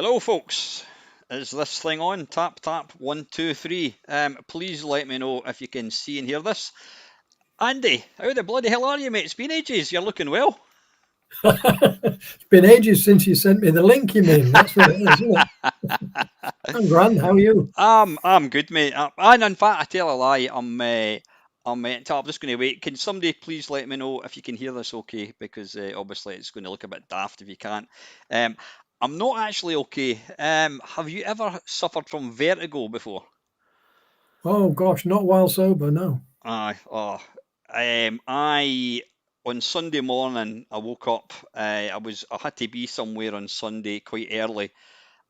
Hello, folks. Is this thing on? Tap, tap, 1, 2, 3. Please let me know if you can see and hear this. Andy, how the bloody hell are you, mate? It's been ages. You're looking well. It's been ages since you sent me the link, you mean? That's what it is, isn't it? I'm grand. How are you? I'm good, mate. And in fact, I tell a lie. I'm just going to wait. Can somebody please let me know if you can hear this okay? Because obviously it's going to look a bit daft if you can't. Um, I'm not actually okay. Have you ever suffered from vertigo before? Oh gosh, not while sober, no. Aye, I on Sunday morning I woke up. I had to be somewhere on Sunday quite early,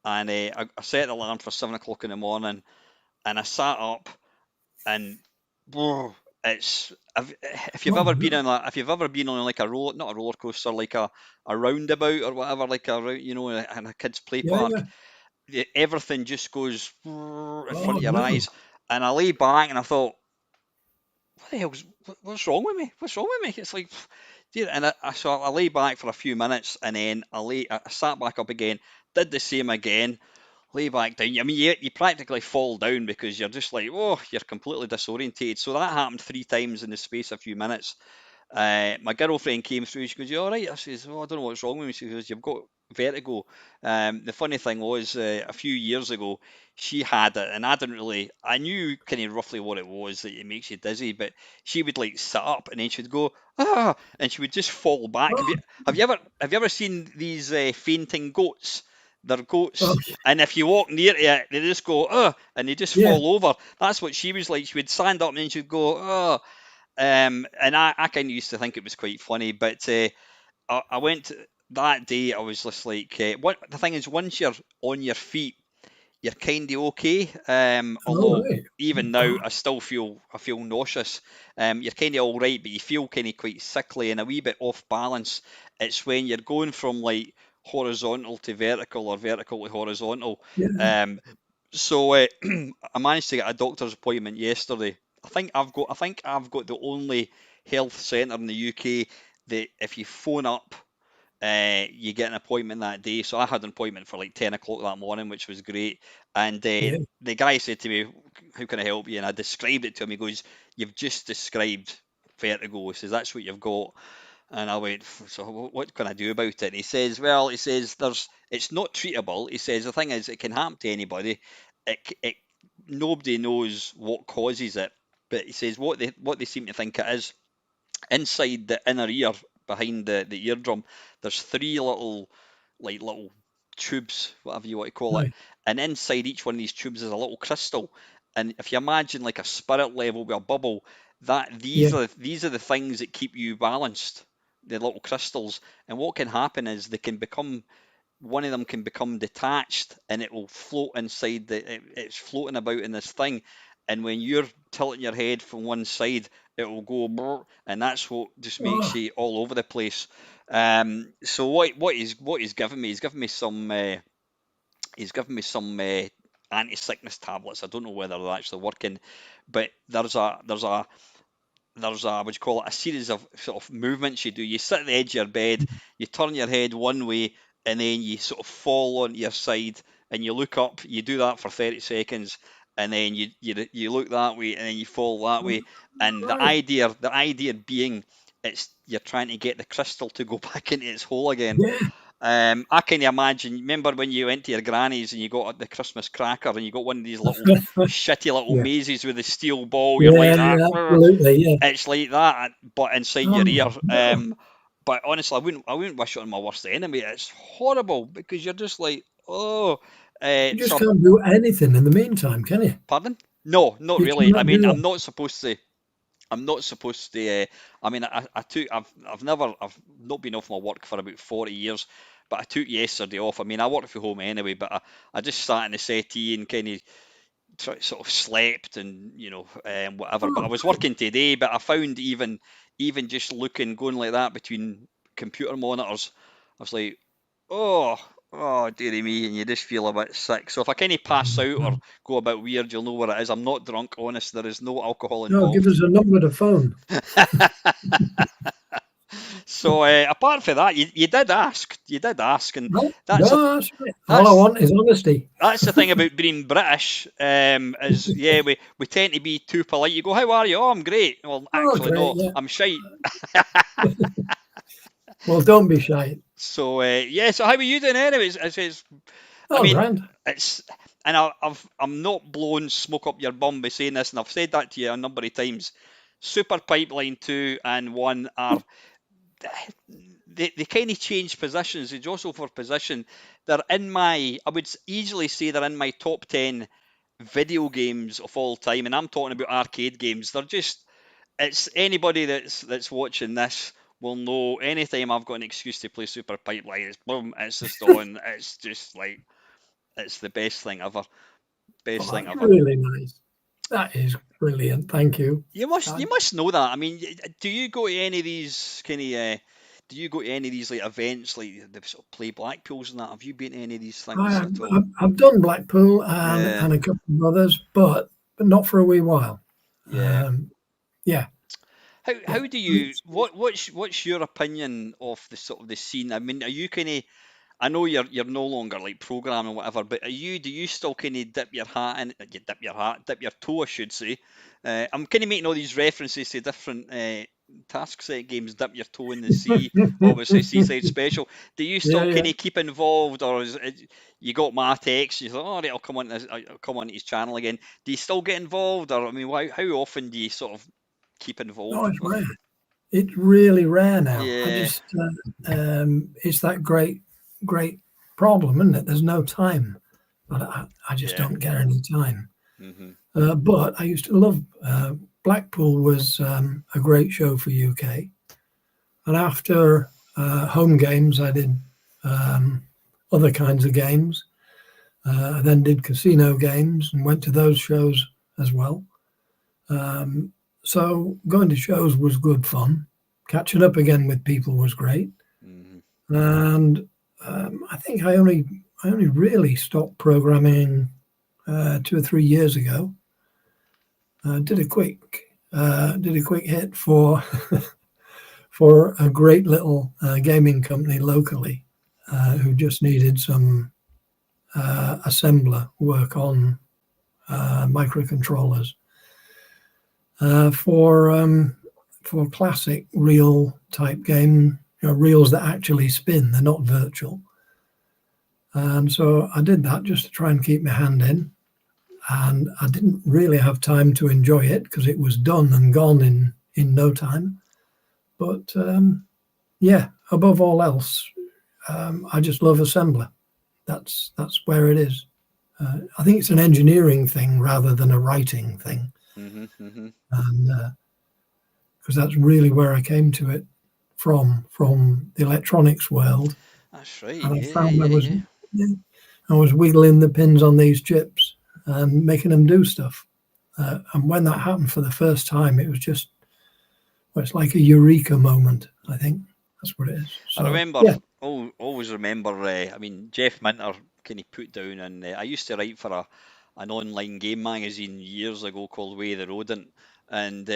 and I set the alarm for 7 o'clock in the morning, and I sat up, and whoa, it's if you've Oh ever been no. on if you've ever been on like a roller, not a roller coaster, like a roundabout or whatever, like in a kids play Yeah, park, yeah. everything just goes in front Oh of your no. eyes, and I lay back and I thought, what the hell's what's wrong with me? What's wrong with me? It's like, dude, and so I lay back for a few minutes, and then I sat back up again, did the same again, lay back down. I mean, you practically fall down because you're just like, oh, you're completely disorientated. So that happened 3 times in the space of a few minutes. My girlfriend came through. She goes, "You all right?" I says, "Oh, I don't know what's wrong with me." She goes, "You've got vertigo." The funny thing was, a few years ago, she had it, and I didn't really. I knew kind of roughly what it was that it makes you dizzy, but she would like sit up and then she'd go and she would just fall back. Oh, Have you ever seen these fainting goats? They're oh goats, and if you walk near it, they just go and they just yeah. fall over. That's what she was like. She would stand up and then she'd go and I kind of used to think it was quite funny, but I went that day. I was just like, what the thing is, once you're on your feet, you're kind of okay. All Although right. Oh even now, God. I feel nauseous. You're kind of all right, but you feel kind of quite sickly and a wee bit off balance. It's when you're going from like horizontal to vertical or vertical to horizontal. Yeah. Um, so I managed to get a doctor's appointment yesterday. I think I've got the only health centre in the UK that if you phone up, you get an appointment that day. So I had an appointment for like 10 o'clock that morning, which was great. And Yeah. the guy said to me, "How can I help you?" And I described it to him. He goes, "You've just described vertigo." He says, "That's what you've got." And I went, "So what can I do about it?" And he says, "Well, he says it's not treatable." He says the thing is, it can happen to anybody. It nobody knows what causes it, but he says what they seem to think it is inside the inner ear behind the eardrum. There's three little tubes, whatever you want to call it, Right. and inside each one of these tubes is a little crystal. And if you imagine like a spirit level with a bubble, that Yeah. these are the things that keep you balanced, the little crystals. And what can happen is they can become one of them can become detached and it will float inside it's floating about in this thing, and when you're tilting your head from one side it will go brr, and that's what just makes Oh, you all over the place. So what he's given me, he's given me some anti-sickness tablets. I don't know whether they're actually working, but there's a what do you call it, a series of sort of movements you do. You sit at the edge of your bed, you turn your head one way, and then you sort of fall onto your side, and you look up. You do that for 30 seconds, and then you look that way, and then you fall that way. And the right. idea the idea being, it's you're trying to get the crystal to go back into its hole again. Yeah. I can imagine. Remember when you went to your granny's and you got the Christmas cracker and you got one of these little shitty little Yeah. mazes with the steel ball. You're like Yeah. that. Yeah. Absolutely. Yeah. It's like that, but inside your Oh ear. no. But honestly, I wouldn't wish it on my worst enemy. It's horrible because you're just like, oh. You just So, can't do anything in the meantime, can you? pardon? No, not You really. I cannot mean, do I'm it. not supposed to. I'm not supposed to. I mean, I've not been off my work for about 40 years, but I took yesterday off. I mean, I work from home anyway, but I just sat in the settee and kind of sort of slept and whatever. But I Oh, was working today, but I found even just looking, going like that between computer monitors, I was like, oh, oh, dearie me, and you just feel a bit sick. So if I kind of pass out or no. go a bit weird, you'll know what it is. I'm not drunk, honest. There is no alcohol No, give involved. us a number to phone. So apart from that, you did ask, and No, that's a, no, that's right. All I that's want is honesty. that's the thing about being British. Is yeah, we tend to be too polite. You go, how are you? Oh, I'm great. Well, Oh, actually, great, no, yeah. I'm shite. Well, don't be shy. So yeah, so how are you doing anyways? I Oh, mean, grand. it's and I'm not blowing smoke up your bum by saying this, and I've said that to you a number of times. Super Pipeline 2 and 1 are they kind of change positions. They jostle for position. They're in my I would easily say they're in my top 10 video games of all time, and I'm talking about arcade games. They're just it's anybody that's watching this will know anytime I've got an excuse to play Super Pipeline, it's boom, it's just on. It's just like it's the best thing ever. Oh, Best thing that's ever. really nice. That is brilliant. Thank you. You I, must know that. I mean, do you go to any of these kind of do you go to any of these like events like the sort of play Blackpools and that? Have you been to any of these I things have, at all? I've done Blackpool Yeah, and a couple of others, but not for a wee while. yeah. Um, yeah, How yeah. do you what's your opinion of the sort of the scene? I mean, are you kind of I know you're no longer like programming or whatever, but do you still kind of dip your hat in? You dip your toe, I should say. I'm kind of making all these references to different task set games. Dip your toe in the sea, obviously Seaside Special. Do you Yeah, still yeah. kind of keep involved, or is it, you got Matex? You thought, oh, right, I'll come on, I'll come on his channel again. Do you still get involved, or I mean, how often do you sort of keep No, involved it's with? rare. It's really rare now. Yeah, It's that great problem, isn't it? There's no time, but I just yeah. don't get any time. Hmm. But I used to love Blackpool was a great show for UK. And after home games, I did um, other kinds of games. I then did casino games and went to those shows as well. Um, so going to shows was good fun. Catching up again with people was great. Hmm. And I think I only really stopped programming 2 or 3 years ago. Did a quick hit for for a great little gaming company locally who just needed some assembler work on microcontrollers uh, for um, for classic real type game, reels that actually spin. They're not virtual. And so I did that just to try and keep my hand in. And I didn't really have time to enjoy it because it was done and gone in no time. But yeah, above all else, I just love assembler. That's where it is. I think it's an engineering thing rather than a writing thing, Hmm. Hmm. and because that's really where I came to it from the electronics world, That's right. and I Yeah, found yeah, yeah. I was wiggling the pins on these chips and making them do stuff. And when that happened for the first time, it was just well, it's like a eureka moment. I think that's what it is. I So remember, yeah, always remember. I mean, Jeff Minter kind of put down, and I used to write for an online game magazine years ago called Way the Rodent, and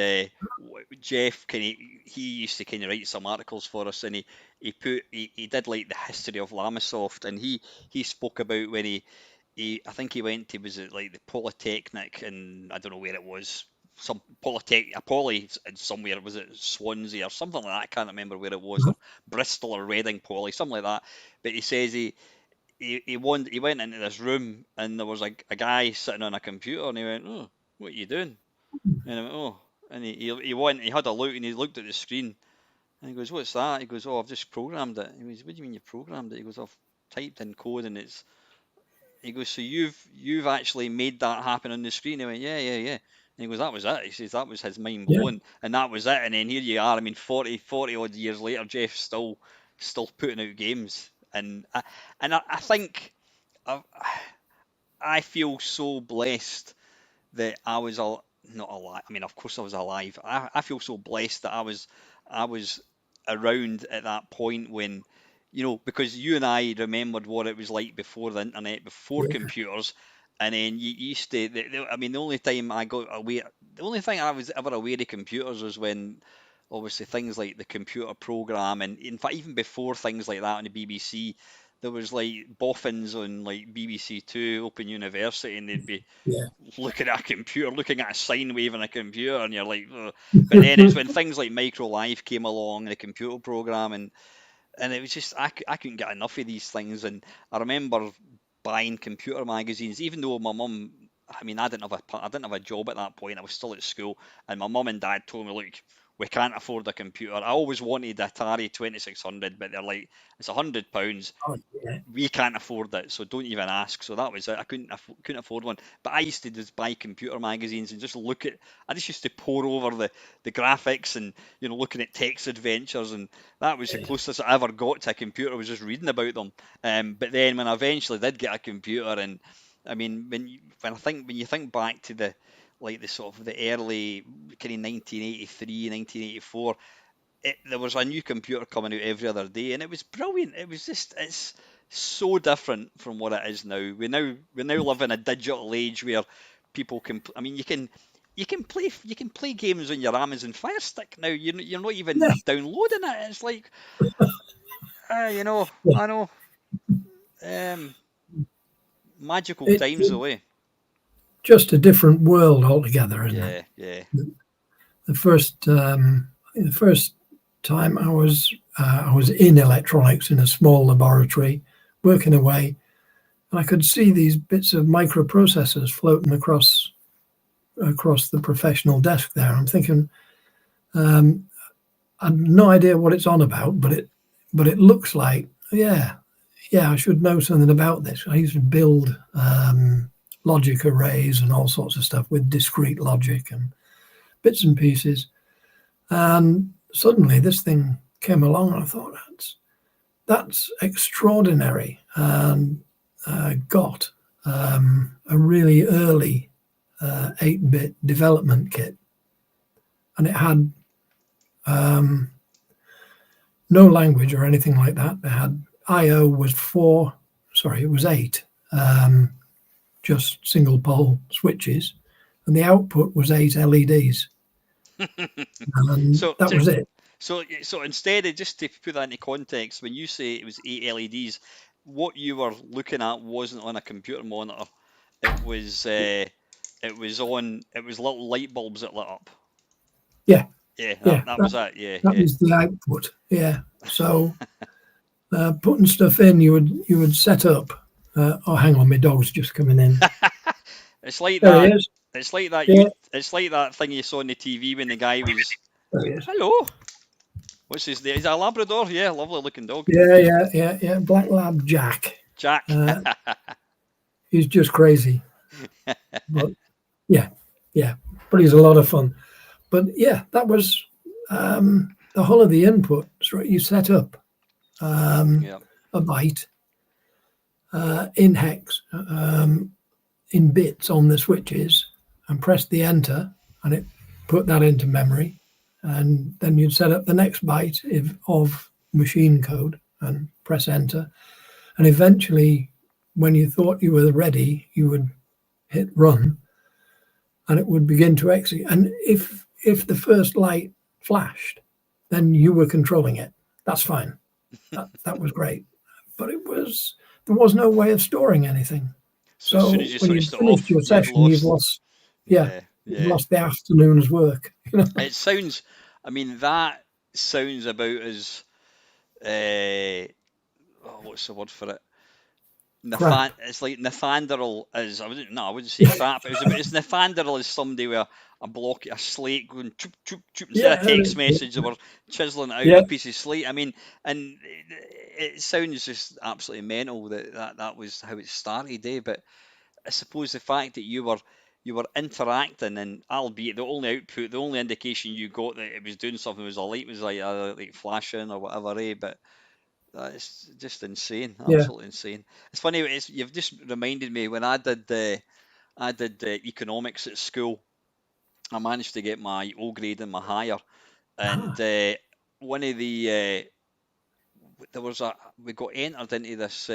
Jeff kind of he used to kind of write some articles for us, and he did like the history of Lamasoft, and he spoke about when I think he went to was it like the Polytechnic and I don't know where it was some Polytech a poly somewhere was it Swansea or something like that I can't remember where it was or Bristol or Reading Poly something like that but he says he went into this room and there was a guy sitting on a computer and he went oh what are you doing and I went oh and he went he had a look and he looked at the screen and he goes what's that he goes oh I've just programmed it he goes what do you mean you programmed it he goes I've typed in code and it's he goes, so you've actually made that happen on the screen. He went, yeah, yeah, yeah. And he goes, that was it. He says that was his mind yeah, blown, and that was it. And then here you are. I mean, 40 odd years later, Jeff's still putting out games, and I think I, I feel so blessed that I was not alive. I mean, of course I was alive. I feel so blessed that I was around at that point when, because you and I remembered what it was like before the internet, before yeah, computers, and then you used to. I mean, the only time I got aware, the only thing I was ever aware of computers was when obviously things like the computer program, and in fact even before things like that on the BBC, there was like boffins on like BBC Two, Open University, and they'd be Yeah. looking at a computer, looking at a sine wave on a computer, and you're like, ugh. But then it's when things like Micro Live came along, the computer program, and it was just I couldn't get enough of these things. And I remember buying computer magazines, even though my mum, I mean, I didn't have a job at that point. I was still at school, and my mum and dad told me, look, we can't afford a computer. I always wanted Atari 2600, but they're like, it's £100. Oh, yeah. We can't afford it, so don't even ask. So that was it. I couldn't afford one. But I used to just buy computer magazines and just look at. I just used to pore over the graphics and looking at text adventures, and that was the Yeah. closest I ever got to a computer. Was just reading about them. But then when I eventually did get a computer, and I mean when you think back to the sort of the early kind of 1983, 1984, there was a new computer coming out every other day, and it was brilliant. It's so different from what it is now. We now live in a digital age where people can. I mean, you can play games on your Amazon Fire Stick now. You're not even Yeah. downloading it. It's like, I know, magical times away. Just a different world altogether, isn't it? Yeah. The first time I was in electronics in a small laboratory, working away, and I could see these bits of microprocessors floating across the professional desk there. I'm thinking, I've no idea what it's on about, but it looks like, yeah, I should know something about this. I used to build logic arrays and all sorts of stuff with discrete logic and bits and pieces. And suddenly this thing came along, and I thought, that's extraordinary. And got a really early 8-bit development kit, and it had no language or anything like that. It had I/O was 8, just single pole switches, and the output was 8 LEDs, and So that was it. So instead of, just to put that into context, when you say it was 8 LEDs, what you were looking at wasn't on a computer monitor. It was little light bulbs that lit up. Yeah, Yeah, yeah, that was it. Yeah, that yeah. was the output. Yeah, so putting stuff in, you would set up. Oh, hang on, my dog's just coming in. It's like There that. he is. It's like that. Yeah. It's like that thing you saw on the TV when the guy was, There he is. hello. What's his name? Is that a Labrador? Yeah, lovely looking dog. Yeah. Black Lab Jack. Jack. He's just crazy. But yeah. But he's a lot of fun. But yeah, that was the whole of the input. So you set up Yeah. a byte in hex, in bits on the switches, and press the enter, and it put that into memory. And then you'd set up the next byte of machine code and press enter. And eventually, when you thought you were ready, you would hit run, and it would begin to execute. And if the first light flashed, then you were controlling it. That's fine. That was great. But there was no way of storing anything. So as soon as you when you switched it finished off, your session, you've lost. Yeah. You've lost the afternoon's work. It sounds. I mean, that sounds about as. What's the word for it? Crap. It's like Nathanderal as I wouldn't say crap. It was about as Nathanderal as somebody with a slate going choop choop choop instead of text message. They were chiseling it out with a piece of slate. I mean, and it sounds just absolutely mental that was how it started, eh? But I suppose the fact that you were interacting, and albeit the only output, the only indication you got that it was doing something was a light was like flashing or whatever, eh? But it's just insane, absolutely insane. It's funny. You've just reminded me when I did economics at school. I managed to get my O grade and my higher, and one of the there was we got entered into this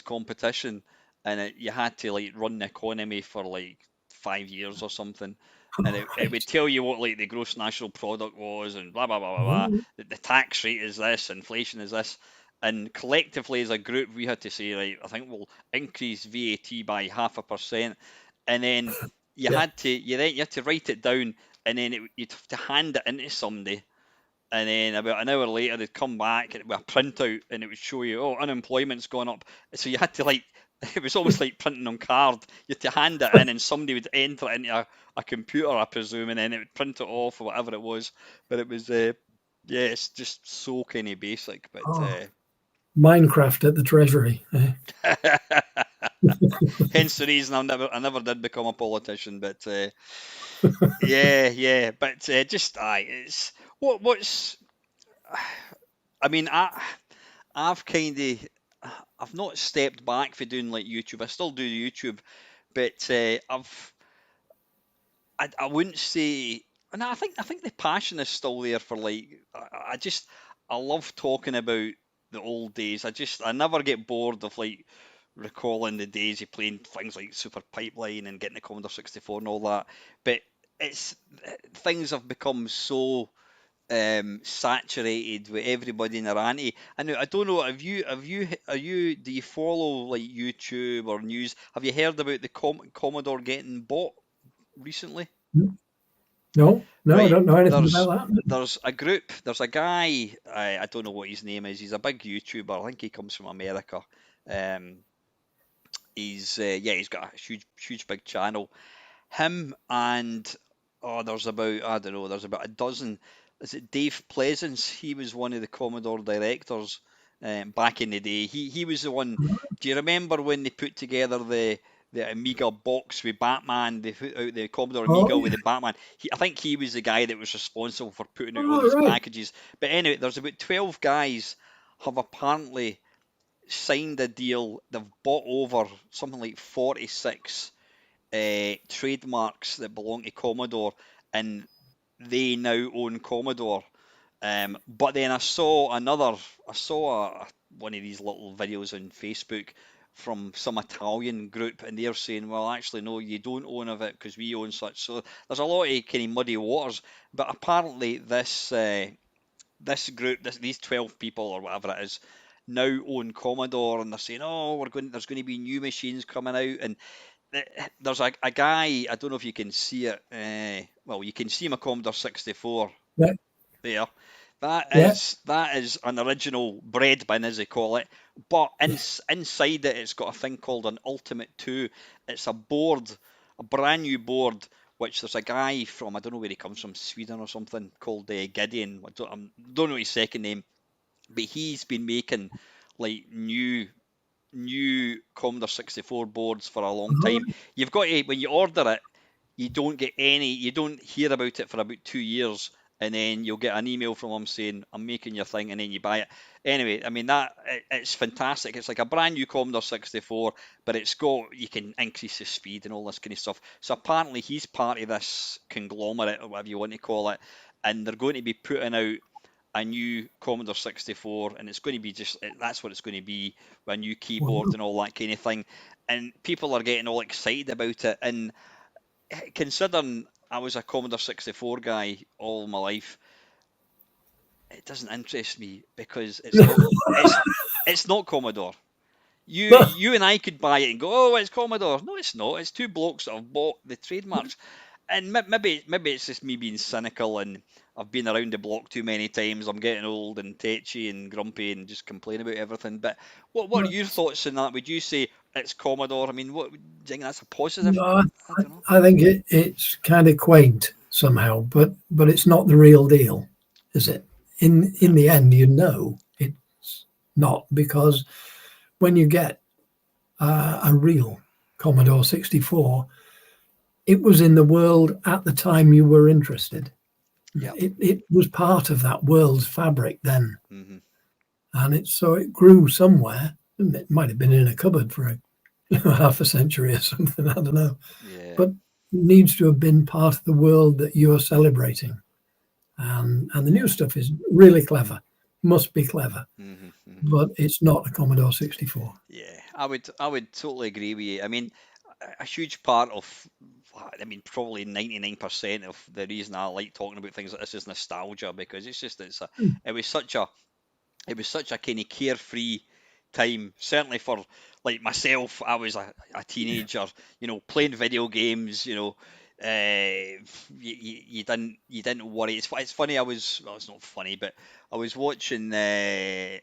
competition, and you had to like run the economy for like 5 years or something. and it Right. would tell you what like the gross national product was and blah blah blah blah blah. Oh, The tax rate is this, inflation is this, and collectively as a group we had to say, right, I think we'll increase VAT by 0.5%, and then yeah. you had to write it down, and then you'd have to hand it into somebody, and then about an hour later they'd come back with a printout and it would show you, oh, unemployment's gone up. So you had to like, it was almost like printing on card. You had to hand it in and somebody would enter it into a computer, I presume, and then it would print it off or whatever it was. But it was, yeah, it's just so kind of basic. But Oh, Minecraft at the Treasury. hence the reason I never did become a politician. But yeah. But just it's what's. I mean, I've kind of I've not stepped back for doing like YouTube. I still do YouTube, but I wouldn't say. No, I think the passion is still there for like I love talking about the old days. I never get bored of like recalling the days of playing things like Super Pipeline and getting the Commodore 64 and all that. But it's things have become so saturated with everybody in their auntie. And I don't know, do you follow like YouTube or news? Have you heard about the Commodore getting bought recently? No, I Right, don't know anything about that. there's a guy, I don't know what his name is. He's a big YouTuber. I think he comes from America. Um, he's got a huge big channel. Him and there's about I don't know, there's about a dozen. Is it Dave Pleasance? He was one of the Commodore directors back in the day. He was the one. Do you remember when they put together the Amiga box with Batman? They put out the Commodore Oh, Amiga with yeah. the Batman. I think he was the guy that was responsible for putting out all Oh, these right. packages. But anyway, there's about 12 guys have apparently signed a deal. They've bought over something like 46 trademarks that belong to Commodore, and they now own Commodore. But then I saw one of these little videos on Facebook from some Italian group, and they're saying, well, actually, no, you don't own of it because we own such. So there's a lot of kind of muddy waters. But apparently, this group, these 12 people or whatever it is, now own Commodore, and they're saying, oh, there's going to be new machines coming out, and there's a guy, I don't know if you can see it. Well, you can see my Commodore 64 Yeah, there. yeah. That is an original bread bin, as they call it. But inside it, it's got a thing called an Ultimate 2. It's a board, a brand new board, which there's a guy from, I don't know where he comes from, Sweden or something, called Gideon. I don't know his second name, but he's been making like new Commodore 64 boards for a long Oh, time. You've got to, when you order it, you don't hear about it for about 2 years, and then you'll get an email from them saying, I'm making your thing, and then you buy it. Anyway, I mean, it's fantastic. It's like a brand new Commodore 64, but you can increase the speed and all this kind of stuff. So apparently he's part of this conglomerate, or whatever you want to call it, and they're going to be putting out a new Commodore 64, and it's going to be that's what it's going to be, with a new keyboard wow. and all that kind of thing. And people are getting all excited about it. And considering I was a Commodore 64 guy all my life, it doesn't interest me because it's not Commodore. You and I could buy it and go, oh, it's Commodore. No, it's not. It's two blokes that have bought the trademarks. And maybe it's just me being cynical, and I've been around the block too many times. I'm getting old and tetchy and grumpy and just complain about everything. But what are your thoughts on that? Would you say it's Commodore? I mean, do you think that's a positive? No, I don't know. I think it's kind of quaint somehow, but it's not the real deal, is it? In Yeah. the end, you know it's not, because when you get a real Commodore 64, it was in the world at the time you were interested. Yeah. It was part of that world's fabric then, Hmm. and it grew somewhere. It might have been in a cupboard for half a century or something. I don't know, Yeah. but it needs to have been part of the world that you're celebrating. And the new Yeah. stuff is really clever, must be clever, Hmm. Hmm. but it's not a Commodore 64. Yeah. I would totally agree with you. I mean, a huge part of, I mean, probably 99% of the reason I like talking about things like this is nostalgia, because Mm. it was such a kind of carefree time. Certainly for like myself, I was a teenager, playing video games. You didn't worry. It's funny. Well, it's not funny, but I was watching. There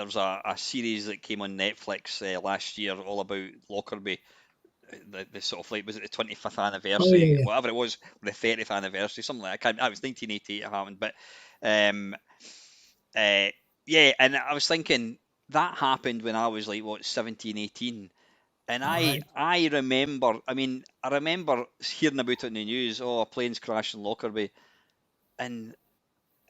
was a series that came on Netflix last year, all about Lockerbie. The sort of like, was it the 25th Oh yeah, anniversary, yeah. whatever it was, the 30th anniversary, something like that. I can't. It was 1988 it happened, but um, uh, yeah, and I was thinking that happened when I was like, what, 17, 18. And I Right. I remember, I remember hearing about it in the news. Oh, a plane's crashed in Lockerbie, and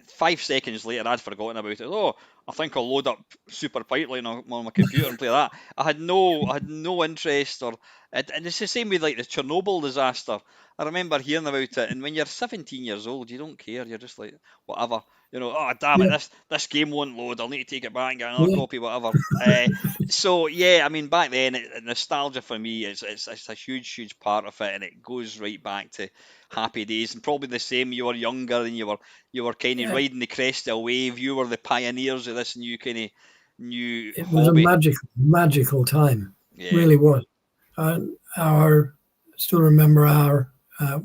5 seconds later, I'd forgotten about it. Oh, I think I'll load up Super Pipeline on my computer and play that. I had no interest, and it's the same with like the Chernobyl disaster. I remember hearing about it, and when you're 17 years old, you don't care. You're just like, whatever. Oh damn it, Yeah, this game won't load. I'll need to take it back and get another yeah. copy, whatever. So yeah, back then, nostalgia for me it's a huge part of it, and it goes right back to happy days, and probably the same. You were younger and you were kind of Yeah. riding the crest of a wave. You were the pioneers of this new kind of new It was a hobby. magical time. Yeah. Really was. Our still remember our uh,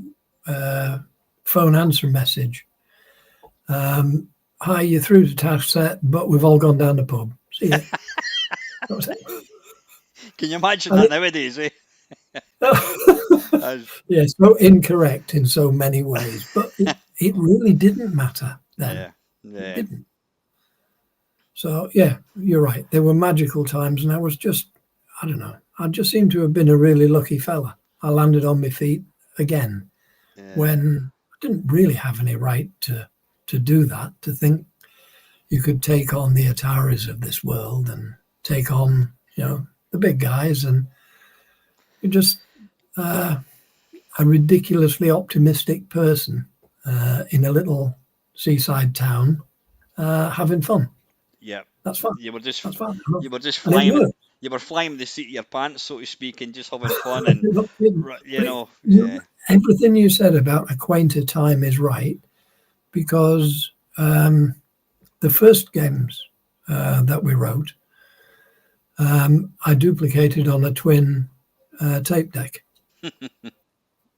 uh, phone answer message. Hi, you're through to Taskset, but we've all gone down the pub. See ya. That was it. Can you imagine And that nowadays? Eh? That's- yeah, so incorrect in so many ways, but it really didn't matter then. yeah. It Yeah. didn't. So yeah, you're right. They were magical times, and I don't know. I just seem to have been a really lucky fella. I landed on my feet again Yeah. when I didn't really have any right to do that. To think you could take on the Ataris of this world and take on the big guys, and you're just uh, a ridiculously optimistic person in a little seaside town having fun. Yeah. That's fun. You were just That's fun, you were just and it flying worked. you were flying the seat of your pants, so to speak, and just having fun and You're not kidding. But yeah. everything you said about a quainter time is right, because the first games that we wrote, I duplicated on a twin tape deck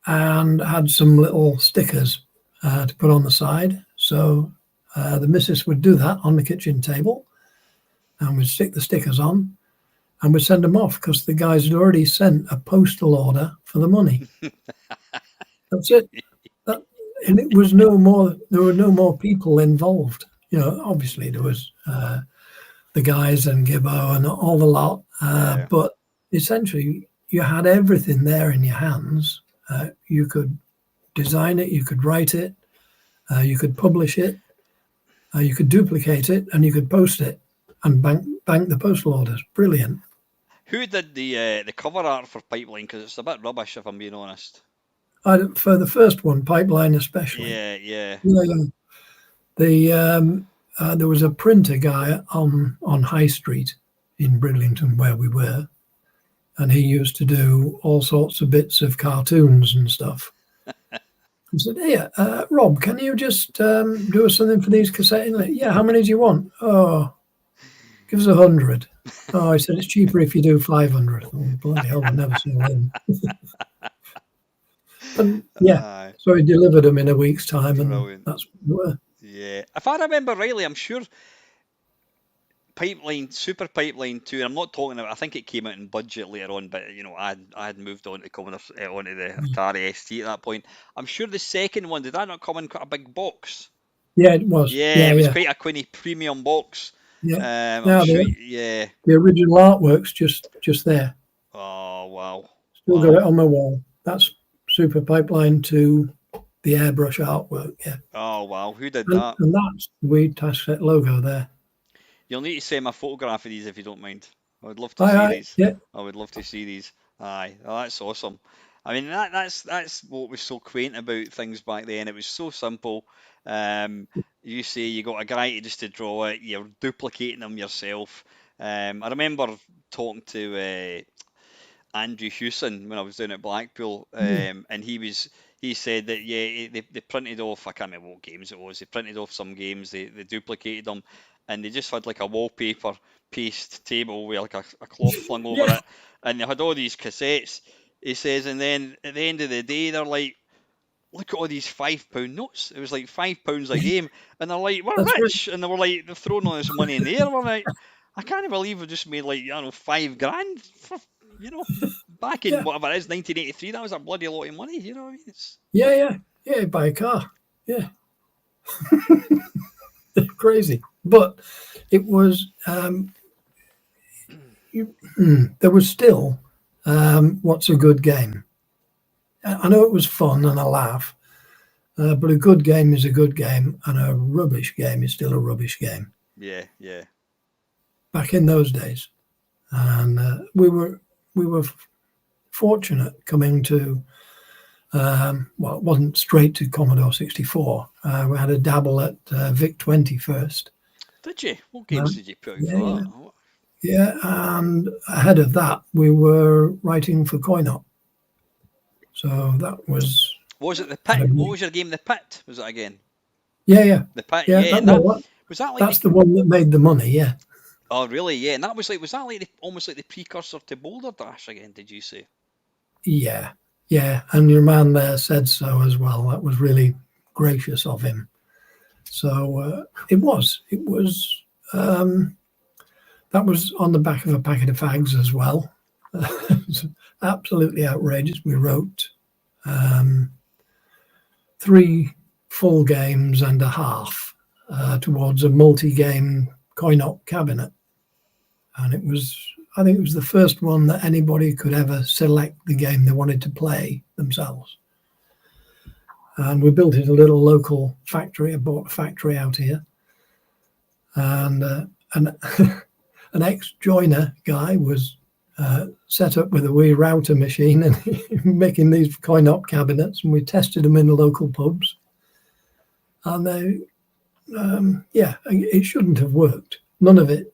and had some little stickers to put on the side. So the missus would do that on the kitchen table, and we'd stick the stickers on, and we'd send them off because the guys had already sent a postal order for the money. That's it. That, and it was no more. There were no more people involved. Obviously there was the guys and Gibbo and all the lot, Yeah. but essentially you had everything there in your hands. You could design it, you could write it, you could publish it, you could duplicate it, and you could post it and bank the postal orders. Brilliant. Who did the cover art for Pipeline? Because it's a bit rubbish, if I'm being honest. For the first one, Pipeline especially. Yeah. Yeah. Yeah, yeah. There was a printer guy on High Street in Bridlington where we were, and he used to do all sorts of bits of cartoons and stuff. I said, "Hey, Rob, can you just do us something for these cassette inlets?" Yeah, how many do you want? Oh, give us 100. Oh, I said, it's cheaper if you do 500. Oh, bloody hell, I never saw him. And yeah, Aye. so he delivered them in a week's time, and Brilliant. that's what they were. Yeah. If I remember rightly, I'm sure Pipeline, Super Pipeline 2, and I'm not talking about, I think it came out in budget later on, but I had moved on to Commodore, onto the Atari ST at that point. I'm sure the second one, did that not come in quite a big box? Yeah, it was. Yeah, Yeah, it was yeah, quite a quite premium box. yeah. I'm Now sure, the yeah. the original artwork's just there. Oh, wow. Still got Wow. it on my wall. That's Super Pipeline to the airbrush artwork. Yeah, Oh, wow. Who did and, that? and that's the Weed Taskset logo there. You'll need to send me a photograph of these if you don't mind. I would love to Aye, see aye, these. yeah. I would love to see these. Aye, oh, that's awesome. That's what was so quaint about things back then. It was so simple. You say you got a guy just to draw it. You're duplicating them yourself. I remember talking to Andrew Hewson when I was down at Blackpool, Mm. and he said that they printed off, I can't remember what games it was. They printed off some games, they duplicated them, and they just had like a wallpaper paste table with like a cloth flung over Yeah, it, and they had all these cassettes. He says, and then at the end of the day, they're like, look at all these £5 notes. It was like £5 a game, and they're like, we're that's right. rich, and they were like, they're throwing all this money in the air. We're like, I can't believe we just made like, I don't know, 5 grand for, you know, back in Yeah, whatever it is, 1983. That was a bloody lot of money. You know what I mean? yeah. Buy a car. Yeah, crazy. But it was there was still what's a good game. I know it was fun and a laugh, but a good game is a good game, and a rubbish game is still a rubbish game. Yeah. Back in those days, and we were fortunate coming to. Well, it wasn't straight to Commodore 64. We had a dabble at VIC-20 first. Did you? What games did you put out Yeah, for yeah, that? Oh, yeah. And ahead of that, we were writing for Coin-Op. So that was. was it the Pit? What was your game? The Pit? Was it again? Yeah. The Pit. Yeah, Yeah, and that well, was that like that's the one that made the money. Yeah. Oh, really? Yeah, and that was that like almost like the precursor to Boulder Dash again? Did you say? Yeah. And your man there said so as well. That was really gracious of him. So it was. That was on the back of a packet of fags as well. Absolutely outrageous. We wrote 3 full games and a half towards a multi-game coin-op cabinet. And I think it was the first one that anybody could ever select the game they wanted to play themselves. And we built it a little local factory. I bought a factory out here. And an ex-joiner guy was set up with a wee router machine and making these coin-op cabinets, and we tested them in the local pubs. And they, it shouldn't have worked. None of it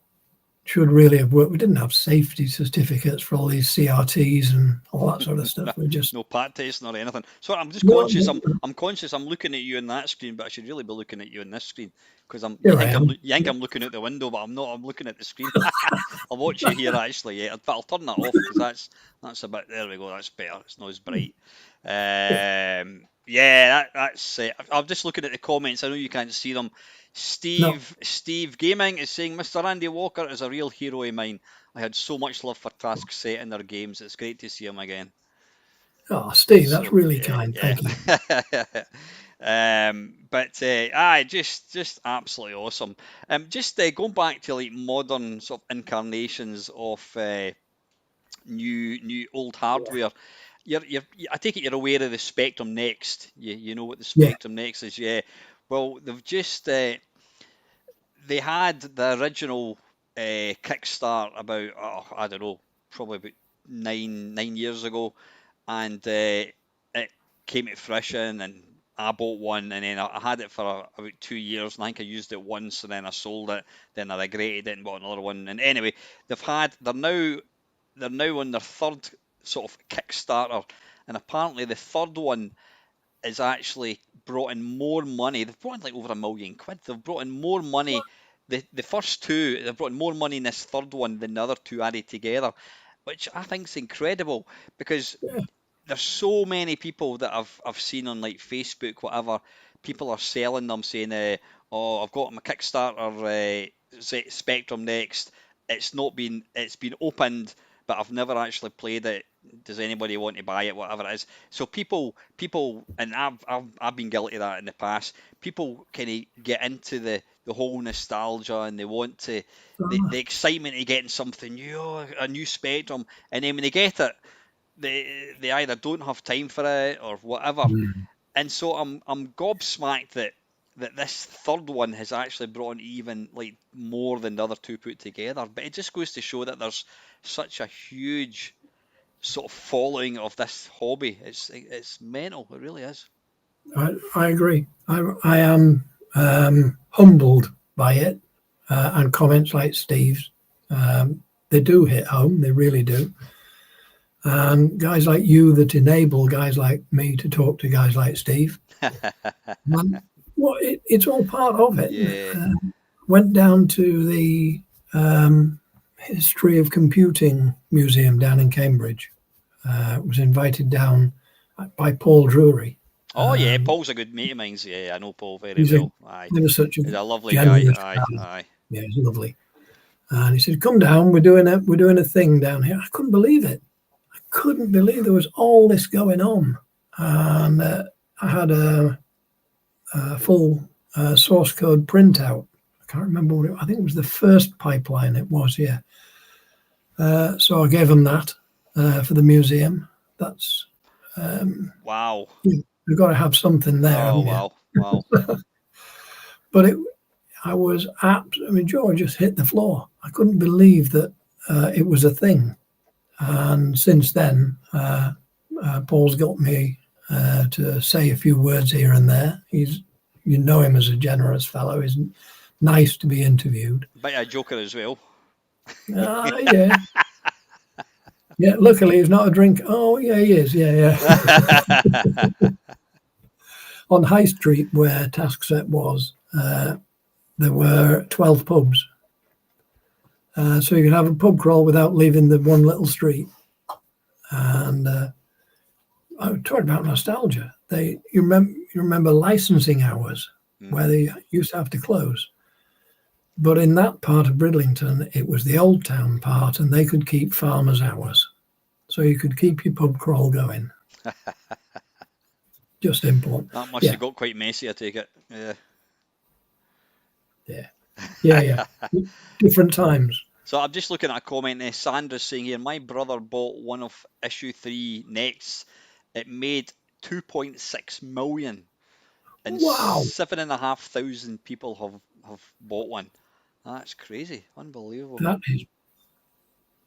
should really have worked. We didn't have safety certificates for all these CRTs and all that sort of stuff. We just No pat testing or anything. So I'm just no, conscious. no, I'm conscious. I'm looking at you on that screen, but I should really be looking at you on this screen because here I am. you think I'm looking out the window, but I'm not. I'm looking at the screen. I'll watch you here actually. Yeah, but I'll turn that off because that's a bit. There we go. That's better. It's not as bright. That's. I'm just looking at the comments. I know you can't see them. Steve Gaming is saying, Mr. Andy Walker is a real hero of mine. I had so much love for Taskset in their games. It's great to see him again. Oh, Steve, that's really kind. Yeah. Thank you. Just absolutely awesome. Just going back to like modern sort of incarnations of new old hardware. I take it you're aware of the Spectrum Next. You know what the Spectrum Next is, yeah. Well, they've just they had the original Kickstart about I don't know, probably about nine years ago, and it came to fruition, and I bought one, and then I had it for about 2 years, and I think I used it once, and then I sold it, then I regretted it and bought another one. And anyway, they're now on their third sort of Kickstarter, and apparently the third one is actually brought in more money. They've brought in like over £1 million. They've brought in more money. The first two, they've brought in more money in this third one than the other two added together, which I think is incredible because there's so many people that I've seen on like Facebook, whatever. People are selling them, saying, I've got my Kickstarter Spectrum Next. It's been opened, but I've never actually played it. Does anybody want to buy it? Whatever it is. So people, and I've been guilty of that in the past. People kind of get into the whole nostalgia, and they want to the excitement of getting something new, a new Spectrum, and then when they get it, they either don't have time for it or whatever. And so I'm gobsmacked that this third one has actually brought in even like more than the other two put together. But it just goes to show that there's such a huge sort of following of this hobby. It's mental. It really is. I agree. I am humbled by it, and comments like Steve's. They do hit home. They really do. and guys like you that enable guys like me to talk to guys like Steve. And, well, it's all part of it. Yeah. Went down to the History of Computing Museum down in Cambridge. Was invited down by Paul Drury. Oh yeah, Paul's a good mate of mine. Yeah, I know Paul very He's a, well. Aye, he was such a he's a lovely guy. generous Aye, guy. aye. Yeah, he's lovely. And he said, "Come down. We're doing a thing down here." I couldn't believe it. I couldn't believe there was all this going on. And I had a full source code printout. I can't remember what I think it was the first pipeline. It was, yeah. So I gave them that for the museum. That's wow. You've got to have something there. Oh wow, wow. But I was George just hit the floor. I couldn't believe that it was a thing. And since then, Paul's got me to say a few words here and there. You know him as a generous fellow. He's nice to be interviewed. Bit of a joker as well. Yeah. Yeah, luckily he's not a drink. Oh, yeah, he is. Yeah. On High Street, where Taskset was, there were 12 pubs. So you could have a pub crawl without leaving the one little street. And I talked about nostalgia. You remember licensing hours where they used to have to close. But in that part of Bridlington, it was the old town part, and they could keep farmers' hours. So you could keep your pub crawl going. Just important. That must have got quite messy, I take it. Yeah. Different times. So I'm just looking at a comment there. Sandra's saying here, my brother bought one of issue 3 Next. It made 2.6 million. And wow. 7,500 people have bought one. That's crazy. Unbelievable. That is.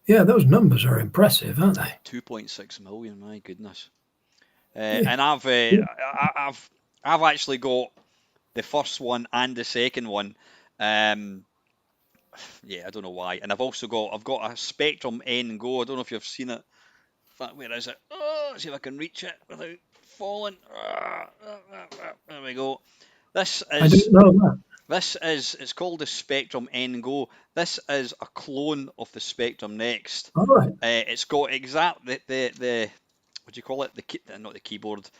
Yeah, those numbers are impressive, aren't they? 2.6 million, my goodness. And I've actually got the first one and the second one. Yeah, I don't know why. And I've got a Spectrum N Go. I don't know if you've seen it. Where is it? Oh, let's see if I can reach it without falling. There we go. I didn't know that. It's called the Spectrum N Go. This is a clone of the Spectrum Next. All right. It's got the what do you call it? Not the keyboard.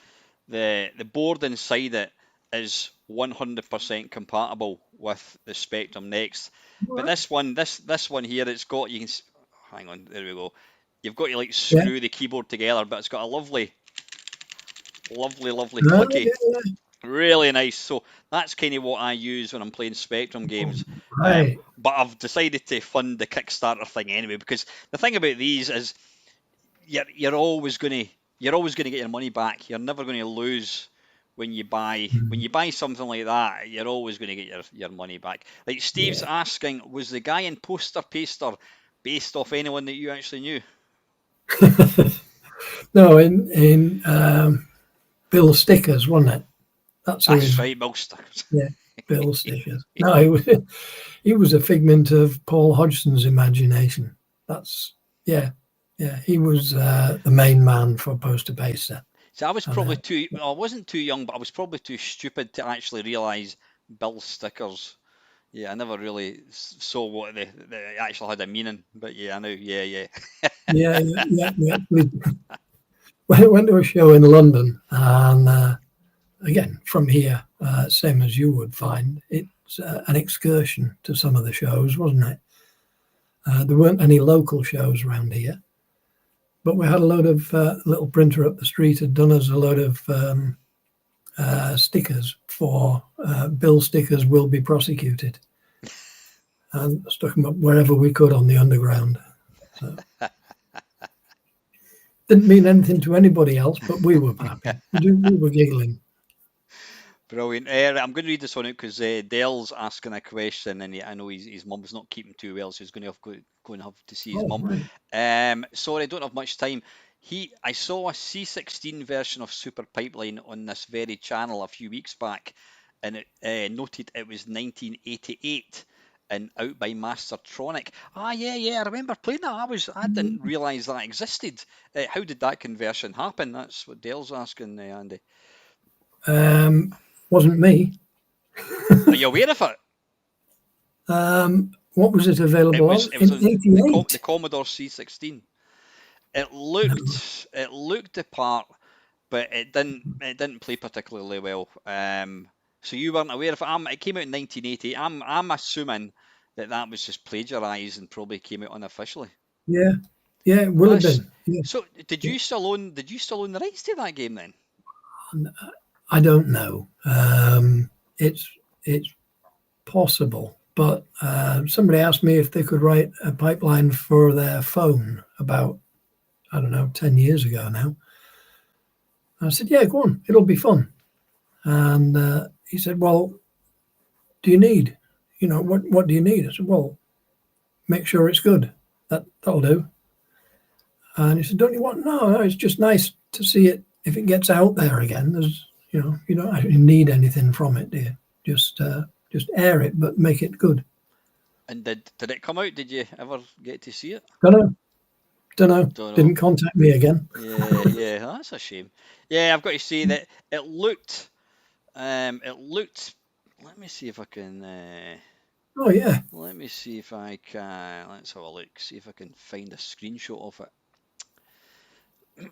The board inside it is 100% compatible with the Spectrum Next. What? But this one here, it's got, you can, hang on, there we go. You've got to screw the keyboard together, but it's got a lovely clicky. Yeah. Really nice. So that's kind of what I use when I'm playing Spectrum games. Right. But I've decided to fund the Kickstarter thing anyway, because the thing about these is you're always going to get your money back. You're never going to lose when you buy something like that. You're always going to get your money back. Like Steve's asking, was the guy in Poster Paster based off anyone that you actually knew? No, in Bill Stickers, wasn't it? That's right, Bill Stickers. Yeah, Bill Stickers. No, he was a figment of Paul Hodgson's imagination. He was the main man for Poster Paster. So I was probably I wasn't too young, but I was probably too stupid to actually realise Bill Stickers. Yeah, I never really saw what they actually had a meaning. But yeah, I know. Yeah. yeah. We went to a show in London, and again, from here, same as you would find, it's an excursion to some of the shows, wasn't it? There weren't any local shows around here, but we had a load of little printer up the street had done us a load of stickers for Bill Stickers Will Be Prosecuted, and stuck them up wherever we could on the underground. So. Didn't mean anything to anybody else, but we were happy. We were giggling. Brilliant. I'm going to read this one out because Dale's asking a question, and I know his mum's not keeping too well, so he's going to have to see his mum. Right. Sorry, I don't have much time. I saw a C16 version of Super Pipeline on this very channel a few weeks back, and it noted it was 1988. and Out by Mastertronic. Yeah, I remember playing that. I didn't realise that existed. How did that conversion happen? That's what Dale's asking, Andy. Wasn't me. Are you aware of it? What was it available on? It was In on the 88? Commodore C16. It looked the part, but it didn't play particularly well. So you weren't aware of it. It came out in 1980. I'm assuming that was just plagiarised and probably came out unofficially. Yeah, it will have been. Yeah. So did you still own the rights to that game then? I don't know. It's possible, but somebody asked me if they could write a pipeline for their phone about, I don't know, 10 years ago now. I said, yeah, go on, it'll be fun. And he said, well, do you need, what do you need? I said, well, make sure it's good. That'll do. And he said, don't you want? No, it's just nice to see it if it gets out there again. There's, you don't actually need anything from it, do you? Just air it, but make it good. And did it come out? Did you ever get to see it? Don't know. Didn't contact me again. Yeah, that's a shame. Yeah, I've got to say that it looked. Let me see if I can. Oh yeah. Let me see if I can. Let's have a look. See if I can find a screenshot of it.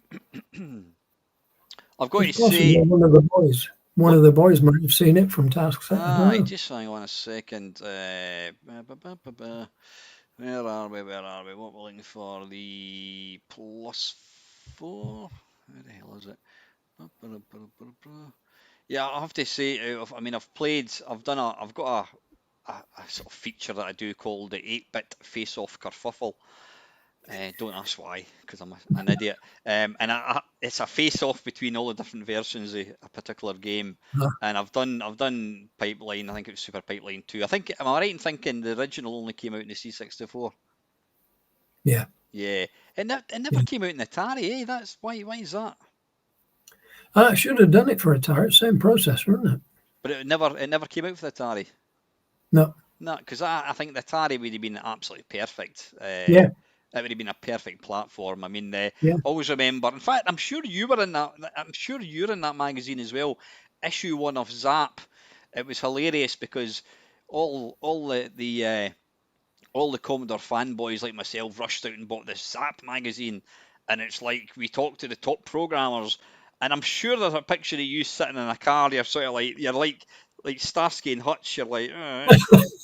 I've got to say, one of the boys might have seen it from Taskset. Just hang on a second. Where are we? What we're looking for? The +4. Where the hell is it? Yeah, I have to say, I've got a sort of feature that I do called the 8-bit face-off kerfuffle. Don't ask why, because I'm an idiot. And it's a face-off between all the different versions of a particular game. And I've done Pipeline. I think it was Super Pipeline 2. Am I right in thinking the original only came out in the C64? Yeah. Yeah. It never came out in Atari, eh? That's why is that? I should have done it for Atari. Same processor, isn't it? But it never came out for the Atari. No. No, because I think the Atari would have been absolutely perfect. Yeah. It would have been a perfect platform. I mean, yeah. Always remember. In fact, I'm sure you were in that. I'm sure you're in that magazine as well. Issue 1 of Zap. It was hilarious because all the Commodore fanboys like myself rushed out and bought this Zap magazine, and it's like we talked to the top programmers, and I'm sure there's a picture of you sitting in a car. You're sort of like Starsky and Hutch. You're like,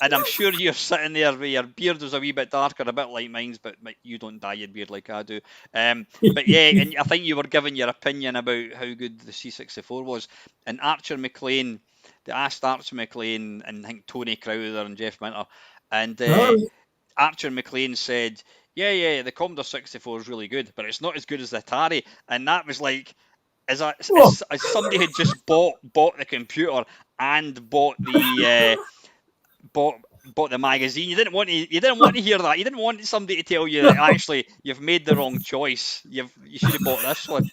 and I'm sure you're sitting there with your beard was a wee bit darker, a bit like mine's, but you don't dye your beard like I do. But yeah, and I think you were giving your opinion about how good the C64 was, and Archer McLean. They asked Archer McLean and I think Tony Crowther and Jeff Minter, and Archer McLean said, yeah, the Commodore 64 is really good, but it's not as good as the Atari. And that was like, as somebody had just bought the computer and bought the bought the magazine. You didn't want to hear that. You didn't want somebody to tell you that actually you've made the wrong choice. You should have bought this one.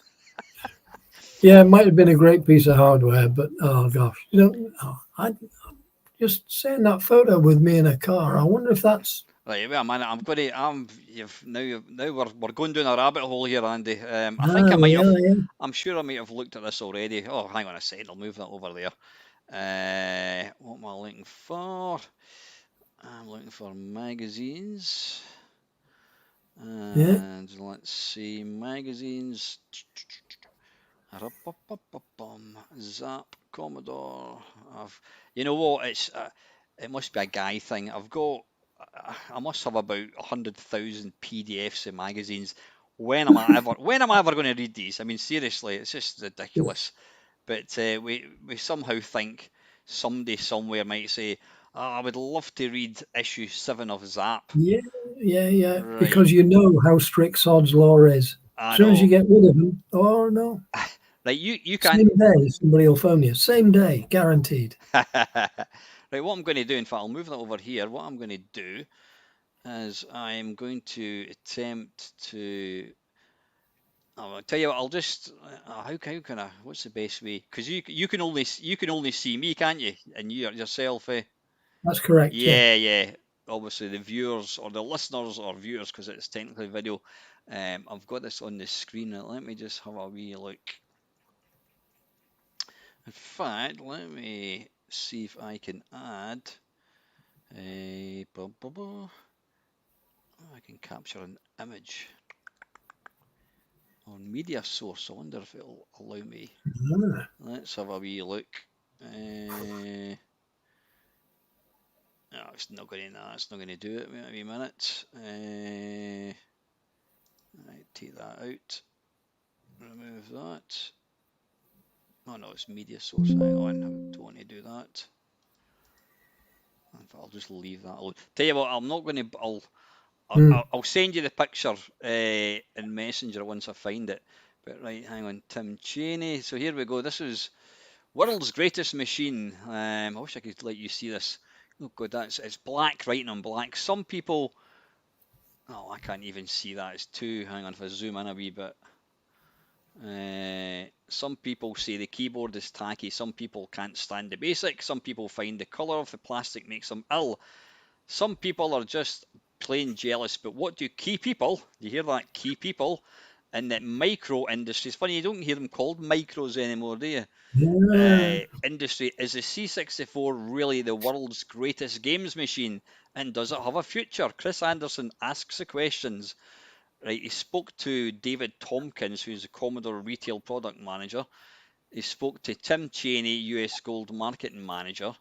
Yeah, it might have been a great piece of hardware, but oh gosh, I just seeing that photo with me in a car. I wonder if that's right. Wait a minute. Now we're going down a rabbit hole here, Andy. I think I might have. Yeah. I'm sure I might have looked at this already. Oh, hang on a second. I'll move that over there. What am I looking for? I'm looking for magazines. And let's see, magazines. Zap Commodore. You know what? It must be a guy thing. I must have about 100,000 PDFs of magazines. When am I ever going to read these? I mean, seriously, it's just ridiculous. But we somehow think somebody somewhere might say, I would love to read issue 7 of Zap. Yeah. Right. Because you know how strict Sod's law is. As soon as you get rid of them, oh no. Right, you can't. Same day, somebody will phone you. Same day, guaranteed. Right, what I'm going to do, in fact, I'll move that over here. What I'm going to do is I'm going to attempt to. I'll tell you what. I'll just. How can I? What's the best way? Because you can only see me, can't you? And you yourself. That's correct. Yeah. obviously the viewers or the listeners or viewers, because it's technically video, I've got this on the screen. Let me just have a wee look. In fact, let me see if I can add a. I can capture an image on media source. I wonder if it'll allow me. Let's have a wee look. No, it's not going to. It's not going to do it. Wait a wee minute. Right, take that out. Remove that. Oh no, it's media source. Hang on, I don't want to do that. I'll just leave that alone. Tell you what, I'm not going to. I'll send you the picture in Messenger once I find it. But right, hang on, Tim Cheney. So here we go. This is World's Greatest Machine. I wish I could let you see this. Oh god, it's black writing on black. Some people. Oh, I can't even see that. It's too. Hang on, if I zoom in a wee bit. Some people say the keyboard is tacky. Some people can't stand the basic. Some people find the colour of the plastic makes them ill. Some people are just plain jealous. But what do key people, you hear that, key people in the micro industry, it's funny you don't hear them called micros anymore, do you? Industry, is the C64 really the world's greatest games machine? And does it have a future? Chris Anderson asks the questions. Right, he spoke to David Tompkins, who's the Commodore retail product manager. He spoke to Tim Cheney, US Gold marketing manager.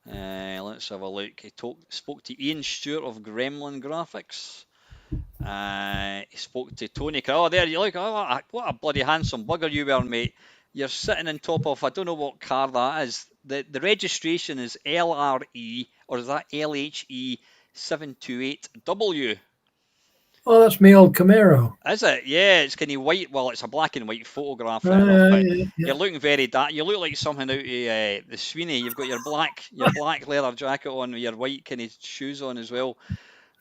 Let's have a look. He spoke to Ian Stewart of Gremlin Graphics. He spoke to Tony. Oh, there you look. Oh, what a bloody handsome bugger you were, mate. You're sitting on top of, I don't know what car that is. The registration is LRE, or is that LHE 728W? Oh, that's me old Camaro. Is it? Yeah, it's kind of white. Well, it's a black and white photograph. But Yeah. you're looking very dark. You look like something out of the Sweeney. You've got your black leather jacket on with your white kind of shoes on as well.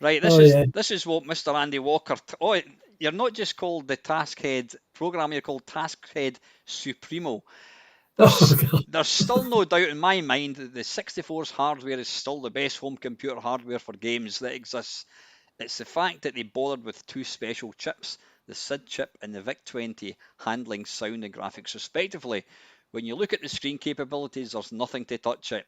Right. This is what Mr. Andy Walker. You're not just called the Taskhead programmer. You're called Taskhead Supremo. There's still no doubt in my mind that the 64's hardware is still the best home computer hardware for games that exists. It's the fact that they bothered with two special chips, the SID chip and the VIC-20, handling sound and graphics respectively. When you look at the screen capabilities, there's nothing to touch it.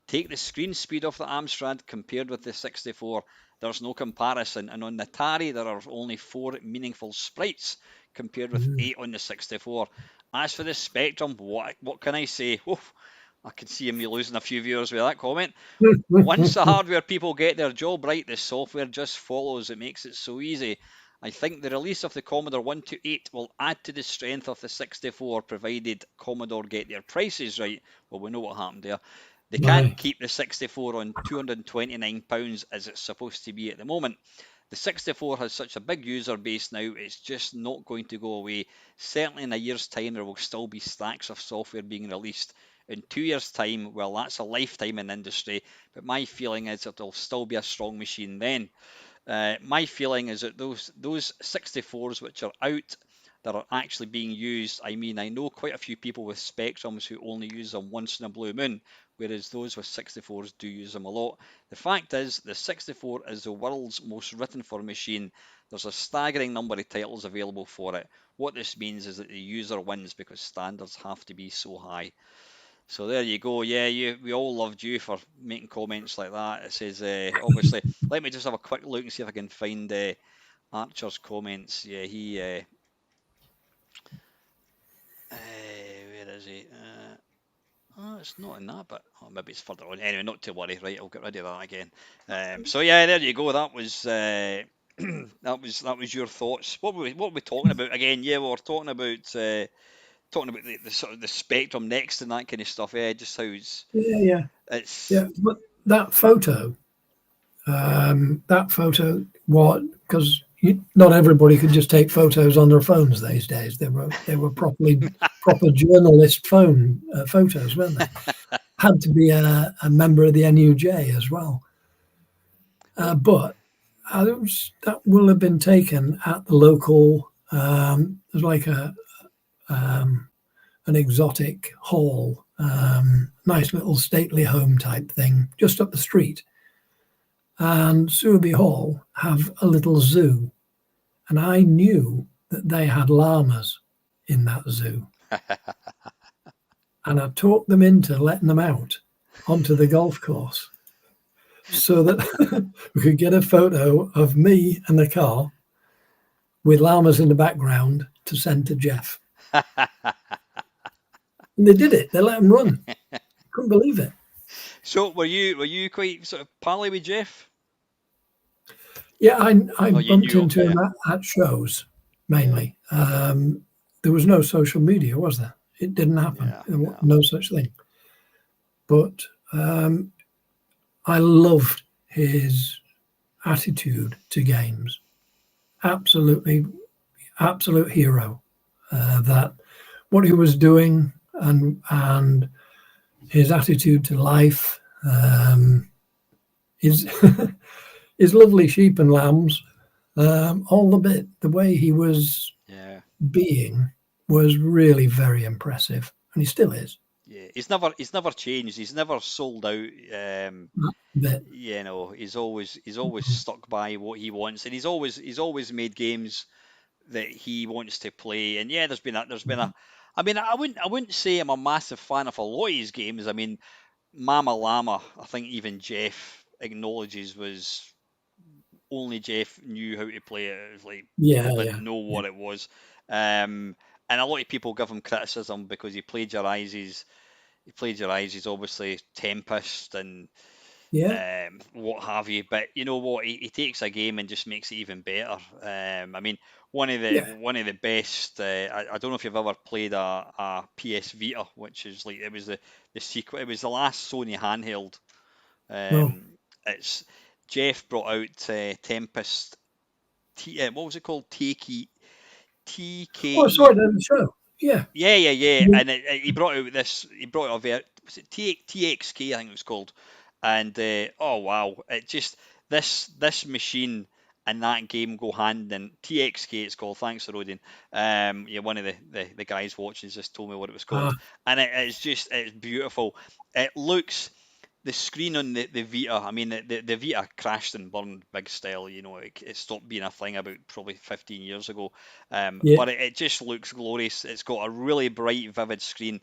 Take the screen speed of the Amstrad compared with the 64, there's no comparison. And on the Atari, there are only 4 meaningful sprites compared with 8 on the 64. As for the Spectrum, what can I say? Oof, I can see me losing a few viewers with that comment. Once the hardware people get their job right, the software just follows. It makes it so easy. I think the release of the Commodore 128 will add to the strength of the 64, provided Commodore get their prices right. Well, we know what happened there. They can't keep the 64 on £229 as it's supposed to be at the moment. The 64 has such a big user base now, it's just not going to go away. Certainly in a year's time, there will still be stacks of software being released. In 2 years' time, well, that's a lifetime in the industry, but my feeling is that it'll still be a strong machine then. My feeling is that those 64s which are out that are actually being used, I mean, I know quite a few people with Spectrums who only use them once in a blue moon, whereas those with 64s do use them a lot. The fact is, the 64 is the world's most written for machine. There's a staggering number of titles available for it. What this means is that the user wins because standards have to be so high. So there you go. Yeah, we all loved you for making comments like that. It says, obviously, let me just have a quick look and see if I can find Archer's comments. Yeah, he... where is he? Oh, it's not in that, but maybe it's further on. Anyway, not to worry. Right, I'll get rid of that again. So yeah, there you go. That was that was your thoughts. What were we talking about again? Yeah, we were talking about the sort of the Spectrum next and that kind of stuff. Yeah, just how it's But that photo, what, because not everybody could just take photos on their phones these days. They were proper journalist photos, weren't they? Had to be a member of the NUJ as well. But that will have been taken at the local. There's like an exotic hall, nice little stately home type thing, just up the street. and Suaby Hall have a little zoo, and I knew that they had llamas in that zoo, and I talked them into letting them out onto the golf course so that we could get a photo of me and the car with llamas in the background to send to Jeff. And they did it. They let them run. Couldn't believe it. So were you quite sort of pally with Jeff? Yeah, I Oh, you bumped knew him, into yeah. him at shows Yeah. mainly. There was no social media, was there? It didn't happen. Yeah. There was Yeah. no such thing. But I loved his attitude to games. Absolutely, absolute hero. That what he was doing and his attitude to life, his his lovely sheep and lambs, all the bit. The way he was Yeah. being was really very impressive, and he still is. Yeah. He's never changed. He's never sold out. That bit. You know, he's always stuck by what he wants, and he's always made games that he wants to play. And yeah, there's been a. I mean, I wouldn't say I'm a massive fan of a lot of his games. I mean, Mama Llama, I think even Jeff acknowledges was only Jeff knew how to play it. It was like Yeah, people yeah, didn't know yeah, what it was. And a lot of people give him criticism because he plagiarizes obviously Tempest and yeah, what have you. But you know what? He takes a game and just makes it even better. I mean, one of the yeah. one of the best. I don't know if you've ever played a PS Vita, which is like it was the sequel. It was the last Sony handheld. No. It's Jeff brought out Tempest. What was it called? Oh, I saw TKE. it at the show. Yeah. Yeah, yeah, yeah. And he brought out this. He brought out was it TXK? I think it was called. And oh wow, it just this machine and that game go hand in TXK. It's called. Thanks, Rodin. Yeah, one of the guys watching just told me what it was called, Uh, and it's beautiful. It looks the screen on the Vita. I mean, the Vita crashed and burned big style. You know, it stopped being a thing about probably 15 years ago. yeah, But it just looks glorious. It's got a really bright, vivid screen.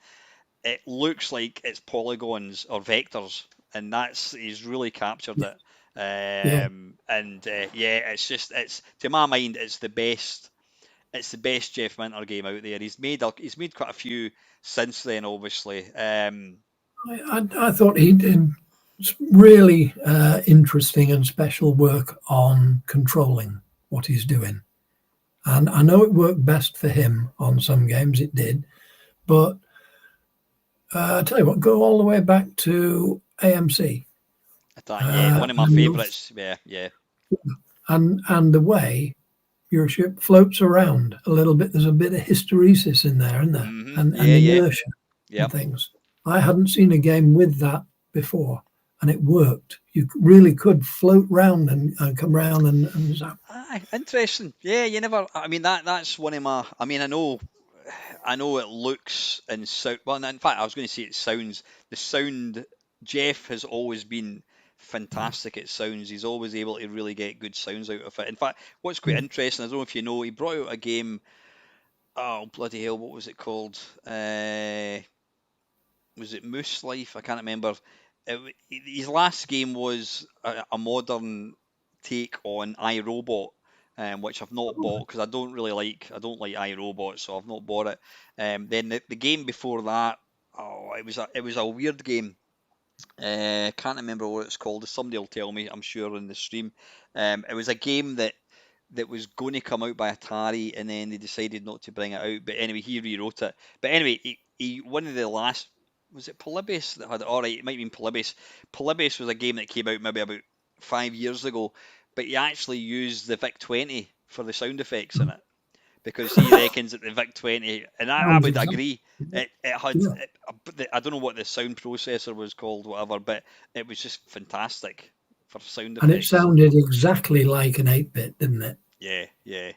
It looks like it's polygons or vectors, and that's he's really captured it. yeah. And yeah, it's to my mind, it's the best. It's the best Jeff Minter game out there. He's made quite a few since then, obviously. I thought he did really interesting and special work on controlling what he's doing. And I know it worked best for him on some games, it did. But I tell you what, go all the way back to AMC I thought, yeah, one of my favourites. Yeah, yeah. and the way your ship floats around a little bit. There's a bit of hysteresis in there, isn't there? And Yeah, yeah. inertia and Yep. things. I hadn't seen a game with that before, and it worked. You really could float round and come round and zap. Aye, interesting. Yeah, you never. I mean, that's one of my. I mean, I know it looks and sound. Well, in fact, I was going to say it sounds. The sound. Jeff has always been fantastic at sounds. He's always able to really get good sounds out of it. In fact, what's quite Yeah. interesting, I don't know if you know, he brought out a game. Oh bloody hell! What was it called? Was it Moose Life? I can't remember. His last game was a modern take on iRobot, which I've not bought because I don't like iRobot, so I've not bought it. Then the game before that, oh, it was a weird game. Can't remember what it's called. Somebody will tell me, I'm sure, in the stream. It was a game that was going to come out by Atari, and then they decided not to bring it out. But anyway, he rewrote it. But anyway, he one of the last was it Polybius that had it? All right, it might have been Polybius. Polybius was a game that came out maybe about 5 years ago, but he actually used the VIC 20 for the sound effects in it because he reckons that the VIC 20, and I Sounds would exactly. agree, it had, Yeah. I don't know what the sound processor was called, whatever, but it was just fantastic for sound And it effects. sounded exactly like an 8-bit, didn't it? Yeah, yeah.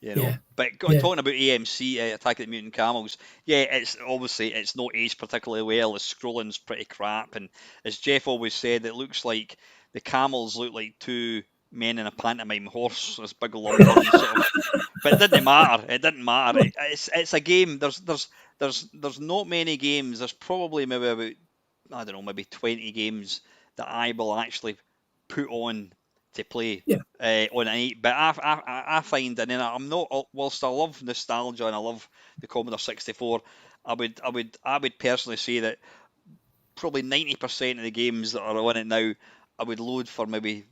Yeah. But Yeah. talking about AMC, Attack of the Mutant Camels, yeah, it's obviously not aged particularly well. The scrolling's pretty crap, and as Jeff always said, it looks like the camels look like two men in a pantomime horse, this big lumbering sort of. But it didn't matter. It didn't matter. It's a game. There's not many games. There's probably maybe about, I don't know, maybe 20 games that I will actually put on to play Yeah. on an 8. But I find, and then I'm not, whilst I love nostalgia and I love the Commodore 64, I would personally say that probably 90% of the games that are on it now, I would load for maybe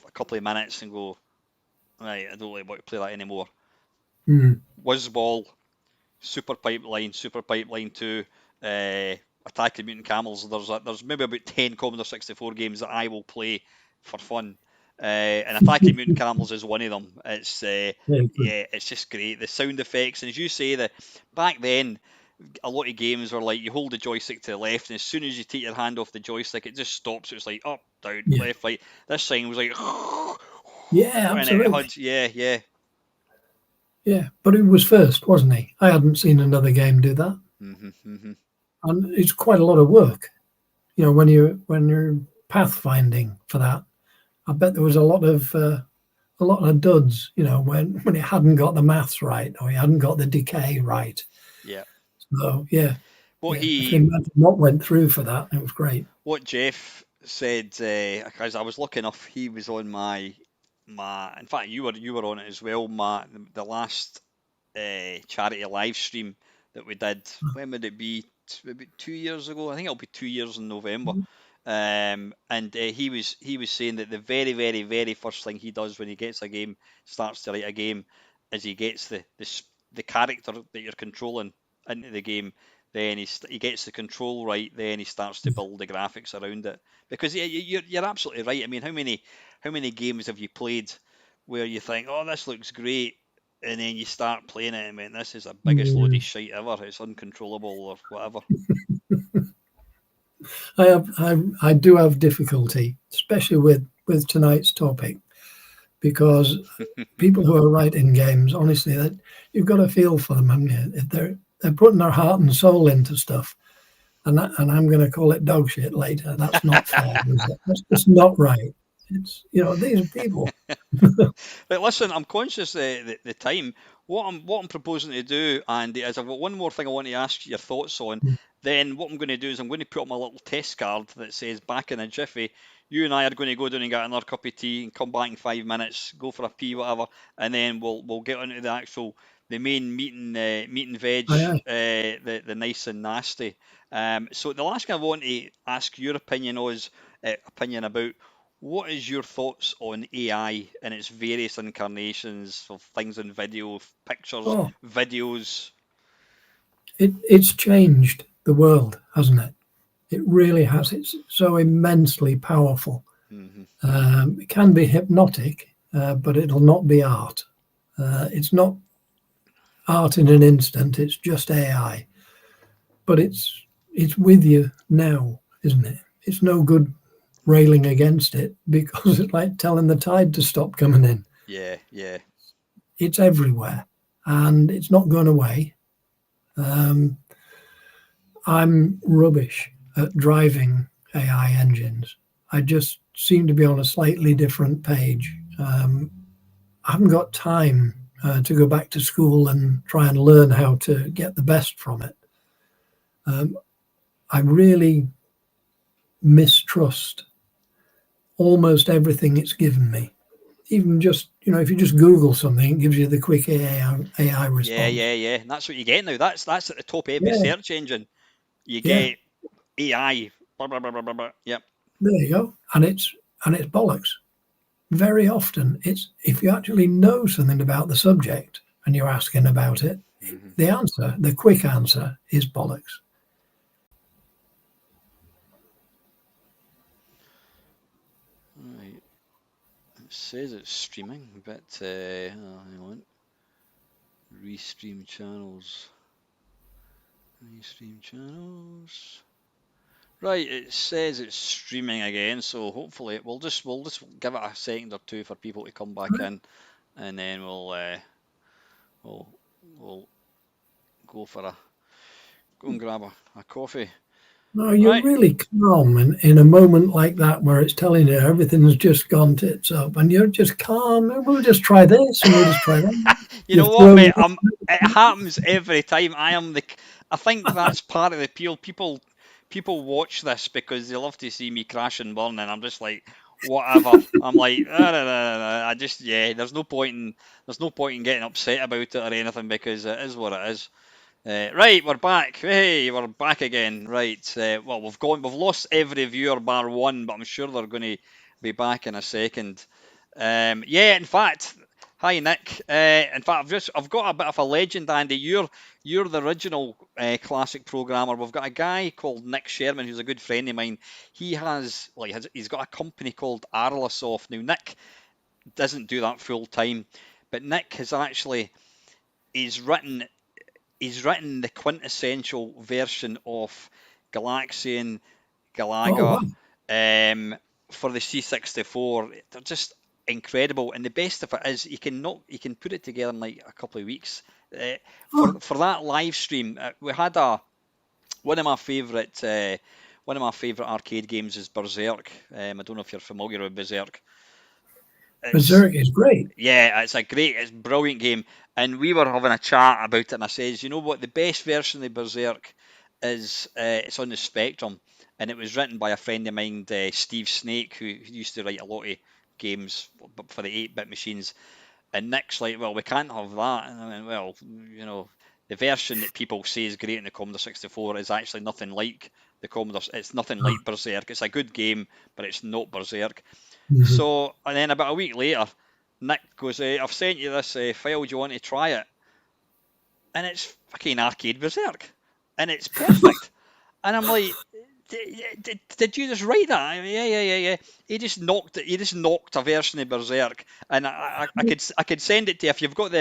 a couple of minutes and go, right, I don't really want to play that anymore. Whizball, Super Pipeline 2, Attack of the Mutant Camels. There's maybe about 10 Commodore 64 games that I will play for fun. And Attack of the Mutant Camels is one of them. It's it's just great. The sound effects, and as you say, that back then a lot of games were like you hold the joystick to the left, and as soon as you take your hand off the joystick, it just stops. It's like up, down, left, right. This thing was like, yeah, and it absolutely. had, yeah. Yeah, but he was first, wasn't he? I hadn't seen another game do that, and it's quite a lot of work. You know, when you're pathfinding for that, I bet there was a lot of duds. You know, when it hadn't got the maths right or he hadn't got the decay right. Yeah. So yeah, What yeah. If he they imagine what went through for that, it was great. what Jeff said, because I was looking off, he was on my. In fact, you were on it as well, the last charity live stream that we did. When would it be? Maybe 2 years ago. I think it'll be 2 years in November. And he was saying that the very, very, very first thing he does when he gets a game, starts to write a game, is he gets the character that you're controlling into the game. Then he gets the control right. Then he starts to build the graphics around it. Because you're absolutely right. I mean, how many games have you played where you think, oh, this looks great, and then you start playing it and man, this is the biggest load of shite ever. It's uncontrollable or whatever. I do have difficulty, especially with tonight's topic, because people who are writing games, honestly, that you've got to feel for them, haven't you? If they're putting their heart and soul into stuff, and I'm going to call it dog shit later. That's not fair. Is it? That's just not right. It's these are people. But listen, I'm conscious the time. What I'm proposing to do, Andy, is I've got one more thing I want to ask your thoughts on. Then what I'm going to do is I'm going to put up my little test card that says back in a jiffy. You and I are going to go down and get another cup of tea and come back in 5 minutes, go for a pee, whatever, and then we'll get onto the main meat and veg, Aye. the nice and nasty. So the last thing I want to ask your opinion opinion about. What is your thoughts on AI and its various incarnations of things in video, pictures, Oh, videos? it's changed the world, hasn't it? It really has. It's so immensely powerful. It can be hypnotic, but it'll not be art. It's not art in an instant. It's just AI, but it's with you now, isn't it? It's no good railing against it because it's like telling the tide to stop coming in. Yeah, yeah. It's everywhere, and it's not going away. I'm rubbish at driving AI engines. I just seem to be on a slightly different page. I haven't got time to go back to school and try and learn how to get the best from it. I really mistrust almost everything it's given me. Even just, if you just Google something, it gives you the quick AI response. Yeah. And that's what you get now. That's at the top of every Yeah, search engine. You yeah. get AI. Blah, blah, blah, blah, blah, blah. Yep. There you go. And it's bollocks. Very often, it's if you actually know something about the subject and you're asking about it, the quick answer is bollocks. Right. It says it's streaming, but hang on. Restream channels. Right, it says it's streaming again, so hopefully we'll just give it a second or two for people to come back in, and then we'll go and grab a coffee. No, you're right? really calm in a moment like that where it's telling you everything's just gone tits up, and you're just calm. And we'll just try this, and we'll just try that. You know You've what, thrown mate? It happens every time. I think that's part of the appeal. People watch this because they love to see me crash and burn, and I'm just like, whatever. I'm like, I just, yeah. There's no point in getting upset about it or anything because it is what it is. Right, we're back. Hey, we're back again. Right. Well, we've lost every viewer bar one, but I'm sure they're going to be back in a second. Yeah, in fact, hi Nick. In fact, I've got a bit of a legend, Andy. You're the original classic programmer. We've got a guy called Nick Sherman, who's a good friend of mine. He's got a company called Arlasoft. Now Nick doesn't do that full time, but Nick has actually he's written he's written the quintessential version of Galaxian Oh Galaga wow! for the C64. They're just incredible, and the best of it is you can put it together in like a couple of weeks. Uh, Oh, for that live stream, we had a one of my favourite arcade games is Berserk. I don't know if you're familiar with Berserk. It's Berserk is great. Yeah, it's brilliant game. And we were having a chat about it, and I says, you know what, the best version of Berserk is it's on the Spectrum, and it was written by a friend of mine, Steve Snake, who used to write a lot of games for the 8-bit machines. And Nick's like, well, we can't have that. And I went, well, you know, the version that people say is great in the Commodore 64 is actually nothing like the Commodore. It's nothing Oh, like Berserk. It's a good game, but it's not Berserk. mhm. So, and then about a week later, Nick goes, I've sent you this file. Do you want to try it? And it's fucking arcade Berserk, and it's perfect. And I'm like, did you just write that? Yeah. He just knocked it. He just knocked a version of Berserk, and I could send it to you if you've got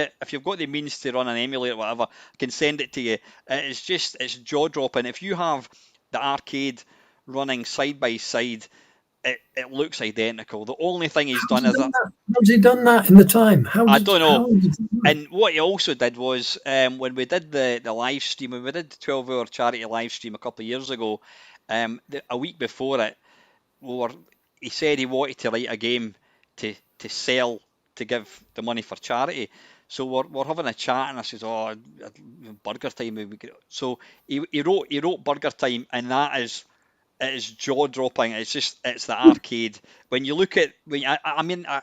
the means to run an emulator or whatever. I can send it to you. It's jaw dropping. If you have the arcade running side by side, it looks identical. The only thing he's How's done he is done that? How's he done that in the time? I don't know. How did he do that? And what he also did was when we did the live stream, when we did the 12-hour charity live stream a couple of years ago, a week before it, we were, he said he wanted to write a game to sell to give the money for charity. So we're having a chat, and I says, "Oh, Burger Time." So he wrote Burger Time, and that is it is jaw dropping. It's the arcade. When you look at I mean I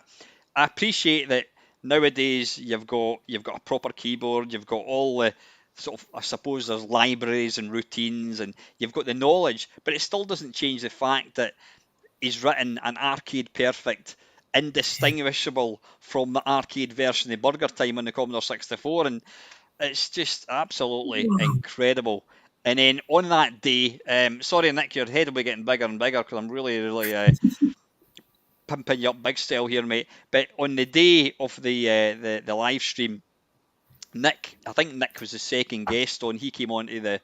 appreciate that nowadays you've got a proper keyboard, you've got all the sort of I suppose there's libraries and routines and you've got the knowledge, but it still doesn't change the fact that he's written an arcade perfect, indistinguishable from the arcade version of Burger Time on the Commodore 64, and it's just absolutely Wow. incredible. And then on that day, sorry Nick, your head will be getting bigger and bigger because I'm really pimping you up big style here, mate. But on the day of the live stream, I think Nick was the second guest on. He came onto the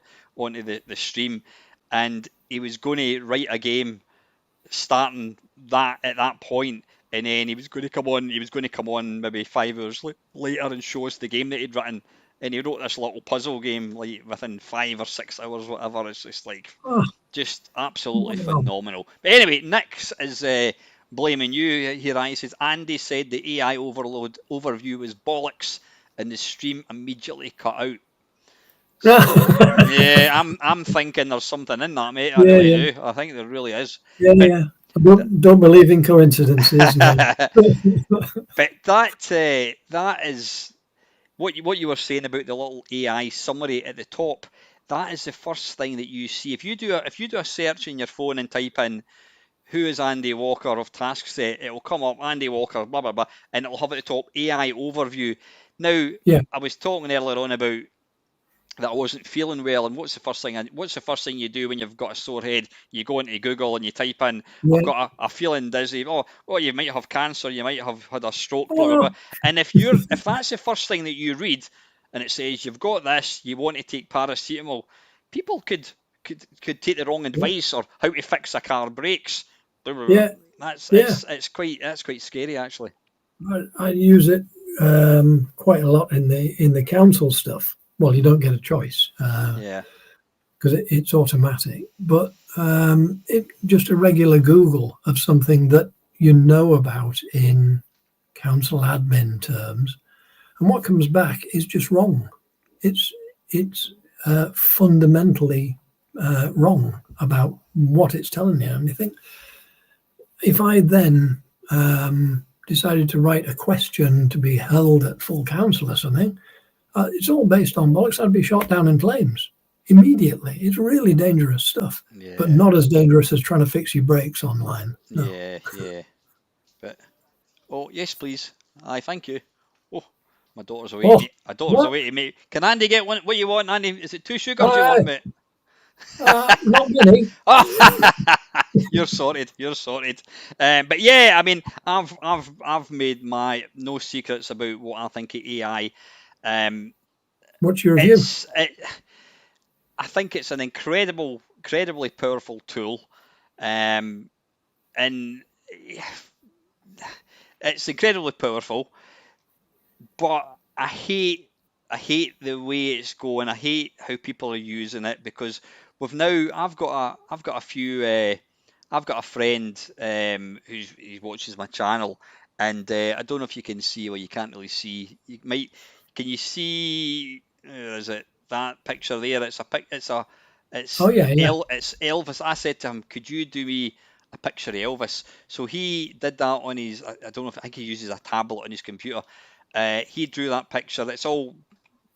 stream, and he was going to write a game starting that at that point, and then he was going to come on. He was going to come on maybe 5 hours later and show us the game that he'd written. And he wrote this little puzzle game like within 5 or 6 hours, whatever. It's just like Oh, just absolutely wow. phenomenal. But anyway, Nick's is blaming you here. He says Andy said the AI overload overview was bollocks, and the stream immediately cut out. So yeah, I'm thinking there's something in that, mate. I Yeah, really yeah, do. I think there really is. yeah, But yeah. I don't believe in coincidences. No. but that is what you were saying about the little AI summary at the top. That is the first thing that you see if you do a search in your phone and type in who is Andy Walker of Taskset, it will come up Andy Walker, blah blah blah, and it'll have at the top AI overview. Now, Yeah, I was talking earlier on about that I wasn't feeling well, and what's the first thing you do when you've got a sore head? You go into Google and you type in, "I've yeah. got a feeling dizzy." Oh, you might have cancer, you might have had a stroke, blah blah blah. Oh, And if that's the first thing that you read, and it says you've got this, you want to take paracetamol, people could take the wrong yeah, advice or how to fix a car brakes. Blah, blah, blah. yeah, That's yeah. it's quite scary actually. I use it quite a lot in the council stuff. Well, you don't get a choice Yeah, because it's automatic. But it just a regular Google of something that you know about in council admin terms, and what comes back is just wrong. It's fundamentally wrong about what it's telling you. And you think, if I then decided to write a question to be held at full council or something, it's all based on bollocks. I'd be shot down in flames immediately. It's really dangerous stuff, but not as dangerous as trying to fix your brakes online. No. Yeah. But yes, please. Aye, thank you. Oh, my daughter's away. Oh, My daughter's away to me. Can Andy get what you want, Andy? Is it 2 sugars you aye. want, mate? Not many. You're sorted. But yeah, I mean, I've made my no secrets about what I think of AI. What's your view? I think it's an incredibly powerful tool, and it's incredibly powerful. But I hate the way it's going. I hate how people are using it, because I've got a few. I've got a friend he watches my channel, and I don't know if you can see, or you can't really see. Can you see? Is it that picture there? It's Oh yeah. It's Elvis. I said to him, "Could you do me a picture of Elvis?" So he did that on his. I don't know if I think he uses a tablet on his computer. He drew that picture. It's all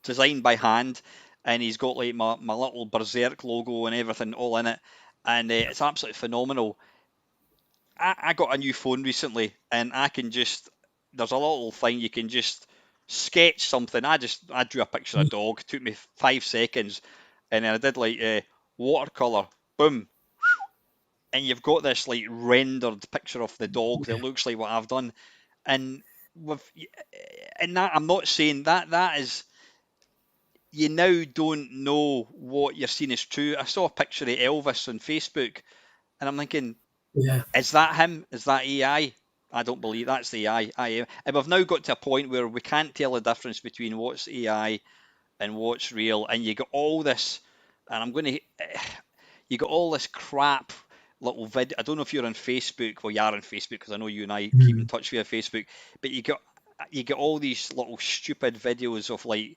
designed by hand, and he's got like my little Berserk logo and everything all in it, and it's absolutely phenomenal. I got a new phone recently, and there's a little thing you can just sketch something. I drew a picture of a dog. It took me 5 seconds, and then I did like watercolor. Boom, and you've got this like rendered picture of the dog that looks like what I've done. And that, I'm not saying that is, you now don't know what you're seeing is true. I saw a picture of Elvis on Facebook, and I'm thinking, is that him? Is that AI? I don't believe that's the AI. And we've now got to a point where we can't tell the difference between what's AI and what's real. And you got all this, and you got all this crap little video. I don't know if you're on Facebook. Well, you are on Facebook, because I know you and I keep in touch via Facebook. But you get all these little stupid videos of like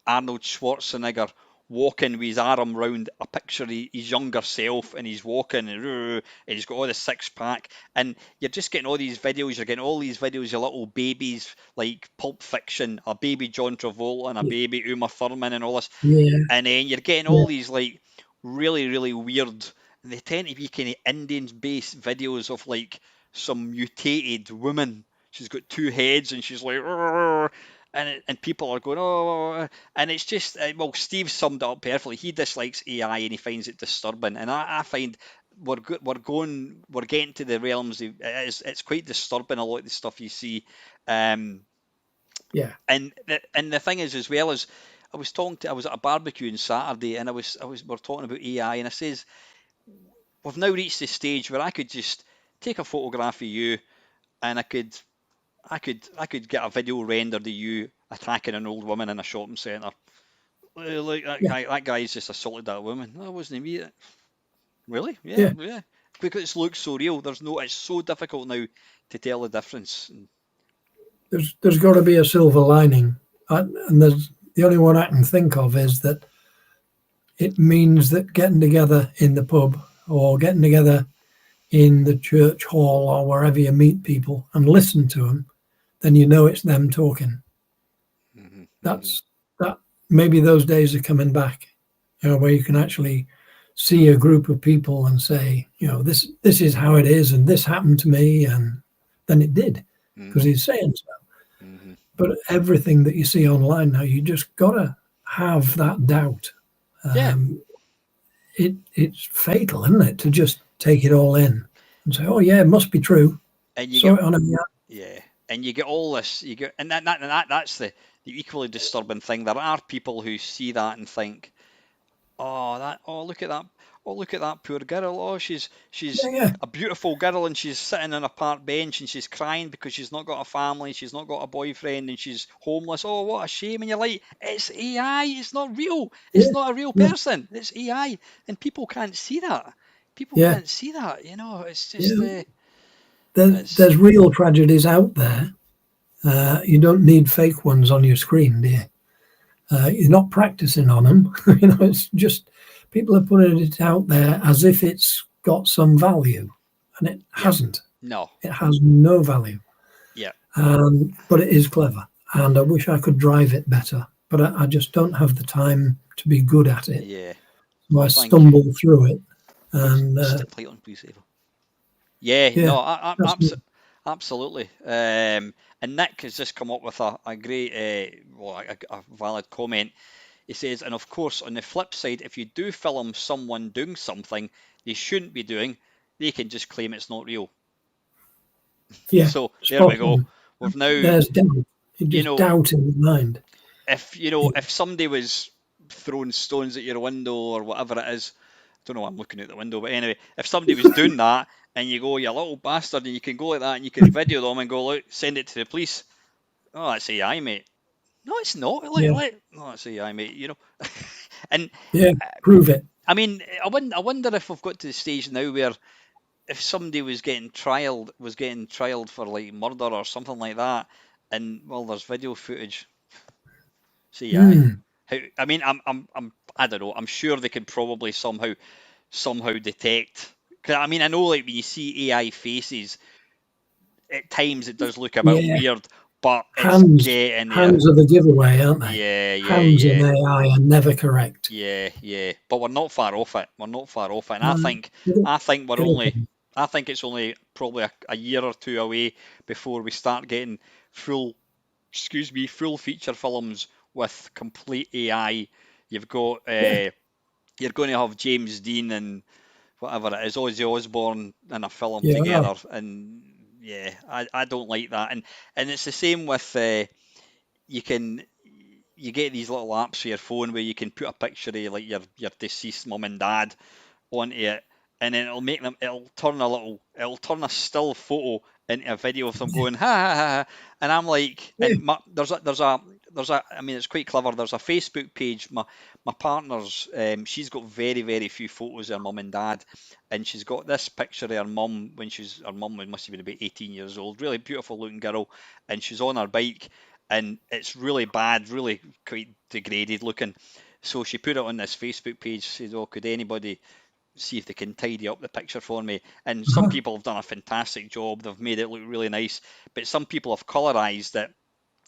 Arnold Schwarzenegger walking with his arm round a picture of his younger self, and he's walking, and he's got all the six pack, and you're just getting all these videos. You're getting all these videos of little babies, like Pulp Fiction, a baby John Travolta and a baby Uma Thurman and all this. And then you're getting all these like really, really weird, and they tend to be kind of Indian-based videos of like some mutated woman. She's got 2 heads, and she's like, and people are going, oh, and it's just, well, Steve summed it up perfectly. He dislikes AI, and he finds it disturbing, and I find we're getting to the realms of, it's quite disturbing, a lot of the stuff you see. And the thing is, as well as, I was at a barbecue on Saturday, and we're talking about AI, and I says, we've now reached the stage where I could just take a photograph of you, and I could get a video rendered of you attacking an old woman in a shopping centre. Like that guy's just assaulted that woman. That wasn't me. Really? Yeah. Because it looks so real. It's so difficult now to tell the difference. There's got to be a silver lining, and the only one I can think of is that it means that getting together in the pub, or getting together in the church hall, or wherever you meet people and listen to them, then you know it's them talking. That maybe those days are coming back, where you can actually see a group of people and say, this is how it is, and this happened to me, and then it did, because he's saying so. But everything that you see online now, you just gotta have that doubt. It's fatal, isn't it, to just take it all in and say, "Oh yeah, it must be true." And you get all this. That's the equally disturbing thing. There are people who see that and think, Look at that. Oh, look at that poor girl. Oh, she's Yeah, yeah, a beautiful girl, and she's sitting on a park bench and she's crying because she's not got a family, she's not got a boyfriend, and she's homeless. Oh, what a shame. And you're like, it's AI, it's not real. It's yeah, not a real yeah, person. It's AI. And people can't see that. People yeah, can't see that, it's just yeah. There's it's real tragedies out there. You don't need fake ones on your screen, do you? You're not practicing on them. It's just people are putting it out there as if it's got some value, and it yeah. hasn't. No. It has no value. Yeah. But it is clever, and I wish I could drive it better, but I just don't have the time to be good at it. Yeah. So I Thank you. stumble through it, and Stick light on, please, Ava. Yeah, yeah, no, that's absolutely. And Nick has just come up with a great, a valid comment. He says, and of course, on the flip side, if you do film someone doing something they shouldn't be doing, they can just claim it's not real. yeah, So there we spot go. on. We've now, There's doubt. You you just know, doubt in the mind. Yeah, if somebody was throwing stones at your window or whatever it is, I don't know why I'm looking out the window, but anyway, if somebody was doing that and you go, you little bastard, and you can go like that and you can video them and go, look, send it to the police. Oh, that's AI, mate. No, it's not. yeah, No, it's AI, mate. And yeah. uh, Prove it. I mean, I wonder if we've got to the stage now where if somebody was getting trialed for like murder or something like that, and well, there's video footage. It's AI. Mm, I mean, I don't know. I'm sure they could probably somehow detect. 'Cause, I mean, I know like when you see AI faces, at times it does look a bit yeah. weird, but it's Hands, getting there. hands are the giveaway, aren't they? Yeah, yeah, Hands in yeah. AI are never correct. Yeah, yeah, but we're not far off it. We're not far off it, and Uh, it'll, I think we're it'll only, come. I think it's only probably a year or two away before we start getting full, excuse me, full feature films with complete AI. You've got, Yeah, you're going to have James Dean and whatever it is, Ozzy Osbourne in a film yeah, together, and yeah, I don't like that, and it's the same with, you can you get these little apps for your phone where you can put a picture of like your deceased mum and dad onto it, and then it'll turn a still photo into a video of them going ha ha ha, ha. And I'm like, yeah, I mean, it's quite clever. There's a Facebook page. My partner's, she's got very very few photos of her mum and dad, and she's got this picture of her mum must have been about 18 years old, really beautiful looking girl, and she's on her bike, and it's really bad, really quite degraded looking. So she put it on this Facebook page, said, "Oh, could anybody see if they can tidy up the picture for me?" And some uh-huh, people have done a fantastic job. They've made it look really nice, but some people have colorized it,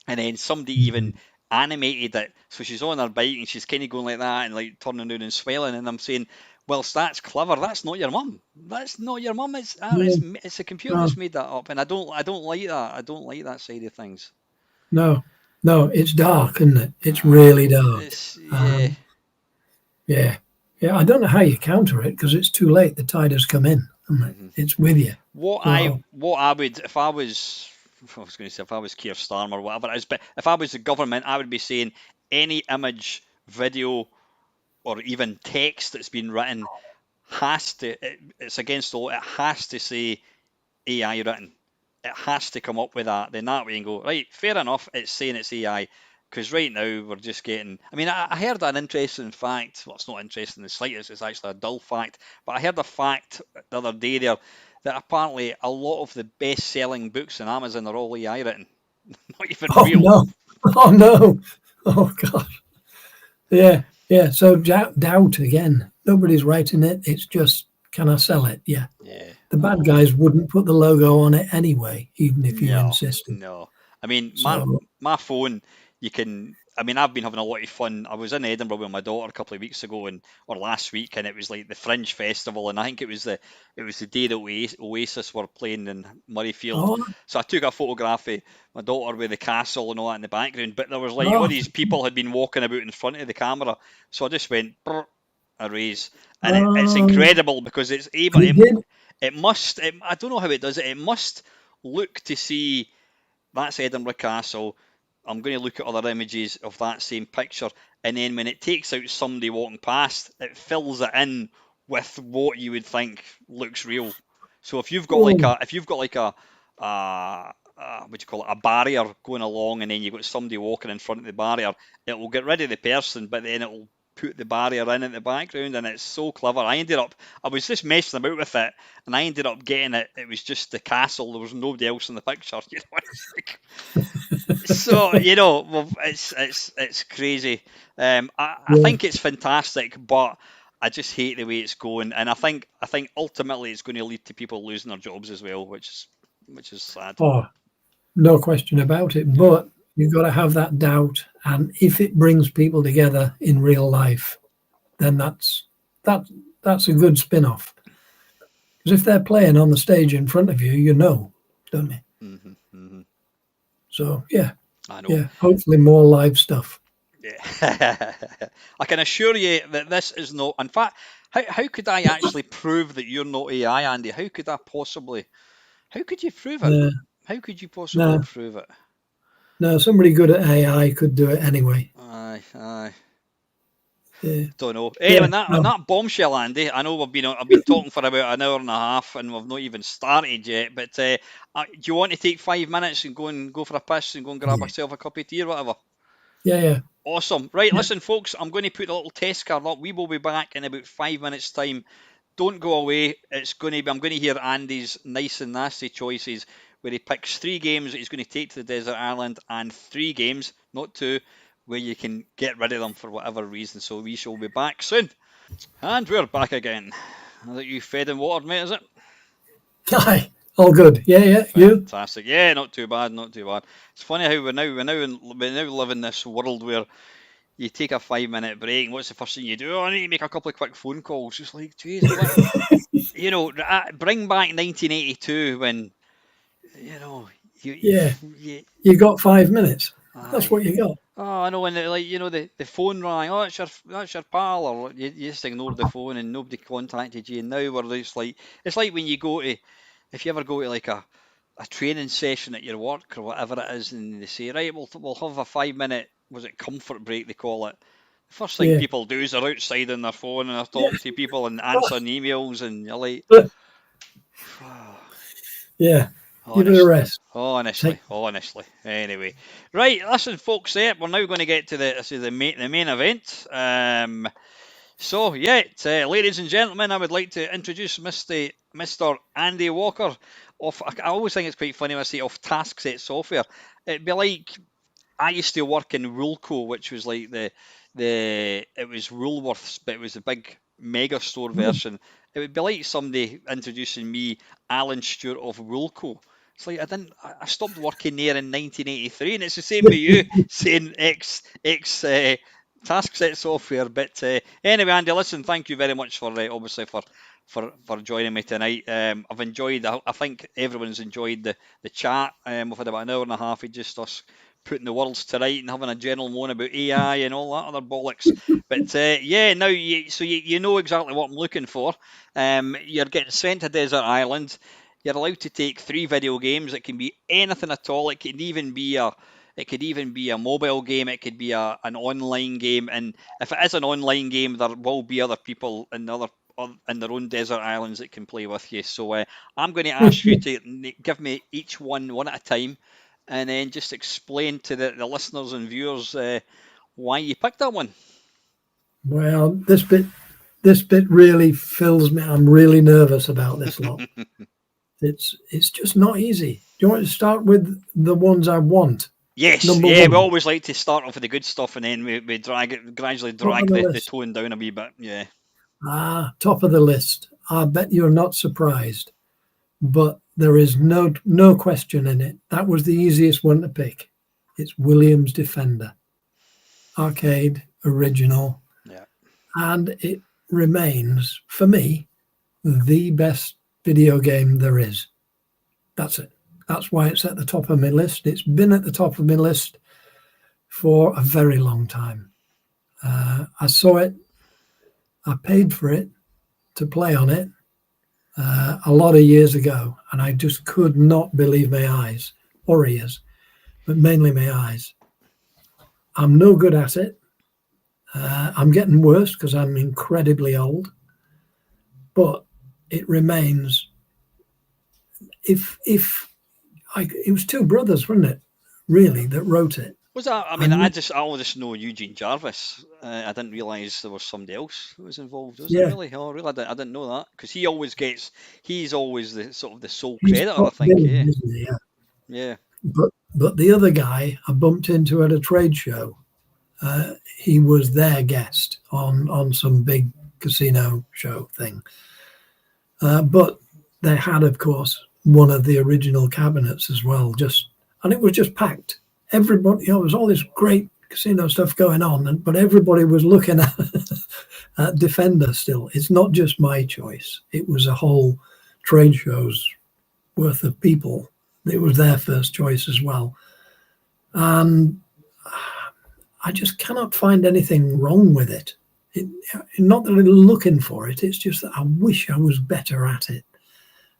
and then somebody even mhm. animated it. So she's on her bike and she's kind of going like that and like turning around and smiling. And I'm saying, "Whilst that's clever, that's not your mum. That's not your mum. Yeah, It's a computer no, that's made that up." And I don't like that. I don't like that side of things. no, no. It's dark, isn't it? It's Uh, really dark. it's yeah. Um, yeah, yeah. I don't know how you counter it because it's too late. The tide has come in, isn't it? Mhm. It's with you. So, What I would if I was going to say if I was Keir Starmer or whatever it is, but if I was the government, I would be saying any image, video, or even text that's been written it's against the law. It has to say AI written. It has to come up with that. Then that way you can go, right, fair enough, it's saying it's AI. Because right now we're just getting. I mean, I heard an interesting fact. Well, it's not interesting in the slightest. It's actually a dull fact. But I heard a fact the other day there that apparently a lot of the best-selling books on Amazon are all AI written, not even oh real. no, oh no, oh god. Yeah, yeah. So doubt again. Nobody's writing it. It's just, can I sell it? Yeah. Yeah. The bad Oh, guys wouldn't put the logo on it anyway, even if you no, insisted. no. I mean, So, my phone, you can. I mean, I've been having a lot of fun. I was in Edinburgh with my daughter a couple of weeks ago, and or last week, and it was like the Fringe Festival, and I think it was the day that Oasis were playing in Murrayfield. oh, So I took a photograph of my daughter with the castle and all that in the background. But there was like all oh, these people had been walking about in front of the camera, so I just went brr, erase, and it's um, incredible because it's able. and it did. It must. I don't know how it does it. It must look to see that's Edinburgh Castle. I'm going to look at other images of that same picture, and then when it takes out somebody walking past, it fills it in with what you would think looks real. So if you've got like a what do you call it, a barrier going along, and then you've got somebody walking in front of the barrier, it will get rid of the person, but then it will put the barrier in the background, and it's so clever. I was just messing about with it, and I ended up getting it. It was just the castle. There was nobody else in the picture. You know, so well, it's crazy. I think it's fantastic, but I just hate the way it's going, and I think ultimately it's going to lead to people losing their jobs as well, which is sad. Oh, no question about it. But you've got to have that doubt, and if it brings people together in real life, then that's a good spin-off. Because if they're playing on the stage in front of you, don't you? Mm-hmm. So yeah, I know. Yeah, hopefully more live stuff. Yeah, I can assure you that this is not. In fact, how could I actually prove that you're not AI, Andy? How could I possibly? How could you prove it? How could you possibly prove it? No, somebody good at AI could do it anyway. Aye. Yeah. Don't know. Anyway, on that bombshell, Andy, I know I've been talking for about an hour and a half, and we've not even started yet. But do you want to take 5 minutes and go for a piss and go and grab yourself a cup of tea or whatever? Yeah. Awesome. Right, listen, folks, I'm going to put a little test card up. We will be back in about 5 minutes' time. Don't go away. I'm going to hear Andy's nice and nasty choices, where he picks 3 games that he's going to take to the desert island, and 3 games, not 2, where you can get rid of them for whatever reason. So we shall be back soon. And we're back again. Is it you fed and watered, mate, is it? Aye, all good. Yeah. Fantastic. Yeah, not too bad. It's funny how we now live in this world where you take a 5-minute break, and what's the first thing you do? Oh, I need to make a couple of quick phone calls. Just like, geez, bring back 1982 when, you got 5 minutes. That's what you got. Oh, I know, when the phone rang. Oh, that's your pal, or you just ignored the phone and nobody contacted you. And now it's like when you go to, if you ever go to like a training session at your work or whatever it is, and they say, right, we'll have a 5-minute, was it comfort break they call it. The first thing people do is they're outside on their phone and they're talking to people and answering emails, and you're like, yeah. Give it a rest. Honestly. Anyway, right, listen, folks. We're now going to get to the main event. Ladies and gentlemen, I would like to introduce Mr. Andy Walker. I always think it's quite funny when I say off Taskset software. It'd be like, I used to work in Rulco, which was like it was Woolworths, but it was a big mega store version. It would be like somebody introducing me, Alan Stewart of Rulco. It's like I stopped working there in 1983, and it's the same with you saying ex Taskset software. But anyway, Andy, listen, thank you very much for obviously for joining me tonight. I've enjoyed. I think everyone's enjoyed the chat. We've had about an hour and a half of just us putting the worlds to right and having a general moan about AI and all that other bollocks. But now you know exactly what I'm looking for. You're getting sent to Desert Island. You're allowed to take 3 video games. It can be anything at all. It could even be a mobile game. It could be an online game. And if it is an online game, there will be other people in their own desert islands that can play with you. So I'm going to ask you to give me each one at a time, and then just explain to the listeners and viewers why you picked that one. Well, this bit really fills me. I'm really nervous about this lot. It's just not easy. Do you want to start with the ones I want? Yes, we always like to start off with the good stuff, and then we gradually drag the tone down a wee bit. Yeah. Top of the list. I bet you're not surprised, but there is no question in it. That was the easiest one to pick. It's Williams Defender. Arcade, original. Yeah. And it remains, for me, the best video game there is. That's it. That's why it's at the top of my list. It's been at the top of my list for a very long time. I saw it. I paid for it to play on it a lot of years ago, and I just could not believe my eyes, or ears, but mainly my eyes. I'm no good at it. I'm getting worse because I'm incredibly old. But it remains. If it was two brothers, wasn't it? Really, that wrote it. Was that? I mean, And I only just know Eugene Jarvis. I didn't realise there was somebody else who was involved. Was it yeah, really? Oh, really? I didn't know that because he's always the sort of the sole he's creditor, I top think. billing, Yeah, isn't he? Yeah. yeah. But the other guy I bumped into at a trade show. He was their guest on some big casino show thing. But they had, of course, one of the original cabinets as well. And it was just packed. Everybody, there was all this great casino stuff going on, but everybody was looking at Defender still. It's not just my choice. It was a whole trade show's worth of people. It was their first choice as well. And I just cannot find anything wrong with it. Not that I'm looking for it, it's just that I wish I was better at it.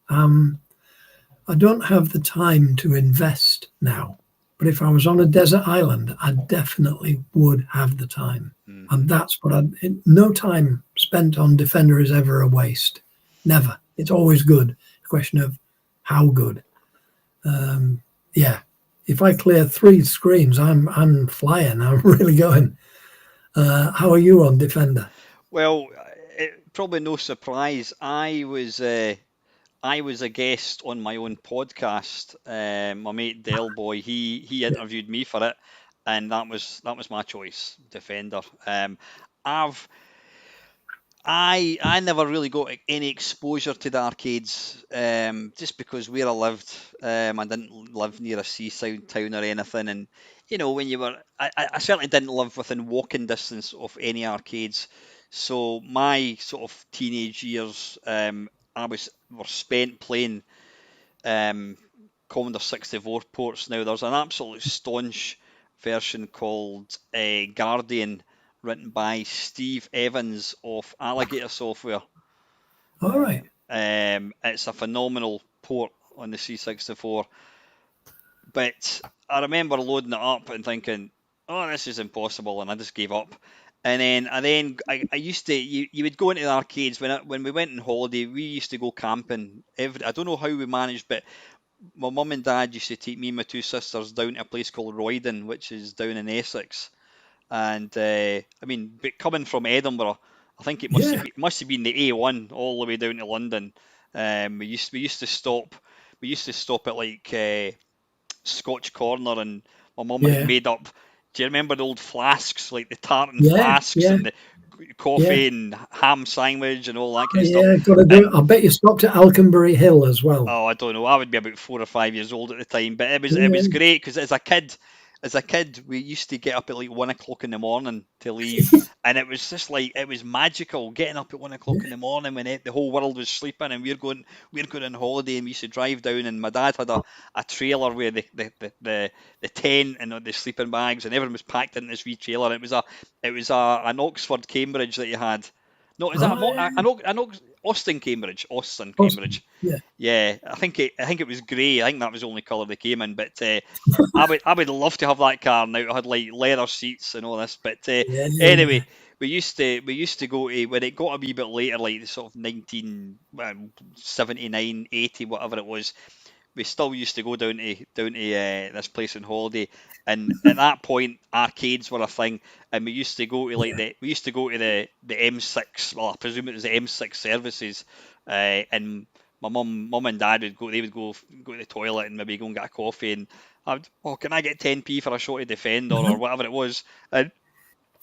I don't have the time to invest now, but if I was on a desert island, I definitely would have the time. Mm-hmm. And that's what no time spent on Defender is ever a waste. Never. It's always good. A question of how good. Yeah. If I clear 3 screens, I'm flying. I'm really going. How are you on Defender? Well, probably no surprise. I was a guest on my own podcast. My mate Del Boy, he Yeah. interviewed me for it, and that was my choice, Defender. I've I never really got any exposure to the arcades, just because where I lived, I didn't live near a seaside town or anything, and when you were, I certainly didn't live within walking distance of any arcades. So my sort of teenage years, were spent playing um, Commodore 64 ports. Now there's an absolute staunch version called Guardian, written by Steve Evans of Alligator Software. All right. It's a phenomenal port on the C64, but I remember loading it up and thinking, "Oh, this is impossible," and I just gave up. I used to you would go into the arcades when we went on holiday. We used to go camping I don't know how we managed, but my mum and dad used to take me and my 2 sisters down to a place called Roydon, which is down in Essex. And I mean, but coming from Edinburgh, I think Yeah. it must have been the A1 all the way down to London. We used to stop at like Scotch Corner, and my mum had Yeah. made up. Do you remember the old flasks, like the tartan Yeah. flasks Yeah. and the Yeah. coffee and ham sandwich and all that kind of stuff? Yeah. Got to do it. And I bet you stopped at Alconbury Hill as well. oh, I don't know. I would be about 4 or 5 years old at the time, but it was Yeah. great because as a kid, we used to get up at like 1 o'clock in the morning to leave, and it was just like it was magical getting up at 1 o'clock in the morning when the whole world was sleeping, and we're going on holiday, and we used to drive down, and my dad had a trailer where the tent and the sleeping bags and everything was packed in this wee trailer. It was an Oxford Cambridge that you had. No, is that Oh, yeah. Austin Awesome. Cambridge? Yeah. Yeah, I think it was grey. I think that was the only colour they came in. But I would love to have that car now. It had like leather seats and all this. But Yeah. Yeah. anyway, we used to go to when it got a wee bit later, like the sort of 1979, 80, whatever it was. We still used to go down to this place on holiday, and at that point arcades were a thing, and we used to go to the M6. Well, I presume it was the M6 services, and my mum and dad would go to the toilet and maybe go and get a coffee, and can I get 10p for a shot of Defender or Uh-huh. whatever it was, and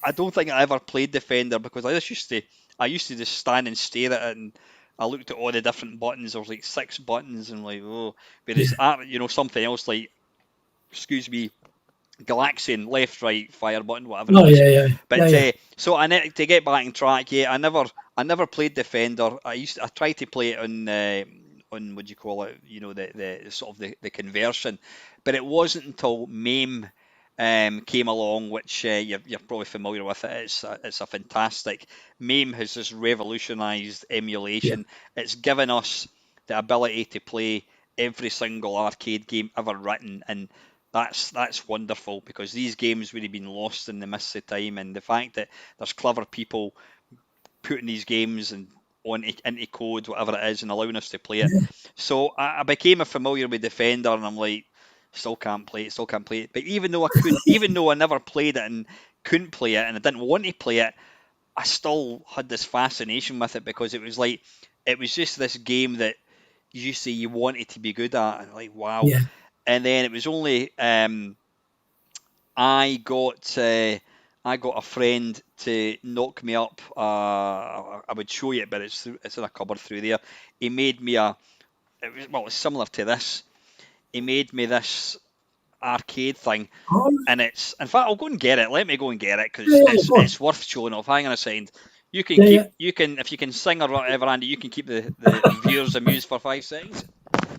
I don't think I ever played Defender because I used to just stand and stare at it, and I looked at all the different buttons. There was like 6 buttons and like, oh, whereas Yeah. something else like, excuse me, Galaxian left, right, fire button, whatever it Oh, was. yeah. Yeah. Yeah. But Yeah. so to get back on track, yeah, I never played Defender. I tried to play it on what do you call it? The sort of the conversion, but it wasn't until MAME came along, which you're probably familiar with it. It's a fantastic. MAME has just revolutionised Yeah. emulation. It's given us the ability to play every single arcade game ever written, and That's wonderful, because these games would have been lost in the mists of time, and the fact that there's clever people putting these games and on into code, whatever it is, and allowing us to play it. Yeah, So I became familiar with Defender, and I'm like, still can't play it, still can't play it. But even though I couldn't, even though I never played it and couldn't play it, and I didn't want to play it, I still had this fascination with it, because it was like, it was just this game that you say you wanted to be good at, and like, wow. yeah. And then it was only I got a friend to knock me up. I would show you it, but it's in a cupboard through there. He made me it's similar to this. He made me this arcade thing, Oh, and it's, in fact, I'll go and get it. Let me go and get it, because yeah, yeah, it's go on. it's worth showing off. Hang on a second. Yeah, yeah. You can, if you can sing or whatever, Andy, you can keep the viewers amused for 5 seconds.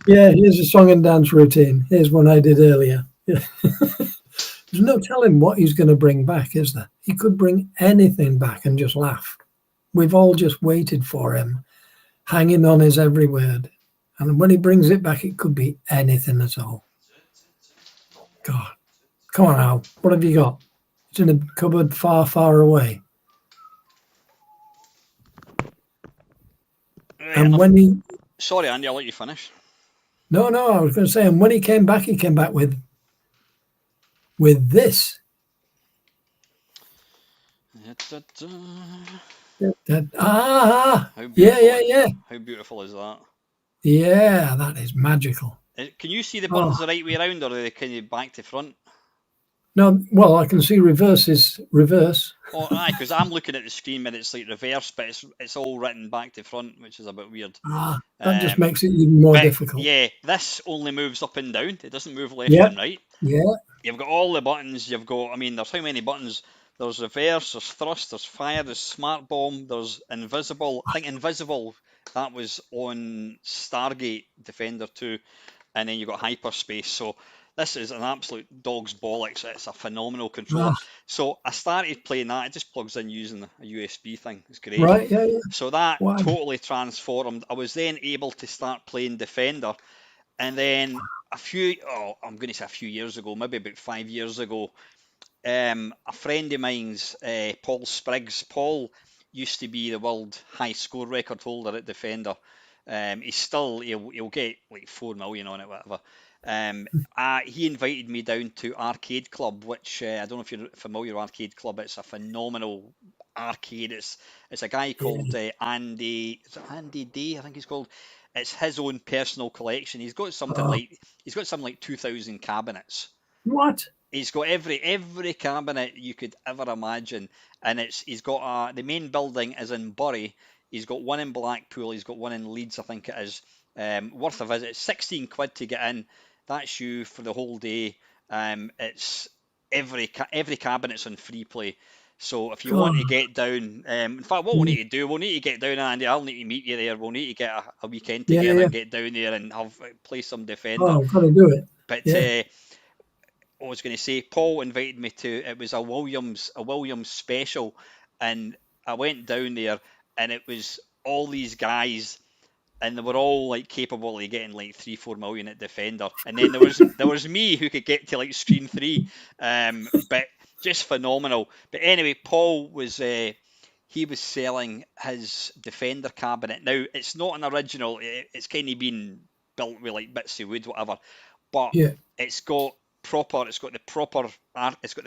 Yeah, here's a song and dance routine. Here's one I did earlier. Yeah. There's no telling what he's going to bring back, is there? He could bring anything back and just laugh. We've all just waited for him, hanging on his every word. And when he brings it back, it could be anything at all. God, come on, Al. What have you got? It's in a cupboard far, far away. Right, And when he, sorry, Andy, I'll let you finish. no, I was going to say, and when he came back with this. How beautiful! Yeah. How beautiful is that? Yeah, that is magical. Can you see the Oh, buttons the right way around, or are they kind of back to front? no, well, I can see reverse is reverse. Oh, aye, because I'm looking at the screen and it's like reverse, but it's all written back to front, which is a bit weird. That just Um, makes it even more but difficult. yeah, this only moves up and down. It doesn't move left Yeah, and right. yeah. You've got all the buttons. You've got, I mean, there's how many buttons? There's reverse, there's thrust, there's fire, there's smart bomb, there's invisible. I think invisible, that was on Stargate Defender 2, and then you've got hyperspace. So this is an absolute dog's bollocks. It's a phenomenal controller. Ah, So I started playing that. It just plugs in using a USB thing. It's great. right, yeah. So that Wow. totally transformed. I was then able to start playing Defender, and then I'm going to say a few years ago, maybe about 5 years ago, a friend of mine's, Paul Spriggs. Paul used to be the world high score record holder at Defender. He'll get like 4 million on it, whatever. He invited me down to Arcade Club, which, I don't know if you're familiar with Arcade Club. It's a phenomenal arcade. It's a guy called, Yeah. Andy. Is it Andy D? I think he's called. It's his own personal collection. Oh, He's got something like 2,000 cabinets. what? He's got every cabinet you could ever imagine, and he's got the main building is in Bury. He's got one in Blackpool. He's got one in Leeds, I think it is. Worth a visit. It's 16 quid to get in. That's you for the whole day. It's every cabinet's on free play. So if you God. want to get down, in fact, what we'll need to do, we'll need to get down, Andy. I'll need to meet you there. We'll need to get a weekend Yeah, together yeah. and get down there and play some Defender. Oh, I've got to do it. But Yeah. I was going to say, Paul invited me to. It was a Williams special, and I went down there, and it was all these guys, and they were all like capable of getting like 3-4 million at Defender, and then there was me who could get to like screen 3, but just phenomenal. But anyway, Paul was. He was selling his Defender cabinet. Now it's not an original. It's kind of been built with like bits of wood, whatever, but Yeah. it's got it's got the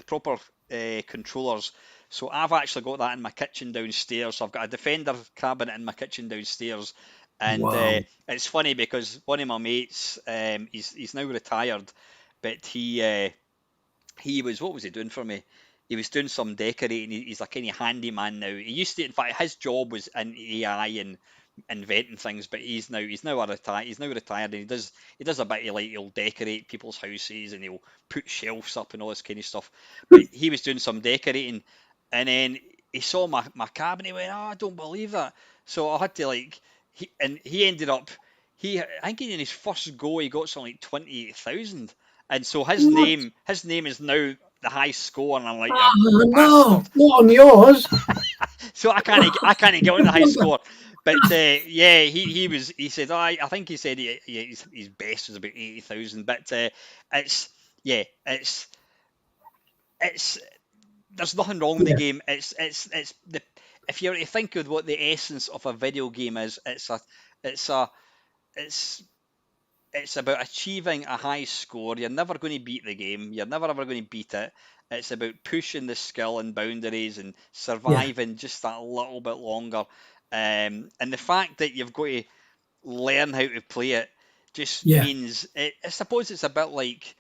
proper controllers. So I've actually got that in my kitchen downstairs. So I've got a Defender cabinet in my kitchen downstairs, and Wow. it's funny because one of my mates, he's now retired, but he was, what was he doing for me? He was doing some decorating. He's a kind of handyman now. He used to, in fact, his job was in AI and inventing things, but he's now retired, and he does a bit of, like, he'll decorate people's houses and he'll put shelves up and all this kind of stuff. But he was doing some decorating, and then he saw my cabinet. He went, "Oh, I don't believe that." So I had to, like, he ended up, I think in his first go he got something like 28,000, and so his What? name his name is now the high score, and I'm like, "You Oh, no. bastard." Not on yours. So I can't get on the high score. But yeah, he said, I think he said his best was about 80,000. But it's yeah, it's there's nothing wrong with the Yeah, game. It's the if you think of what the essence of a video game is, it's a it's it's about achieving a high score. You're never going to beat the game. You're never ever going to beat it. It's about pushing the skill and boundaries and yeah, surviving just that little bit longer. And the fact that you've got to learn how to play it just yeah, means I suppose it's a bit like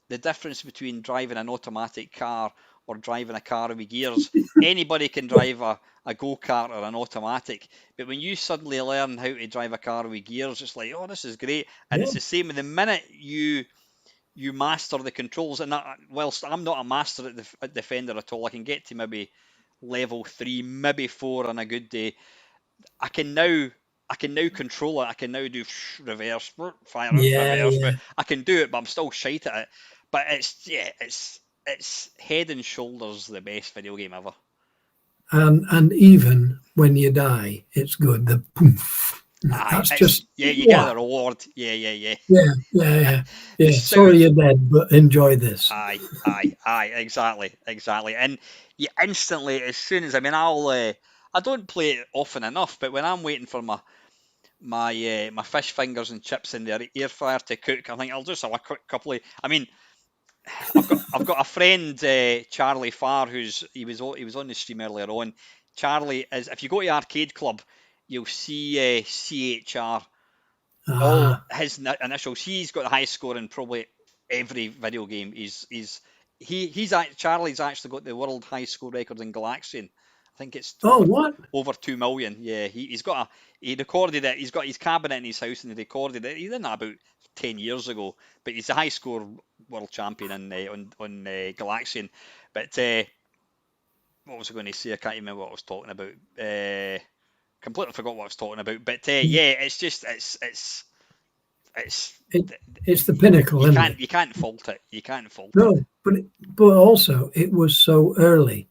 the difference between driving an automatic car or driving a car with gears. Anybody can drive a go-kart or an automatic, but when you suddenly learn how to drive a car with gears, it's like, oh, this is great. And yeah, it's the same with the minute you master the controls. And whilst I'm not a master at Defender at all, I can get to maybe level 3, maybe 4 on a good day. I can now I can now control it. I can now do reverse, fire out, yeah, reverse. yeah. I can do it, but I'm still shite at it. But it's head and shoulders the best video game ever. And even when you die, it's good. The poof. Aye, That's it's just yeah, you get what. the reward. Yeah, yeah, yeah. Yeah, yeah, yeah, The yeah. sound. Sorry you're dead, but enjoy this. Aye, exactly, exactly. And you instantly, as soon as I don't play it often enough, but when I'm waiting for my fish fingers and chips in the air fryer to cook, I think I'll just have a quick couple of. I mean, I've got a friend, Charlie Farr, he was on the stream earlier on. Charlie is, if you go to Arcade Club, you'll see CHR, all Ah, his initials. He's got the highest score in probably every video game. Charlie's actually got the world high score record in Galaxian. I think it's oh, what? over 2 million. Yeah, he recorded it. He's got his cabinet in his house and he recorded it. He did that about 10 years ago. But he's the high score world champion on Galaxian. But what was I going to say? I can't remember what I was talking about. Completely forgot what I was talking about. But yeah, it's just it's It, it's the pinnacle, isn't it? you can't fault it. You can't fault it. No, but also it was so early.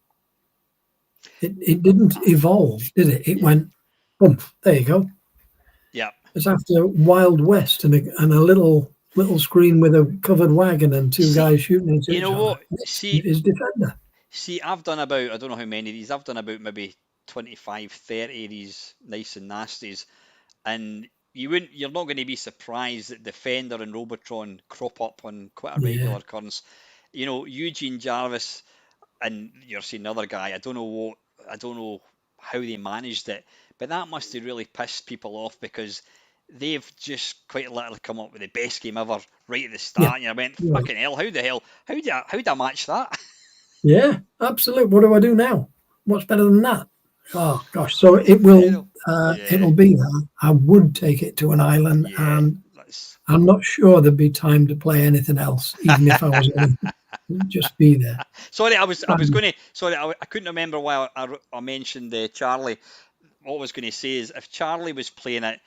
It didn't evolve, did it? It Yeah, went, boom, there you go. yeah. It's after Wild West and a little screen with a covered wagon and two See, guys shooting at you each know other. what? Next is Defender. I've done about, I don't know how many of these. I've done about maybe 25, 30 of these nice and nasties, and you're not going to be surprised that Defender and Robotron crop up on quite a Yeah, regular occurrence. Eugene Jarvis, and you're seeing another guy. I don't know how they managed it, but that must have really pissed people off because they've just quite literally come up with the best game ever right at the yeah, start. And I went, right. fucking hell, how do I match that? Yeah, absolutely. What do I do now? What's better than that? Oh gosh. So it You will know, yeah, it'll be there. I would take it to an island, yeah. and That's I'm not sure there'd be time to play anything else, even if I was it'd just be there. sorry. I was Um, going to sorry. I couldn't remember why I mentioned Charlie. What I was going to say is if Charlie was playing it,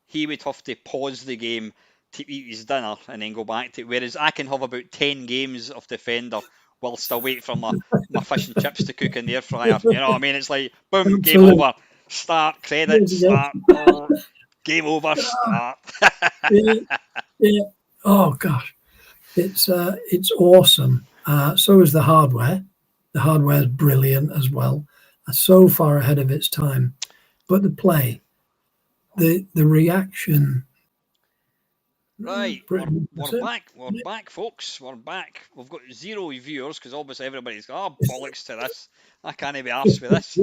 he would have to pause the game to eat his dinner and then go back to it. Whereas I can have about 10 games of Defender whilst I wait for my fish and chips to cook in the air fryer. You know what I mean? It's like, boom, game Absolutely. over. Start, There credits, we go. start, game over, start. Yeah, yeah. Oh gosh, it's awesome. So is the hardware. The hardware is brilliant as well. So far ahead of its time. But the play, the reaction, Right, pretty we're impressive. back. We're back, folks. We're back. We've got 0 viewers because obviously everybody's got bollocks to this. I can't be arsed with this.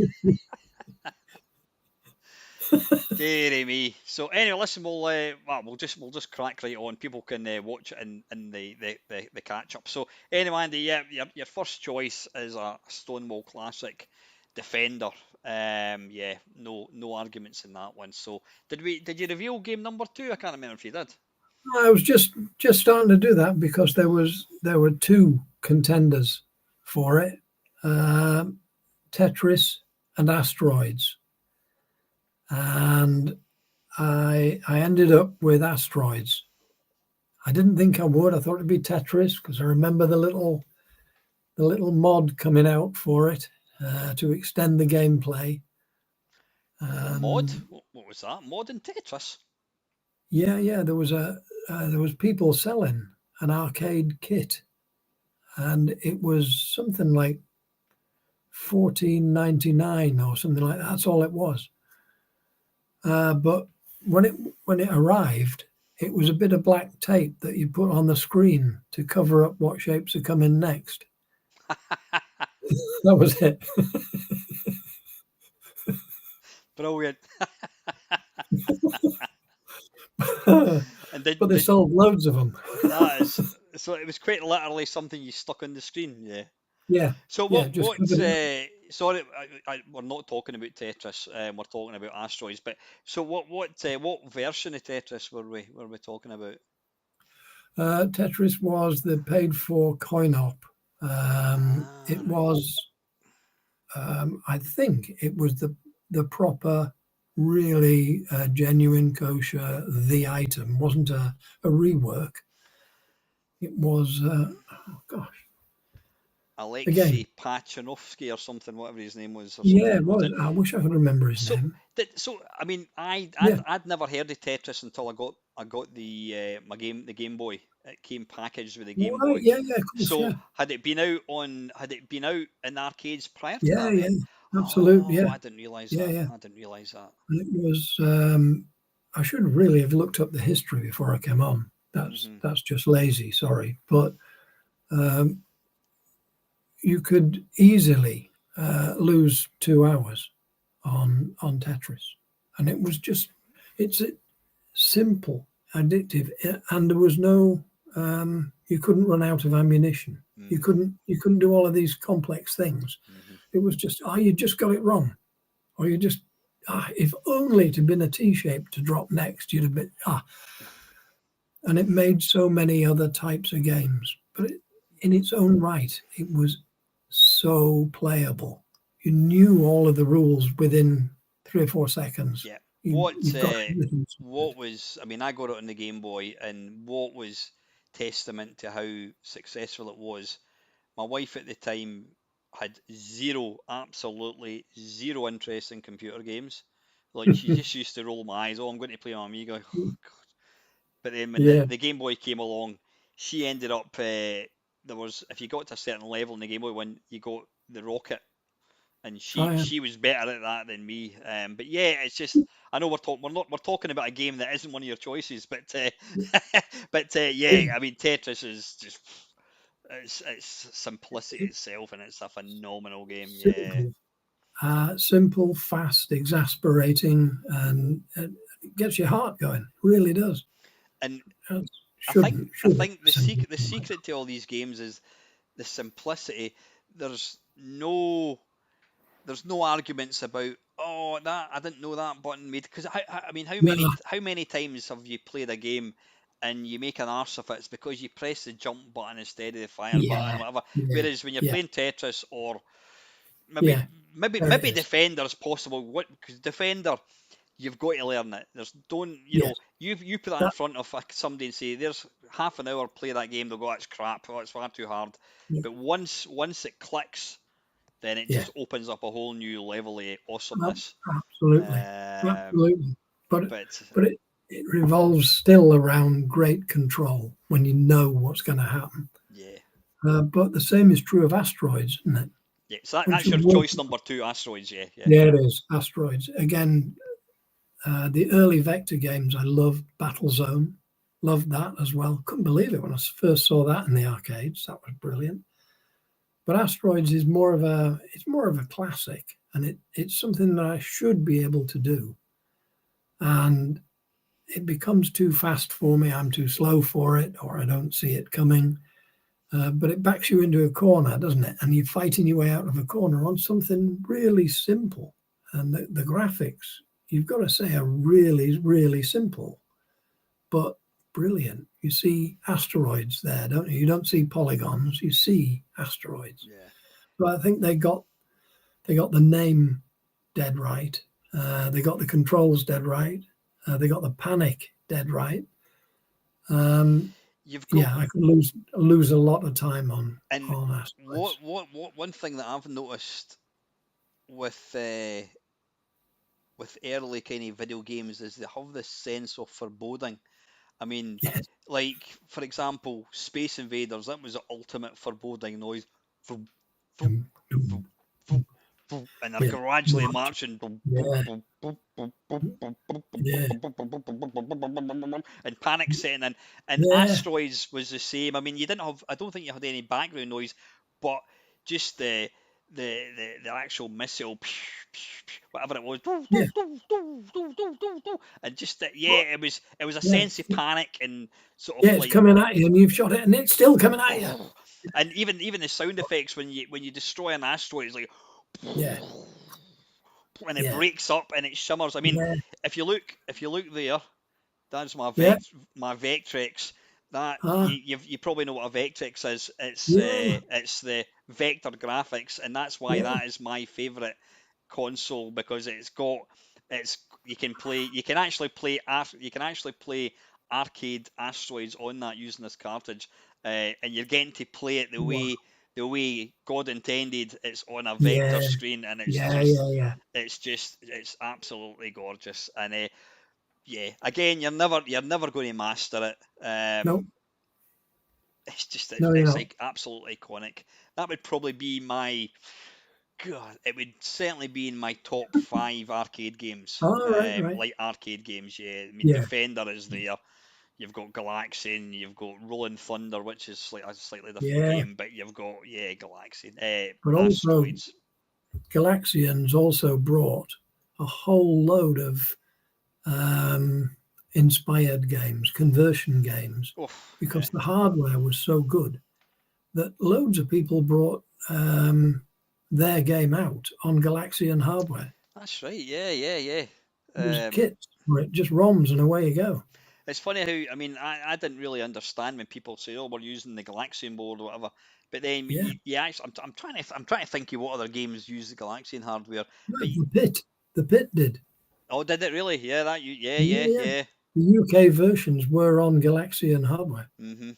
Deary me. So anyway, listen, we'll just crack right on. People can watch it in the catch up. So anyway, Andy, yeah, your first choice is a Stonewall Classic Defender. Yeah, no arguments in that one. So did you reveal game number 2? I can't remember if you did. I was just starting to do that because there were two contenders for it, Tetris and Asteroids, and I ended up with Asteroids. I didn't think I would. I thought it'd be Tetris because I remember the little mod coming out for it to extend the gameplay. A mod? And What was that? Mod in Tetris? yeah, there was people selling an arcade kit, and it was something like 14.99 or something like that. That's all it was. But when it arrived, it was a bit of black tape that you put on the screen to cover up what shapes are coming next. That was it. Brilliant. And But they did sold loads of them. that is so it was quite literally something you stuck on the screen, yeah. Yeah, So yeah, what just what covered it. sorry, we're not talking about Tetris, we're talking about Asteroids, but so what version of Tetris were we talking about? Tetris was the paid for coin op. Ah, It right. was, I think, it was the proper, really genuine, kosher, the item. Wasn't a rework. It was, oh gosh, again, Alexei Pachanovsky or something, whatever his name was, or yeah, something, it was was. it? I wish I could remember his So name. I mean, Yeah, I'd never heard of Tetris until I got the Game Boy. It came packaged with the Game right. Boy. Yeah, yeah, of course. So Yeah, had it been out in arcades prior to yeah, that yeah. then? Absolute. Oh, Yeah, I didn't realize yeah, that. yeah. I didn't realize that. And it was. I should really have looked up the history before I came on. That's Hmm. that's just lazy. Sorry, but um, you could easily lose 2 hours on Tetris, and it was just it's simple, addictive, and there was no you couldn't run out of ammunition. You Hmm. couldn't do all of these complex things. Hmm. It was just you just got it wrong, or you just if only it had been a T shape to drop next, you'd have been and it made so many other types of games. But in its own right, it was so playable. You knew all of the rules within 3 or 4 seconds. Yeah. You've got everything What sorted. was? I mean, I got it on the Game Boy, and what was testament to how successful it was. My wife at the time had absolutely zero interest in computer games. Like she just used to roll my eyes. Oh, I'm going to play on Amiga. Oh, God. But then when Yeah, the Game Boy came along, she ended up. There was if you got to a certain level in the Game Boy when you got the rocket, and I am. she was better at that than me. But yeah, it's just I know we're talking about a game that isn't one of your choices, but Yeah, yeah, I mean Tetris is just it's simplicity it's itself, and it's a phenomenal game. Yeah, simple, simple, fast, exasperating, and it gets your heart going. It really does. and It I think shouldn't I should think simple. the secret to all these games is the simplicity. There's no there's no arguments about oh that I didn't know that button made because I mean No, how many times have you played a game and you make an arse of it? It's because you press the jump button instead of the fire button or yeah, whatever. yeah, Whereas when you're yeah, playing Tetris or maybe yeah. There it maybe is. Defender is possible. What because Defender you've got to learn it. There's don't Yes, you put that in that. front of somebody and say there's half an hour play that game they'll go that's crap. Oh, it's far too hard. Yeah, But once it clicks then it yeah. just opens up a whole new level of awesomeness. Absolutely, Um, absolutely. But but but it revolves still around great control when you know what's going to happen. yeah, But the same is true of asteroids, isn't it? yeah. So Which that's are your work- choice number two, asteroids. Yeah, yeah, yeah, it is asteroids again. The early vector games, I loved Battlezone, loved that as well. Couldn't believe it when I first saw that in the arcades. That was brilliant. But asteroids is more of a classic, and it's something that I should be able to do. And it becomes too fast for me. I'm too slow for it, or I don't see it coming. But it backs you into a corner, doesn't it? And you're fighting your way out of a corner on something really simple. And the graphics, you've got to say, are really, really simple, but brilliant. You see asteroids there, don't you? You don't see polygons. You see asteroids. yeah. But I think they got the name dead right. They got the controls dead right. They got the panic dead right. Um, You've got yeah, I could lose a lot of time and on asteroids. what one thing that I've noticed with with early kind of video games is they have this sense of foreboding. I mean, Yes. like for example, Space Invaders. That was the ultimate foreboding noise. Vroom, vroom, Dum, vroom, dum, vroom, vroom, and they're yeah. gradually March. marching. Yeah. Yeah. And panic setting in. And Yeah. Asteroids was the same. I mean, you didn't have. I don't think you had any background noise, but just the actual missile, whatever it was, Yeah. and just Well, yeah, it was a yeah. sense of panic and sort Yeah. of It's like coming at you, and you've shot it, and it's still coming at you. and even the sound effects when you destroy an asteroid is like Yeah. and it Yeah. breaks up and it shimmers. I mean, Yeah. if you look there, that's Yeah. my Vectrex. That Ah. you probably know what a Vectrex is. Yeah. It's the vector graphics, and that's why Yeah. that is my favorite console because it's you can actually play arcade Asteroids on that using this cartridge, and you're getting to play it Wow. the way God intended. It's on a vector Yeah. screen, and Yeah. Yeah. Yeah. it's absolutely gorgeous. And yeah, again, you're never going to master it. No. It's just No, you're it's not. like absolutely iconic. That would probably be my God. It would certainly be in my top 5 arcade games. All right. Right. Like arcade games, yeah. I mean, Yeah. Defender is there. You've got Galaxian, you've got Rolling Thunder, which is like a slightly different Yeah. game, but you've got Galaxian, But also, Asteroids. Galaxians also brought a whole load of inspired games, conversion games, Oof, yeah, because the hardware was so good that loads of people brought their game out on Galaxian hardware. that's right. Yeah. It was Um, kits for it, just ROMs, and away you go. It's funny how, I mean, I didn't really understand when people say, "Oh, we're using the Galaxian board or whatever," but then Yeah, you actually, I'm trying to think of what other games use the Galaxian hardware. no, But the pit did. oh, did it really? Yeah, Yeah, yeah. yeah. The UK versions were on Galaxian hardware, hmm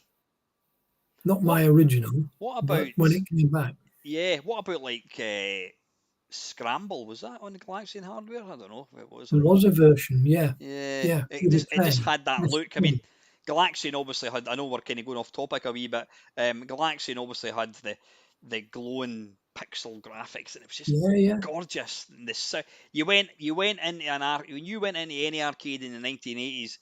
not What my original, what but about when it came back, what about like Scramble? Was that on the Galaxian hardware? I don't know if it was or there not. was a version. Yeah, Yeah, yeah, with a it just pen. had that Yes, look. I mean, Galaxian obviously had. I know we're kind of going off topic a wee bit. Galaxian obviously had the glowing pixel graphics, and it was just yeah, yeah. gorgeous. And you went into when you went into any arcade in the 1980s,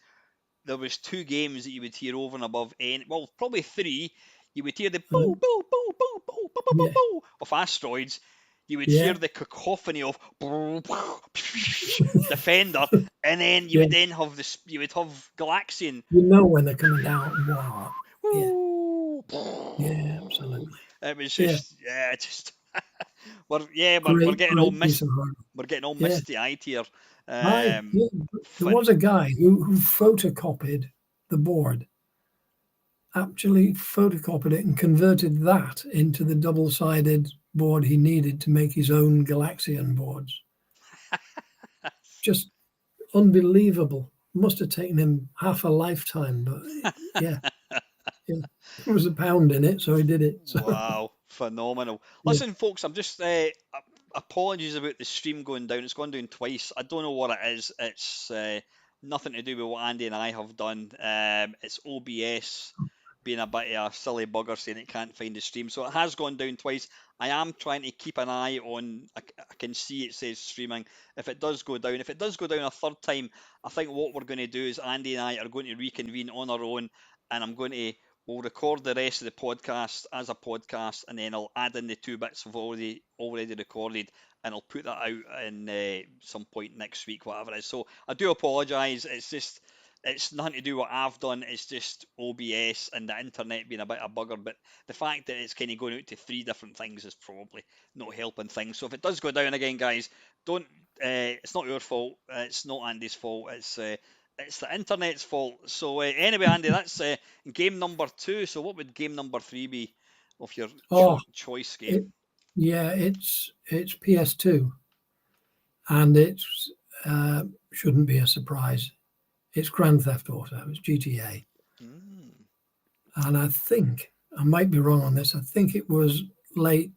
there was 2 games that you would hear over and above any. Well, probably 3. You would hear the boo Uh, boo boo boo boo boo boo boo yeah, boo of Asteroids. You would hear yeah, the cacophony of Defender, and then yeah. you would have Galaxian. You know when they're coming down. Wow. Yeah, Woo! yeah, absolutely. It was Yeah, just we're great, getting all great piece of hardware. we're getting all Yeah. misty eyed here. Aye, yeah. There Fun. was a guy who photocopied the board, actually photocopied it and converted that into the double-sided board he needed to make his own Galaxian boards. Just unbelievable. Must have taken him half a lifetime, but yeah, yeah. There was a pound in it, so he did it. So Wow, phenomenal. yeah. Listen, folks, I'm just apologies about the stream going down. It's gone down twice. I don't know what it is. It's nothing to do with what Andy and I have done. It's OBS being a bit of a silly bugger saying it can't find the stream. So it has gone down twice. I am trying to keep an eye on. I can see it says streaming. If it does go down, a third time, I think what we're going to do is Andy and I are going to reconvene on our own, and we'll record the rest of the podcast as a podcast, and then I'll add in the 2 bits I've already recorded, and I'll put that out in some point next week, whatever it is. So I do apologise. It's nothing to do with what I've done. It's just OBS and the internet being a bit of a bugger. But the fact that it's kind of going out to 3 different things is probably not helping things. So if it does go down again, guys, don't. It's not your fault. It's not Andy's fault. It's the internet's fault. So anyway, Andy, that's game number 2. So what would game number 3 be of your Oh, choice it, game? yeah. It's PS2, and it's shouldn't be a surprise. It's Grand Theft Auto. It's GTA, Mm. and I think I might be wrong on this. I think it was late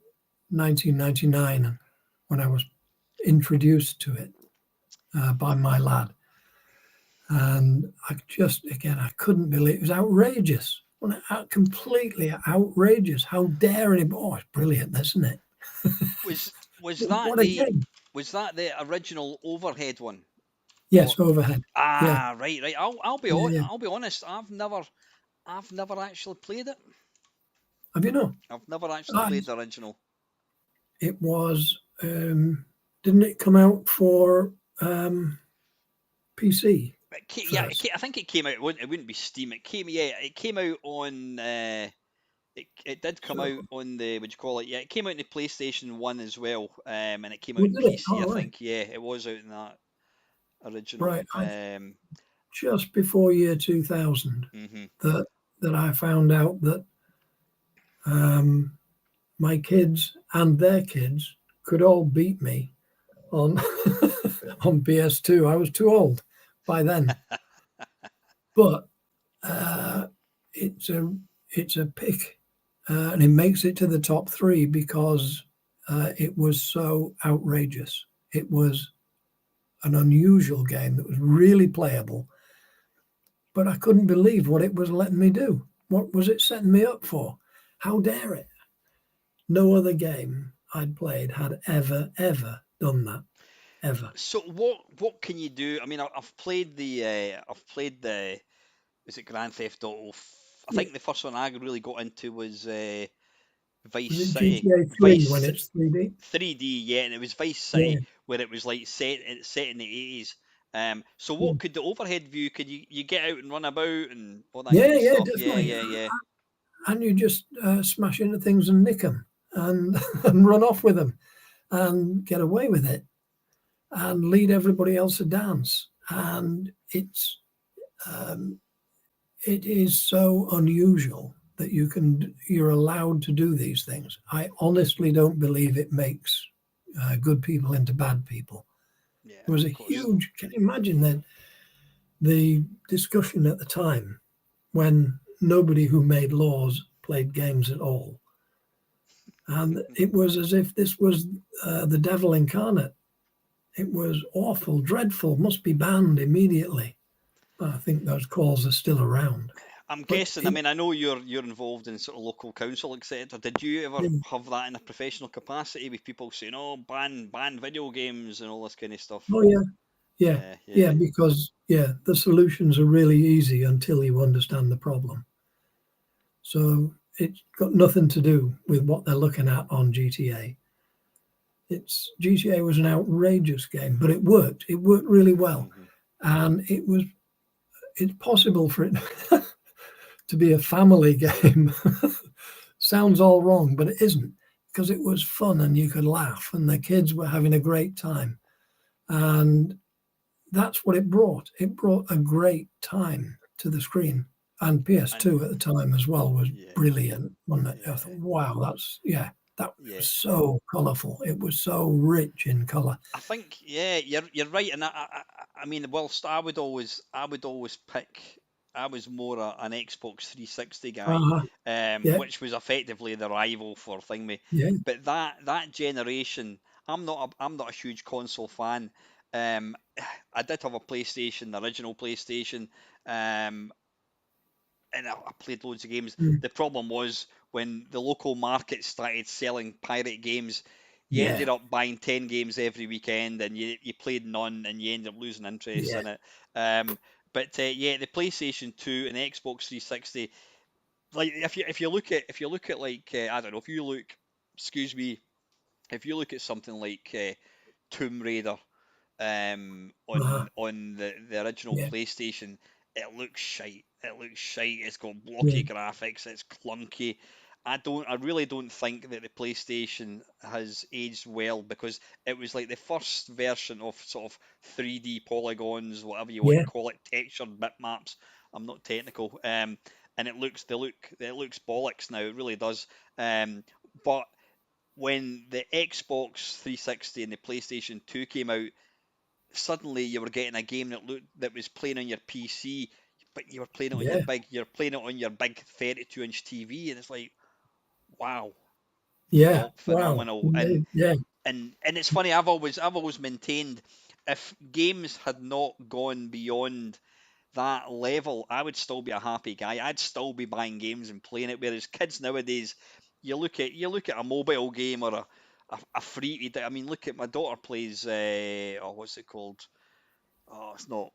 1999 when I was introduced to it by my lad. And I couldn't believe it. Was outrageous. Completely outrageous. How dare anybody? Oh, it's brilliant, isn't it? Was that What a game. the original Overhead one? Or Yes, Overhead. Yeah, right. yeah, yeah. I'll be honest. I've never actually played it. Have you not? I've never actually Ah, played the original. it was. Didn't it come out for PC first? I think it came out. It wouldn't be Steam. It came out on. It did come So, out on the, what do you call it? Yeah, it came out in the PlayStation 1 as well, and it came out we in did it. PC, I All right, think. Yeah, it was out in that original. right. Just before year 2000 Mhm. that I found out that um, my kids and their kids could all beat me on on PS2. I was too old by then, but uh, it's a pick, and it makes it to the top three because it was so outrageous. It was an unusual game that was really playable, but I couldn't believe what it was letting me do. What was it setting me up for? How dare it? No other game I'd played had ever done that. Ever. So what can you do? I mean, I've played the, is it Grand Theft Auto? I Yeah. think the first one I really got into was Vice Was it City. GTA 3 when Vice it's 3D? 3D, yeah, and it was Vice Yeah. City where it was like set in the 80s. So Yeah, what could the overhead view? Could you get out and run about and all that yeah, kind of yeah, stuff? Yeah, definitely. yeah, yeah, And you just smash into things and nick them and, and run off with them and get away with it and lead everybody else to dance. And um, it is so unusual that you're allowed to do these things. I honestly don't believe it makes good people into bad people. yeah. There was a Of course not. huge. Can you imagine that the discussion at the time when nobody who made laws played games at all, and it was as if this was the devil incarnate. It was awful, dreadful, must be banned immediately. I think those calls are still around. I'm But guessing. I mean, I know you're involved in sort of local council, etc. Did you ever have that in a professional capacity with people saying, "Oh, ban video games" and all this kind of stuff? oh yeah, yeah, Yeah, yeah, yeah. because the solutions are really easy until you understand the problem. So it's got nothing to do with what they're looking at on GTA. It's GTA was an outrageous game, but it worked. It worked really well, Hmm. and it's possible for it to be a family game. Sounds all wrong, but it isn't because it was fun and you could laugh and the kids were having a great time, and that's what it brought. It brought a great time to the screen, and And PS2 at the time as well was yeah, brilliant, wasn't it? I thought, yeah, wow, that yeah. was so colourful. It was so rich in colour. I think yeah, you're right, and I mean, whilst I would always pick. I was more an Xbox 360 guy, Uh-huh. Yeah, which was effectively the rival for Thingy. yeah, But that generation, I'm not a huge console fan. Um, I did have a PlayStation, the original PlayStation, um, and I played loads of games. mm, The problem was when the local market started selling pirate games, you yeah, ended up buying 10 games every weekend and you played none and you ended up losing interest yeah. in it. Um, but yeah, the PlayStation 2 and the Xbox 360, like if you look at like I don't know, if you look, excuse me, if you look at something like Tomb Raider Uh-huh. on the original Yeah, PlayStation, it looks shite. It looks shite. It's got yeah, blocky graphics. It's clunky. I really don't think that the PlayStation has aged well because it was like the first version of sort of 3D polygons, whatever you want to yeah, call it, textured bitmaps. I'm not technical. And it looks bollocks now. It really does. But when the Xbox 360 and the PlayStation 2 came out, suddenly you were getting a game that was playing on your PC, but you were playing it on yeah, you're playing it on your big 32-inch TV, and it's like, wow, yeah. Wow. phenomenal. Yeah, yeah, And it's funny. I've always maintained if games had not gone beyond. that level, I would still be a happy guy. I'd still be buying games and playing it. Whereas kids nowadays, you look at a mobile game or a free to. I mean, look at my daughter plays. Oh, what's it called? Oh, it's not.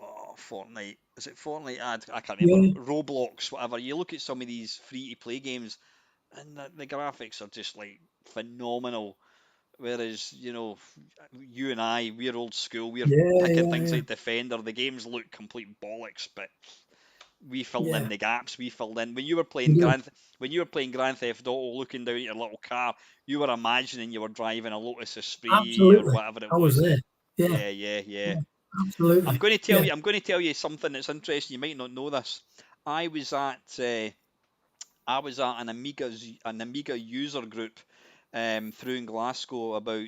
Oh, Fortnite. Is it Fortnite? I can't remember. Yeah, Roblox, whatever. You look at some of these free to play games, and the graphics are just like phenomenal. Whereas, you and I, we're old school. We're yeah, picking yeah, things yeah, like Defender. The games look complete bollocks, but we filled in yeah. the gaps. We filled in when you were You playing do. Grand Theft Auto, looking down at your little car, you were imagining you were driving a Lotus Esprit or Absolutely. whatever it I was was. there. Yeah, Yeah, yeah, yeah. yeah, absolutely. Yeah. I'm going to tell you something that's interesting. You might not know this. I was at uh, I was at an Amiga user group through in Glasgow about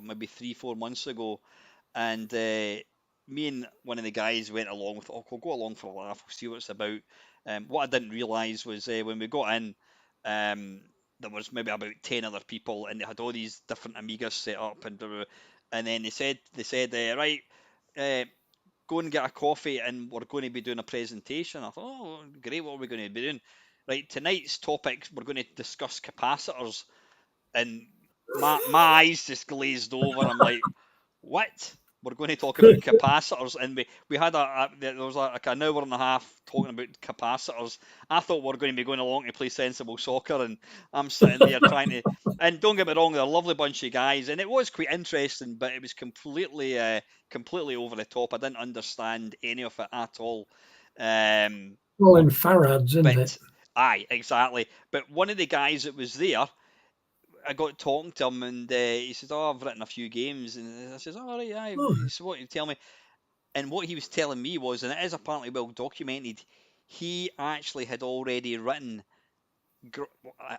maybe 3 4 months ago, and me and one of the guys went along with. Oh, we'll go along for a laugh. We'll see what it's about. What I didn't realise was when we got in, um, there was maybe about 10 other people, and they had all these different Amigas set up, and then they said right. Uh, Go and get a coffee and we're going to be doing a presentation. I thought, oh, great, what are we going to be doing? Right, tonight's topic, we're going to discuss capacitors. And my eyes just glazed over. I'm like, what? We're going to talk about capacitors, and we had there was like an hour and a half talking about capacitors. I thought we were going to be going along to play sensible soccer, and I'm sitting there trying to. And don't get me wrong, they're a lovely bunch of guys, and it was quite interesting, but it was completely over the top. I didn't understand any of it at all. Um, All in farads, isn't it? but aye, exactly. But one of the guys that was there, I got talking to him, and he says, "Oh, I've written a few games," and I says, "Oh, right, aye." Oh, So what you tell me? And what he was telling me was, and it is apparently well documented, he actually had already written.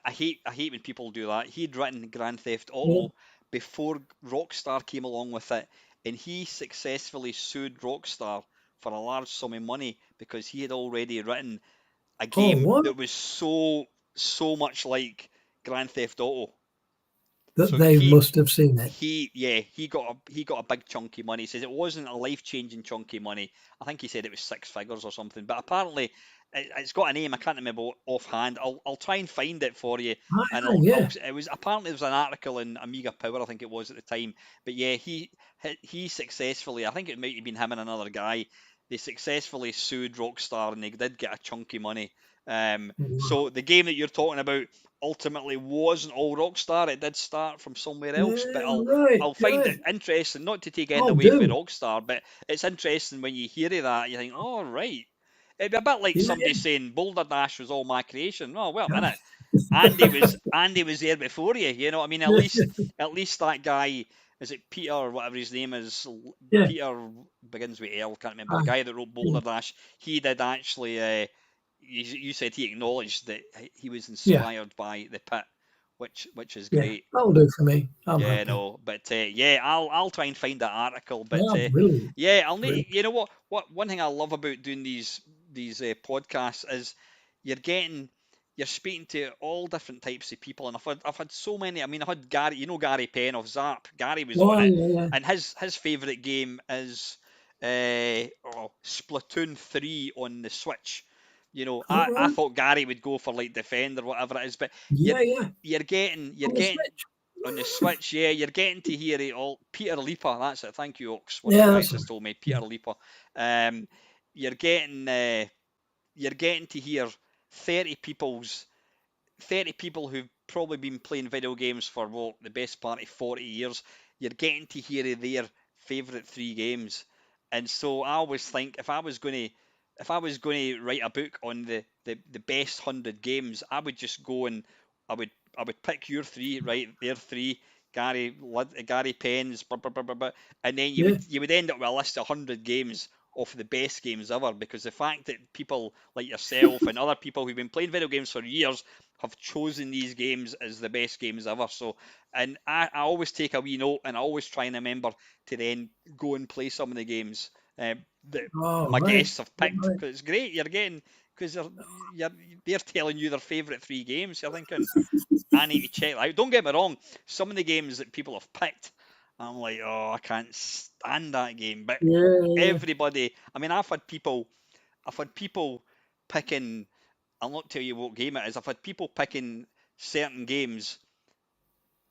I hate when people do that. He'd written Grand Theft yeah. Auto before Rockstar came along with it, and he successfully sued Rockstar for a large sum of money because he had already written a Oh, game what? that was so much like Grand Theft Auto. That So they he must have seen it. he got a big chunky money. He says it wasn't a life changing chunky money. I think he said it was six figures or something. But apparently it's got a name. I can't remember offhand. I'll try and find it for you. Ah, And yeah. it was apparently there was an article in Amiga Power. I think it was at the time. But yeah, he successfully. I think it might have been him and another guy. They successfully sued Rockstar and they did get a chunky money. Wow. So the game that you're talking about ultimately wasn't all Rockstar. It did start from somewhere else, but Yeah, I'll right, I'll find it right. interesting, not to take anything Oh, away from do. Rockstar, but it's interesting when you hear of that, you think, oh right. It'd be a bit like Yeah, somebody saying Boulder Dash was all my creation. Oh well, a yeah. minute. Andy was there before you, you know what I mean? At least that guy, is it Peter or whatever his name is? Yeah. Peter begins with L, can't remember. The Ah, guy that wrote yeah. Boulder Dash, he did actually you said he acknowledged that he was Yeah. inspired by the pit, which is Yeah. great. That'll do for me. I'm Yeah, happy. no, but yeah, I'll try and find that article. But Yeah, brilliant. yeah, I'll need. Brilliant. You know what one thing I love about doing these podcasts is you're getting you're speaking to all different types of people, and I've had so many. I mean, I had Gary, Gary Penn of Zap. Gary was on Oh, it, yeah, yeah. and his favorite game is Splatoon 3 on the Switch. All I right. thought Gary would go for like Defend or whatever it is, but you're Yeah, yeah. you're getting you're On the getting Switch. on the Switch, yeah, you're getting to hear it all. Peter Lipa, that's it. Thank you, Ox. One of the Yeah, guys that's just right. told me Peter Yeah. Lipa. Um, you're getting uh, you're getting to hear 30 people's 30 people who've probably been playing video games for the best part of 40 years. You're getting to hear their favourite three games, and so I always think if I was going to write a book on the best 100 games, I would just go and I would I would pick your three, right? Their three, Gary Penn's, blah, blah, blah, blah, blah, and then you Yeah. would you would end up with a list of 100 games of the best games ever, because the fact that people like yourself and other people who've been playing video games for years have chosen these games as the best games ever. So, and I always take a wee note, and I always try and remember to then go and play some of the games that Oh, my right. guests have picked, Right. because it's great. You're getting because they're telling you their favourite three games. You're thinking, I need to check that out. Don't get me wrong, some of the games that people have picked, I'm like, oh, I can't stand that game. But Yeah. everybody, I mean, I've had people picking. I'll not tell you what game it is. I've had people picking certain games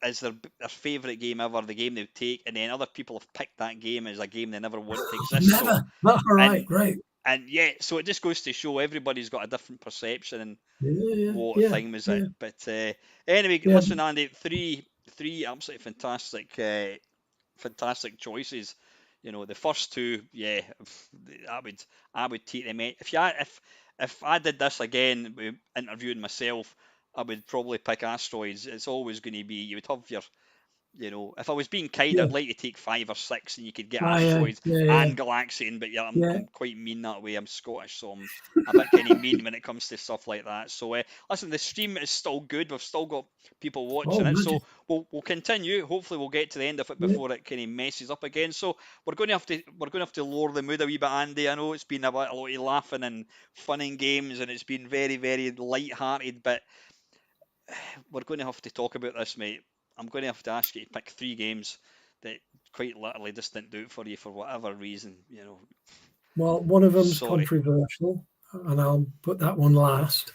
as their favourite game ever, the game they would take, and then other people have picked that game as a game they never want to exist. So, Never. All right. and Great. yeah, so it just goes to show everybody's got a different perception and Yeah. what Yeah. thing was it. Yeah. But anyway, Yeah. listen, Andy, three absolutely fantastic choices. You know, the first two, yeah, I would take them. If I did this again, interviewing myself, I would probably pick Asteroids. It's always going to be, you would have your, if I was being kind, Yeah. I'd like to take 5 or 6, and you could get Yeah. Asteroids Yeah. Yeah. and Galaxian. But yeah, I'm, Yeah. I'm quite mean that way. I'm Scottish, so I'm a bit kind of mean when it comes to stuff like that. So listen, the stream is still good. We've still got people Oh, watching it, magic. so we'll continue. Hopefully, we'll get to the end of it Yeah. before it kind of messes up again. So we're going to have to lower the mood a wee bit, Andy. I know it's been a lot of laughing and fun and games, and it's been very very light-hearted, but we're going to have to talk about this, mate. I'm going to have to ask you to pick 3 games that quite literally just didn't do it for you for whatever reason. Well, one of them's Sorry. controversial, and I'll put that one last.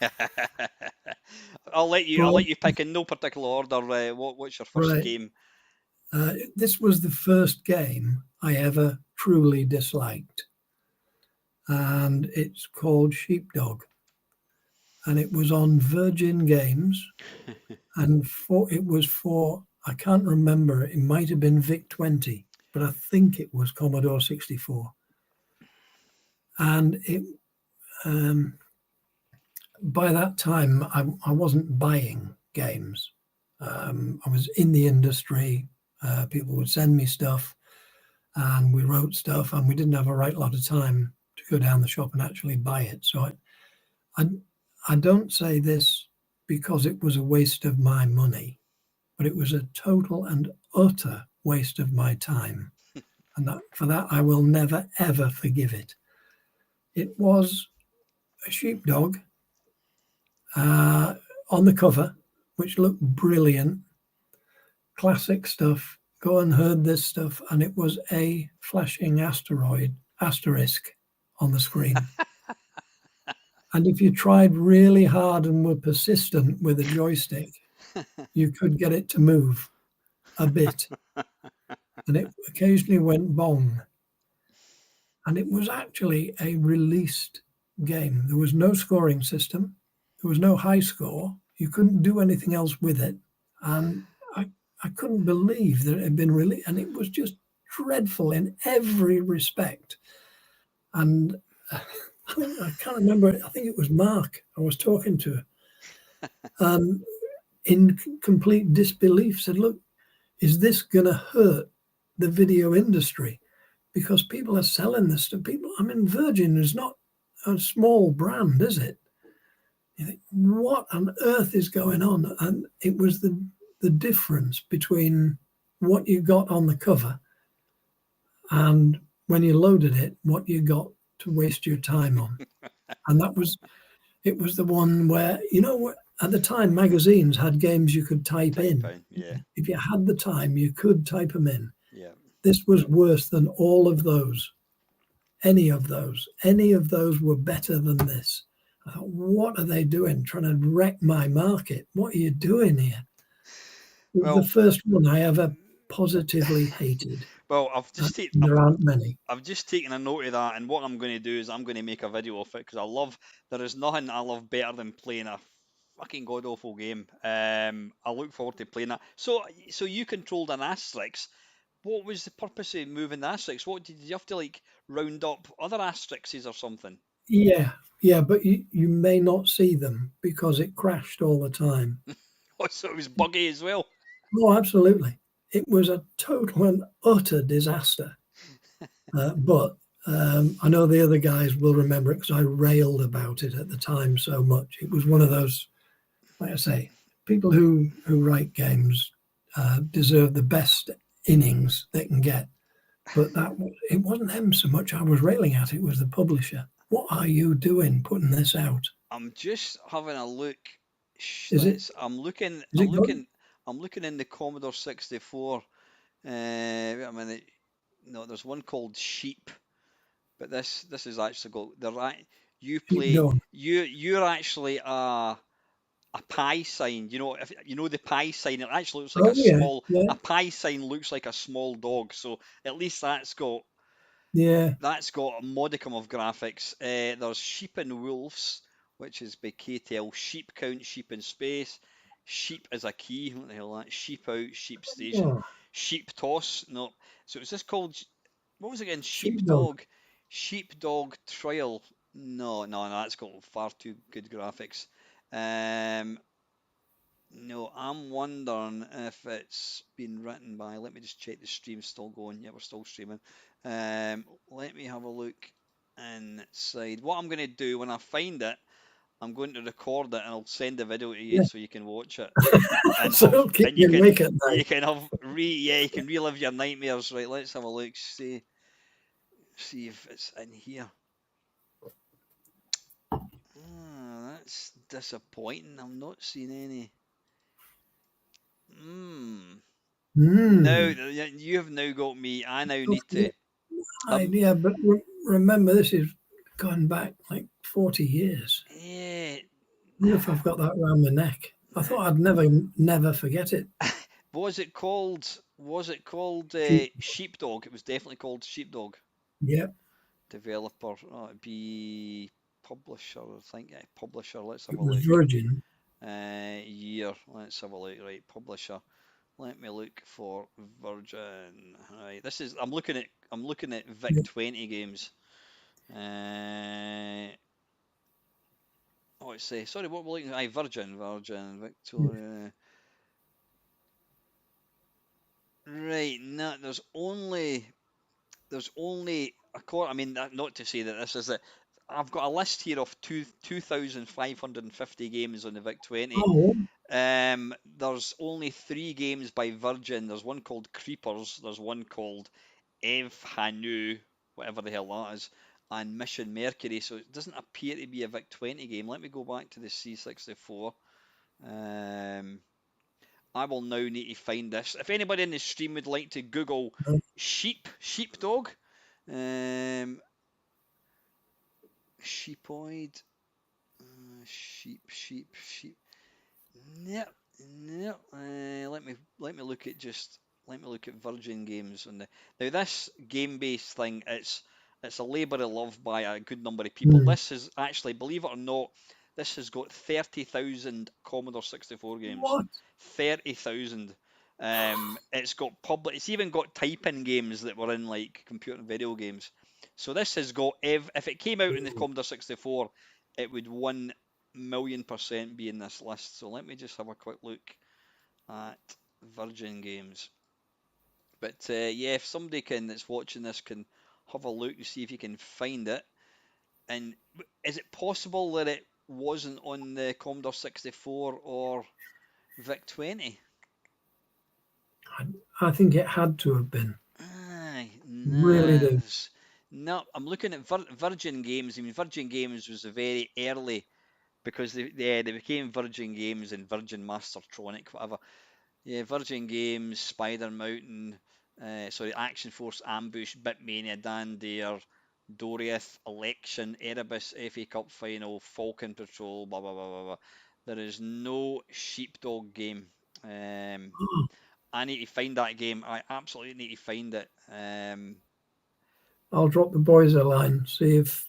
I'll let you. I'll Well, let you pick in no particular order. What's your first right. game? This was the first game I ever truly disliked, and it's called Sheepdog, and it was on Virgin Games, and it was for, I can't remember, it might have been VIC-20, but I think it was Commodore 64, and it by that time I wasn't buying games. I was in the industry. People would send me stuff, and we wrote stuff, and we didn't have a right lot of time to go down the shop and actually buy it. So I don't say this because it was a waste of my money, but it was a total and utter waste of my time. And for that, I will never, ever forgive it. It was a sheepdog on the cover, which looked brilliant, classic stuff. Go and heard this stuff, and it was a flashing asterisk on the screen. And if you tried really hard and were persistent with a joystick, you could get it to move a bit. And it occasionally went bong. And it was actually a released game. There was no scoring system. There was no high score. You couldn't do anything else with it. And I couldn't believe that it had been released. And it was just dreadful in every respect. And I can't remember. I think it was Mark I was talking to. In complete disbelief, said, "Look, is this going to hurt the video industry? Because people are selling this to people. I mean, Virgin is not a small brand, is it? You think, what on earth is going on?" And it was the difference between what you got on the cover and when you loaded it, what you got to waste your time on. And it was the one where, at the time, magazines had games you could type in. Yeah. If you had the time, you could type them in. Yeah. This was worse than all of those. Any of those were better than this. I thought, what are they doing? Trying to wreck my market? What are you doing here? It was Well, the first one I ever positively hated. well, There aren't many. I've just taken a note of that, and what I'm going to do is I'm going to make a video of it because there is nothing I love better than playing a fucking god awful game. I look forward to playing that. So you controlled an Asterix. What was the purpose of moving the Asterix? What did you have to round up other Asterixes or something? Yeah, but you may not see them because it crashed all the time. Oh, so it was buggy as well. Oh, absolutely. It was a total and utter disaster. But I know the other guys will remember it because I railed about it at the time so much. It was one of those, like I say, people who write games deserve the best innings they can get. But it wasn't them so much I was railing at. It was the publisher. What are you doing putting this out? I'm just having a look. Is it? I'm looking. Is it good? I'm looking in the Commodore 64 Wait a minute. No, there's one called Sheep, but this is actually you play Sheepdog. you're actually a pie sign. If you know the pie sign, it actually looks like Oh yeah, yeah, a pie sign looks like a small dog. So at least yeah. that's got a modicum of graphics. There's Sheep and Wolves, which is by KTL. Sheep count, sheep in space. Sheep is a key. What the hell is that? Sheep out, sheep station. Oh, Sheep toss. No. So is this called? What was it again? sheepdog. Sheepdog. Sheepdog Trial. No, that's got far too good graphics. Um, no, I'm wondering if it's been written by. Let me just check the stream's still going. Yeah, we're still streaming. Let me have a look inside. What I'm going to do when I find it, I'm going to record it and I'll send the video to you Yeah. so you can watch it and So it'll keep you awake at you night. can have you can relive your nightmares. Right, let's have a look. See if it's in here. That's disappointing. I'm not seeing any. Hmm. No, Hmm. you have now got me. I now need to. Yeah, but remember, this is going back like 40 years. Yeah. I wonder if I've got that around my neck. I thought I'd never forget it. Was it called? Was it called Sheep. Sheepdog? It was definitely called Sheepdog. Yeah, Developer. Oh, it'd be publisher. I think. Yeah, publisher. Let's have it a was look. Virgin. Year. Let's have a look. Right, publisher. Let me look for Virgin. Right. This is. I'm looking at Vic Yeah. 20 games. Oh, it's sorry. What we're looking at? Virgin, Victoria. Right. No, there's only a core. I mean, not to say that this is it. I've got a list here of 2,550 games on the Vic 20. Oh, There's only 3 games by Virgin. There's one called Creepers. There's one called Ev Hanu, whatever the hell that is, and Mission Mercury. So it doesn't appear to be a Vic 20 game. Let me go back to the C64. Um, I will now need to find this. If anybody in the stream would like to Google no. sheepdog, sheepoid, sheep. Yep, yep. Let me look at Virgin Games on the now this game-based thing. It's a labour of love by a good number of people. Hmm. This is actually, believe it or not, this has got 30,000 Commodore 64 games. What? 30,000. It's got public. It's even got typing games that were in like computer and video games. So this has got if it came out in the Commodore 64, it would 1,000,000% be in this list. So let me just have a quick look at Virgin Games. But yeah, if somebody that's watching this can have a look to see if you can find it. And is it possible that it wasn't on the Commodore 64 or VIC 20? I think it had to have been. Aye, Really do. no. I'm looking at Virgin Games. I mean, Virgin Games was a very early because they became Virgin Games and Virgin Mastertronic, whatever. Yeah, Virgin Games, Spider Mountain, Action Force Ambush, Bitmania, Dan Dare, Doriath, Election, Erebus, FA Cup Final, Falcon Patrol, blah blah blah blah blah. There is no Sheepdog game. Oh, I need to find that game. I absolutely need to find it. I'll drop the boys a line. See if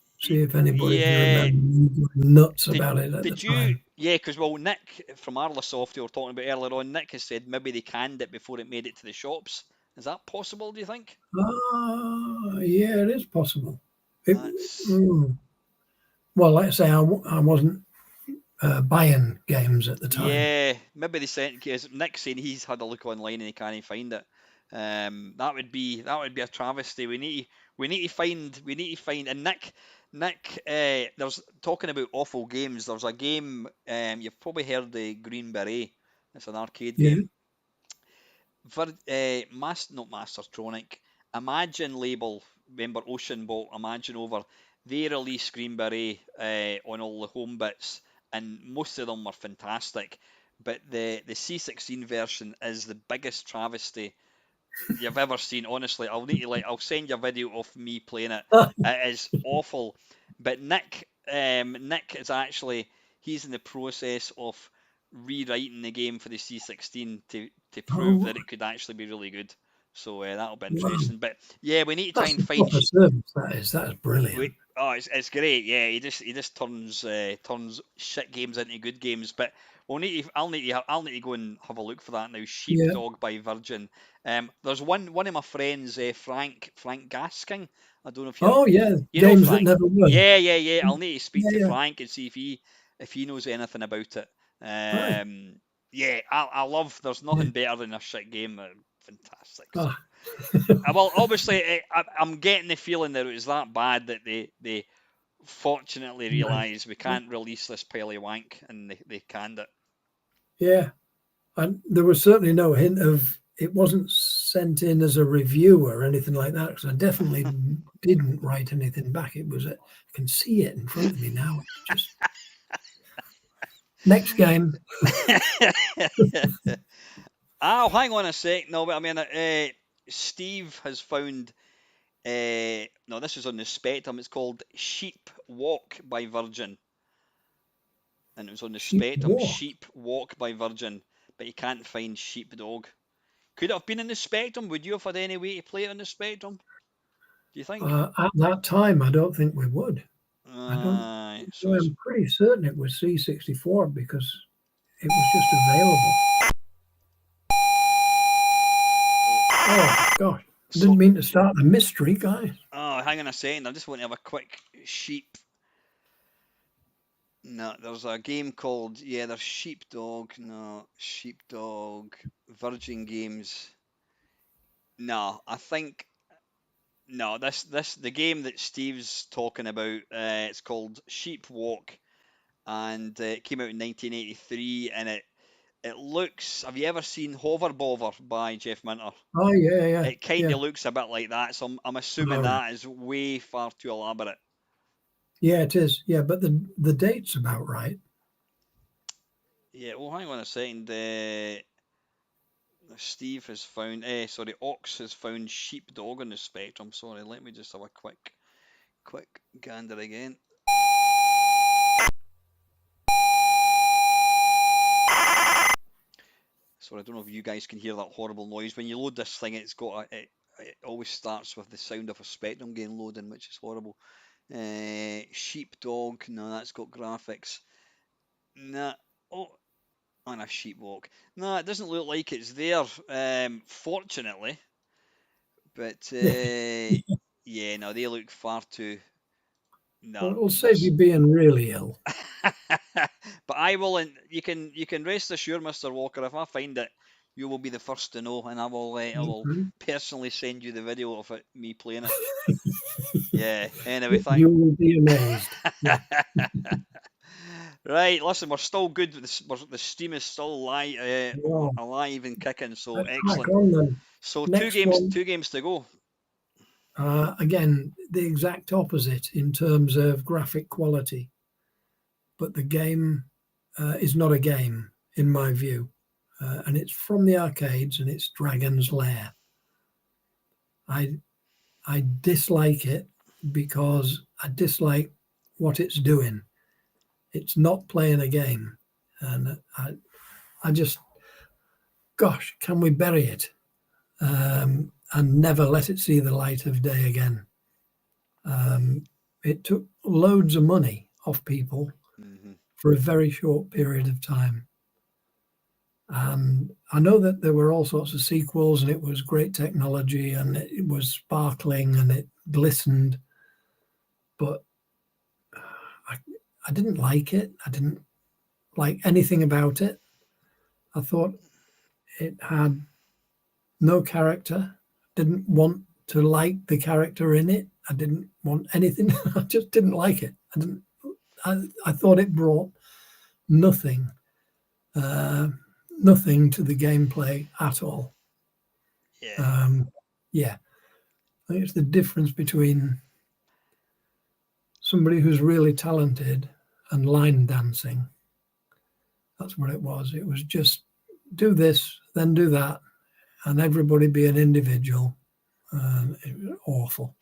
anybody can Yeah, remember. We were nuts did about it at the did you? time. Yeah, because well, Nick from Arlasoft, you were talking about earlier on. Nick has said maybe they canned it before it made it to the shops. Is that possible? Do you think? Yeah, it is possible. It, That's mm. Well, like I say, I wasn't buying games at the time. yeah. Maybe they sent because Nick's saying he's had a look online and he can't find it. That would be a travesty. We need to find and Nick there's talking about awful games. There's a game you've probably heard the Green Beret. It's an arcade Yeah, game. Not Mastertronic, Imagine label, remember Ocean Bolt, Imagine over, they released Green Beret on all the home bits, and most of them were fantastic. But the C16 version is the biggest travesty you've ever seen. Honestly, I'll send you a video of me playing it. It is awful. But Nick is actually, he's in the process of rewriting the game for the C16 to prove that it could actually be really good. So that'll be Wow. interesting. But yeah, we need to try That's and a find. proper service. That is brilliant. It's great. Yeah, he just turns shit games into good games. But I'll need to go and have a look for that now. Yeah. Sheepdog by Virgin. There's one of my friends, Frank Gasking. I don't know if Oh yeah, you know games that Frank. never were. Yeah. I'll need to speak Yeah, to yeah. Frank and see if he knows anything about it. Right. Yeah, I love. There's nothing better than a shit game. Fantastic. So. Ah. Well, obviously, I'm getting the feeling that it was that bad that they fortunately realised we can't release this pile of wank, and they canned it. Yeah, and there was certainly no hint of it wasn't sent in as a review or anything like that, because I definitely didn't write anything back. It was I can see it in front of me now. It's just next game. Oh, hang on a sec. No, but I mean, Steve has found. No, this is on the Spectrum. It's called Sheep Walk by Virgin, and it was on the Spectrum. Sheep Walk by Virgin, but you can't find Sheepdog. Could it have been in the Spectrum? Would you have had any way to play it on the Spectrum? Do you think? At that time, I don't think we would. I don't. So I'm pretty certain it was C64 because it was just available. Oh gosh! I didn't mean to start the mystery, guys. Oh, hang on a second. I just want to have a quick sheep. No, there's a game called there's Sheepdog. No, Sheepdog. Virgin Games. No, I think no. The game that Steve's talking about. It's called Sheep Walk, and it came out in 1983, and it looks. Have you ever seen Hover Bover by Jeff Minter? Oh yeah. It kind of looks a bit like that, so I'm assuming that is way far too elaborate. Yeah, it is. Yeah, but the date's about right. Yeah, well, hang on a second. Steve has found. Ox has found Sheepdog on the Spectrum. Sorry, let me just have a quick gander again. Sorry, I don't know if you guys can hear that horrible noise. When you load this thing, it always starts with the sound of a Spectrum game loading, which is horrible. Sheepdog, no, that's got graphics. Nah, on a sheep walk. No, it doesn't look like it's there, fortunately. But no, they look far too. No, it'll save you being really ill. But I will, and you can rest assured, Mr. Walker, if I find it, you will be the first to know, and I will personally send you the video of me playing it. Yeah. Anyway, thank you. Will be amazed. Right, listen, we're still good. The stream is still alive and kicking. So excellent. So two games to go. Again, the exact opposite in terms of graphic quality, but the game is not a game in my view, and it's from the arcades, and it's Dragon's Lair. I dislike it because I dislike what it's doing. It's not playing a game, and I just, gosh, can we bury it and never let it see the light of day again? It took loads of money off people for a very short period of time. And I know that there were all sorts of sequels, and it was great technology, and it was sparkling, and it glistened, but I didn't like it. I didn't like anything about it. I thought it had no character. Didn't want to like the character in it. I didn't want anything. I just didn't like it. I thought it brought nothing to the gameplay at all. Yeah. I think it's the difference between somebody who's really talented and line dancing. That's what it was. It was just do this, then do that, and everybody be an individual. It was awful,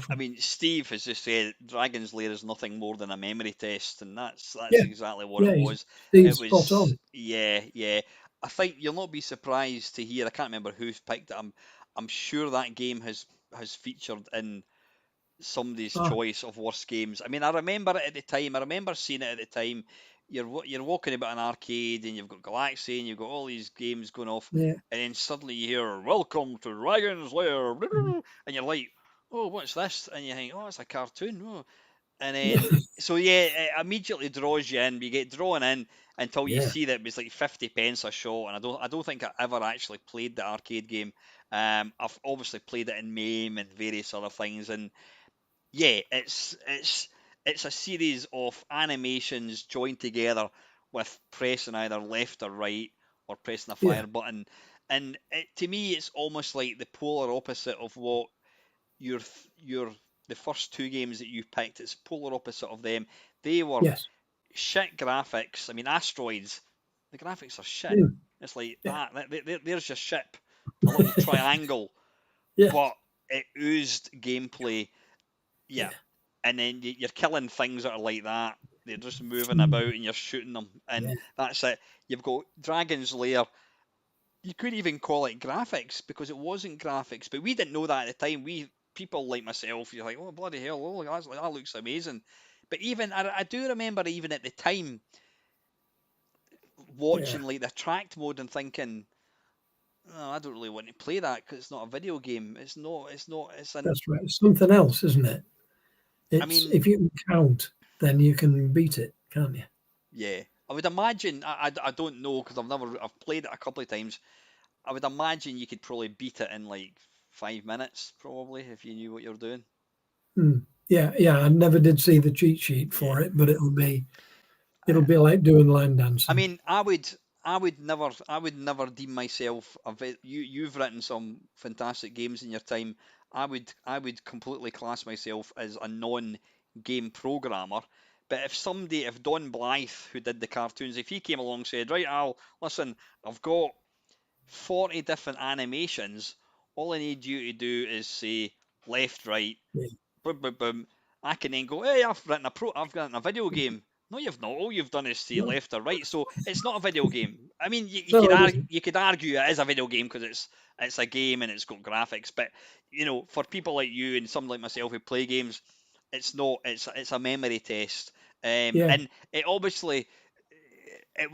I dreadful. mean, Steve has just said Dragon's Lair is nothing more than a memory test, and that's Yeah, exactly what it yeah, was. It Steve's spot was, on. yeah, yeah. I think you'll not be surprised to hear. I can't remember who's picked it. I'm sure that game has featured in somebody's Ah, choice of worst games. I mean, I remember it at the time. I remember seeing it at the time. You're walking about an arcade and you've got Galaxy and you've got all these games going off, yeah, and then suddenly you hear "Welcome to Dragon's Lair," mm, and you're like, "Oh, what's this?" And you think, "Oh, it's a cartoon." Oh. And yeah, then so yeah, it immediately draws you in. You get drawn in until you yeah, see that it was like 50 pence a shot, and I don't think I ever actually played the arcade game. I've obviously played it in MAME and various other things, and yeah, it's a series of animations joined together with pressing either left or right or pressing a yeah, fire button, and to me, it's almost like the polar opposite of what your the first two games that you picked. It's polar opposite of them. They were yes, shit graphics. I mean, Asteroids, the graphics are shit. mm, It's like yeah, that. There's your ship, a little triangle, yeah, but it oozed gameplay. Yeah, yeah, and then you're killing things that are like that. They're just moving mm, about and you're shooting them, and yeah, that's it. You've got Dragon's Lair. You couldn't even call it graphics because it wasn't graphics, but we didn't know that at the time. We people like myself, you're like, oh bloody hell, oh, that looks amazing. But even I do remember even at the time yeah. watching like the tracked mode and thinking, oh, I don't really want to play that because it's not a video game. It's not. It's not. It's an. That's right. It's something else, isn't it? I It's mean, if you can count, then you can beat it, can't you? yeah. I would imagine. I don't know because I've played it a couple of times. I would imagine you could probably beat it in like 5 minutes, probably, if you knew what you're doing. Mm. Yeah, yeah. I never did see the cheat sheet Yeah. for it, but it'll be like doing line I dancing. mean, I would never deem myself you've written some fantastic games in your time. I would completely class myself as a non-game programmer. But if Don Blythe, who did the cartoons, if he came along and said, right, Al, listen, I've got 40 different animations. All I need you to do is say left, right, Yeah. boom, boom, boom. I can then go, hey, I've written a video game. No, you've not. All you've done is say No, left or right. So it's not a video game. I mean, you no, could it argue, isn't. you could argue it is a video game because it's a game and it's got graphics. But for people like you and some like myself who play games, it's not. It's a memory test. Yeah, And it obviously it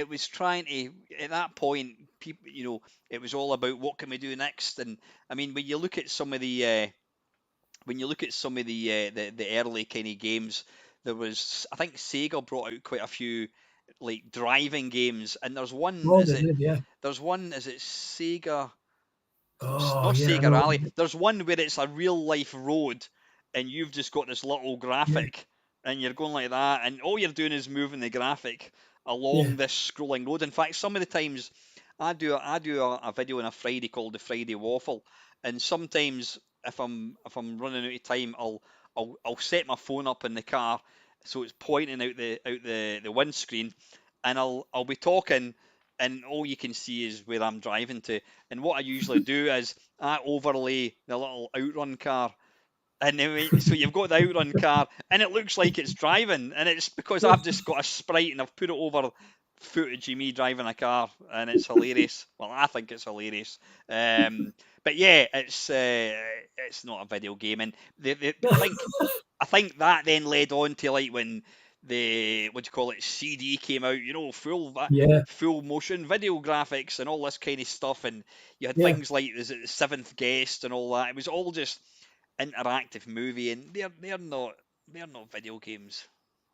was trying to at that point people it was all about what can we do next. And I mean when you look at some of the early kind of games, there was I think Sega brought out quite a few like driving games, and oh, they did. Yeah. there's one is it Sega Oh, not yeah. I Sega know. Rally. There's one where it's a real life road, and you've just got this little Yeah, graphic, and you're going like that, and all you're doing is moving the graphic yeah. along this scrolling road. In fact, some of the times I do a video on a Friday called the Friday Waffle, and sometimes if I'm running out of time, I'll set my phone up in the car so it's pointing out the windscreen, and I'll be talking, and all you can see is where I'm driving to. And what I usually do is I overlay the little outrun car. And then, so you've got the outrun car, and it looks like it's driving, and it's because I've just got a sprite and I've put it over footage of me driving a car, and it's hilarious. Well, I think it's hilarious. Um, but yeah, it's not a video game, and I think that then led on to like when the what do you call it CD came out, Yeah, full motion video graphics and all this kind of stuff, and you had yeah. things like is it the Seventh Guest and all that. It was all just interactive movie, and they're not video games.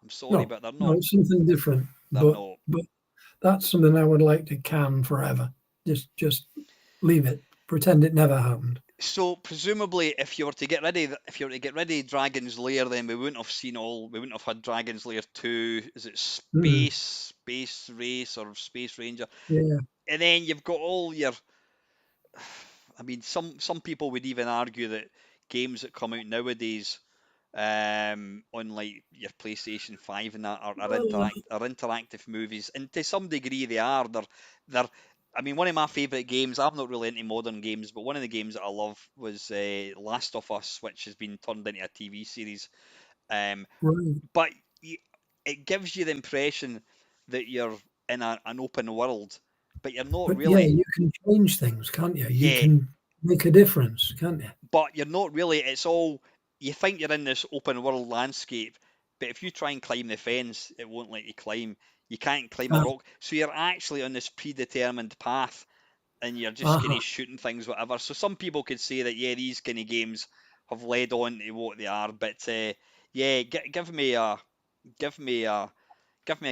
I'm sorry, No, but they're no, not. it's something different. They're But not. but that's something I would like to can forever. Just leave it. Pretend it never happened. So presumably, if you were to get rid of Dragon's Lair, then we wouldn't have had Dragon's Lair 2. Is it Mm, Space Race or Space Ranger? yeah. And then you've got all your. I mean, some people would even argue that games that come out nowadays, on like your PlayStation 5 and that are Well, interactive movies, and to some degree they are. They're I mean, one of my favourite games, I'm not really into modern games, but one of the games that I love was Last of Us, which has been turned into a TV series. Um, Right. but it gives you the impression that you're in an open world, but you're not But yeah, really. you can change things, can't you? You Yeah, can make a difference, can't you? but you're not really. It's all you think you're in this open world landscape, but if you try and climb the fence, it won't let you climb. You can't climb a Ah, rock, so you're actually on this predetermined path, and you're just kind aha. of shooting things, whatever. So some people could say that yeah, these kind of games have led on to what they are, but yeah, give me a give me a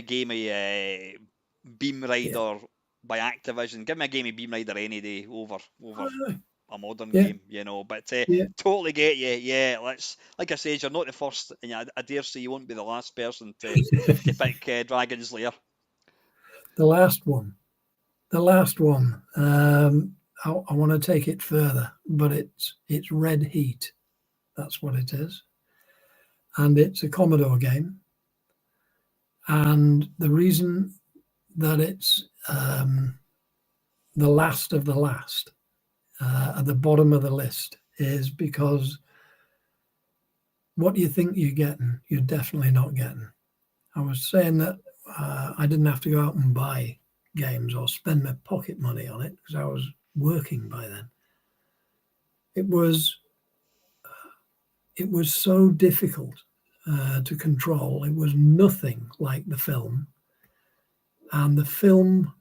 game of Beam Yeah. Rider by Activision. Give me a game of Beam Rider any day over Ah, a modern yeah. game, you know. But Yeah. totally get you. Yeah, let's like I said, you're not the first, and I dare say you won't be the last person to pick Dragon's Lair. The last one. The last one. I want to take it further, but it's Red Heat. That's what it is, and it's a Commodore game. And the reason that it's the last of the last at the bottom of the list is because what you think you're getting, you're definitely not getting. I was saying that I didn't have to go out and buy games or spend my pocket money on it because I was working by then. It was it was so difficult to control. It was nothing like the film, and the film,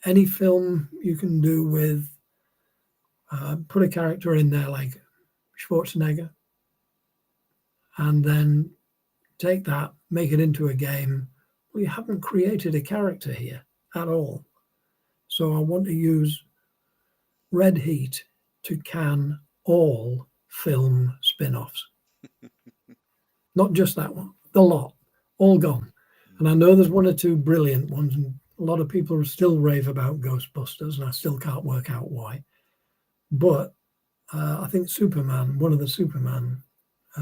any film you can do with put a character in there like Schwarzenegger, and then take that, make it into a game. Well, you haven't created a character here at all. So I want to use Red Heat to can all film spin offs. Not just that one, the lot, all gone. And I know there's one or two brilliant ones, and a lot of people still rave about Ghostbusters, and I still can't work out why. But I think Superman, one of the Superman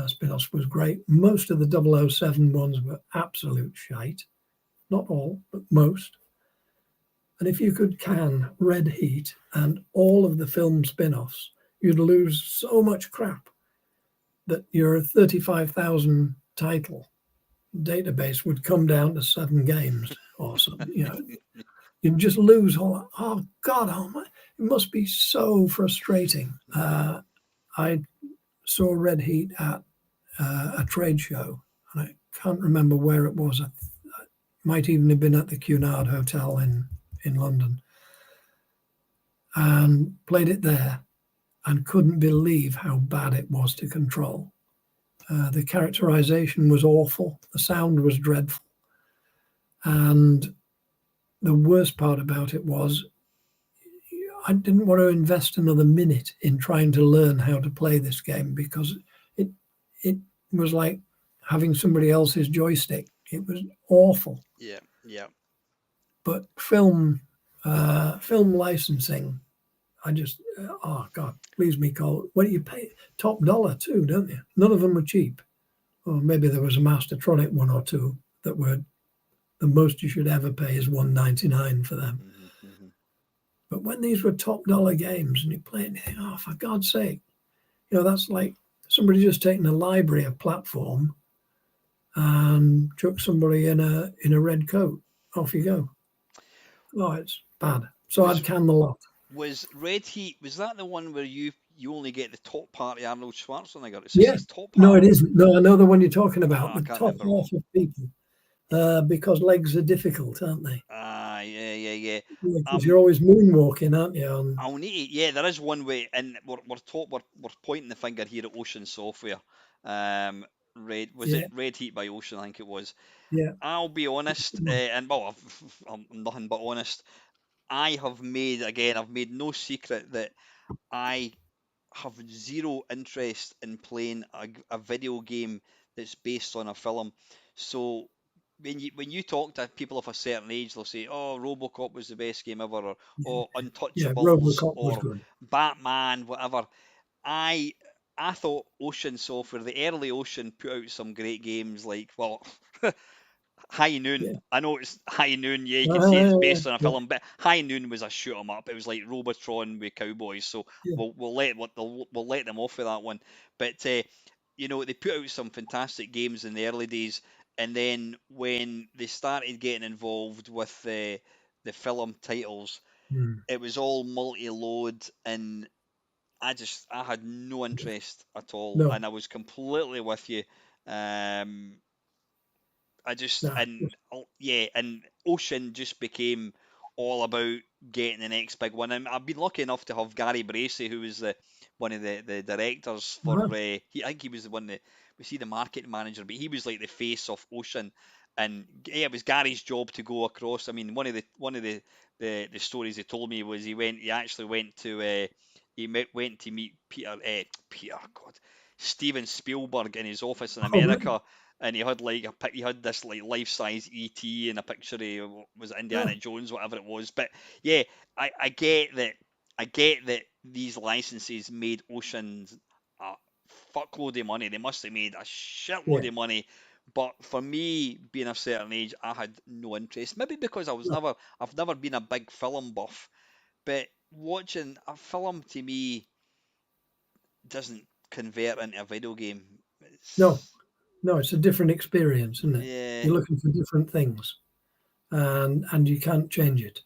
spin offs was great. Most of the 007 ones were absolute shite. Not all, but most. And if you could can Red Heat and all of the film spin offs, you'd lose so much crap that your 35,000 title database would come down to 7 games or something. You'd just lose all. Oh, God, it must be so frustrating. I saw Red Heat at a trade show, and I can't remember where it was. It might even have been at the Cunard Hotel in London, and played it there and couldn't believe how bad it was to control. The characterization was awful. The sound was dreadful. And the worst part about it was I didn't want to invest another minute in trying to learn how to play this game because it it was like having somebody else's joystick. It was awful. Yeah, yeah. But film licensing, I just oh God, leaves me cold. What do you pay? Top dollar too, don't you? None of them were cheap. Or maybe there was a Mastertronic one or two that were the most you should ever pay is $1.99 for them. Mm-hmm. But when these were top dollar games and you play it, and you think, oh, for God's sake, that's like somebody just taking a library of platform and chuck somebody in a red coat. Off you go. Oh, it's bad. So Was I'd can the lot. was Red Heat? Was that the one where you only get the top part of Arnold Schwarzenegger? It Yeah. says top No, part. it isn't. No, I know the one you're talking about. I The can't top remember. half of people, because legs are difficult, aren't they? Yeah, yeah, yeah. Because you're always moonwalking, aren't you? I'll need to, yeah, there is one way, and we're pointing the finger here at Ocean Software. Red was it Yeah, Red Heat by Ocean? I think it was. yeah. I'll be honest, and well, I'm nothing but honest. I've made no secret that I have zero interest in playing a video game that's based on a film. So when you talk to people of a certain age, they'll say, "Oh, RoboCop was the best game ever," or Yeah, "Oh, yeah. Untouchables," RoboCop was or good. "Batman," whatever. I I thought Ocean Software, the early Ocean, put out some great games like well. High Noon. Yeah. I know it's High Noon. Yeah, you can say it's based on a Yeah. film, but High Noon was a shoot 'em up. It was like Robotron with cowboys. So Yeah. we'll let them off with that one. But they put out some fantastic games in the early days, and then when they started getting involved with the film titles, Mm. it was all multi-load, and I had no interest at all, No. and I was completely with you. Um, I just No. and oh, yeah, and Ocean just became all about getting the next big one. And I've been lucky enough to have Gary Bracey, who was one of the directors for. Uh-huh. I think he was the one that was he the marketing manager, but he was like the face of Ocean. And yeah, it was Gary's job to go across. I mean, one of the stories he told me was he actually went to went to meet God, Steven Spielberg in his office in Oh, really? America, and he had this like life size ET and a picture of was it Oh, Indiana Jones, whatever it was. But yeah, I get that. I get that these licenses made Oceans a fuckload of money. They must have made a shitload yeah. of money. But for me, being a certain age, I had no interest. Maybe because No. I've never been a big film buff. But watching a film to me doesn't convert into a video game. No. No. It's a different experience, isn't it? Yeah, You're looking for different things, and you can't change it.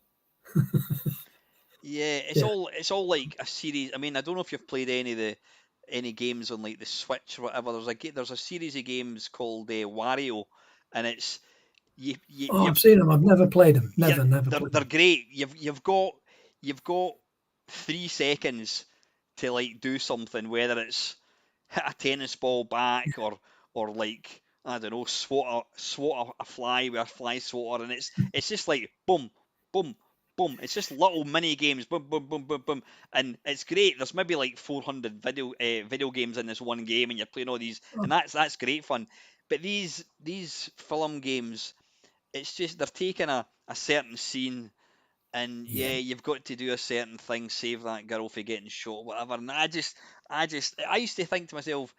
yeah, Yeah. it's all like a series. I mean, I don't know if you've played any games on like the Switch or whatever. There's a series of games called Wario, and it's Oh, I've seen them. I've never played them. yeah, Never played they're them. great. You've got 3 seconds to like do something, whether it's hit a tennis ball back or like I don't know, swat a fly with a fly swatter, and it's just like boom, boom, boom. It's just little mini games, boom, boom, boom, boom, boom, and it's great. There's maybe like 400 video games in this one game, and you're playing all these, Oh, and that's great fun. But these film games, it's just they're taking a certain scene, and yeah. yeah, you've got to do a certain thing, save that girl for getting shot, whatever. And I used to think to myself,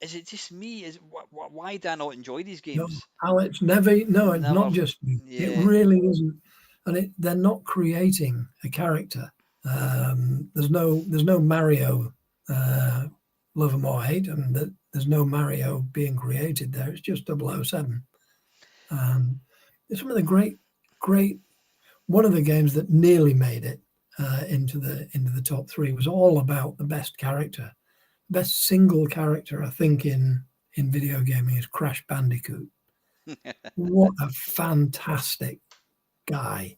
is it just me? Why do I not enjoy these No, games? Alex, never. No, it's Never. not just me. It Yeah. really isn't. And they're not creating a character. There's no Mario, uh, love him or hate him. There's no Mario being created there. It's just 007. It's one of the great. One of the games that nearly made it into the top three was all about the best character, best single character. I think in video gaming is Crash Bandicoot. What a fantastic guy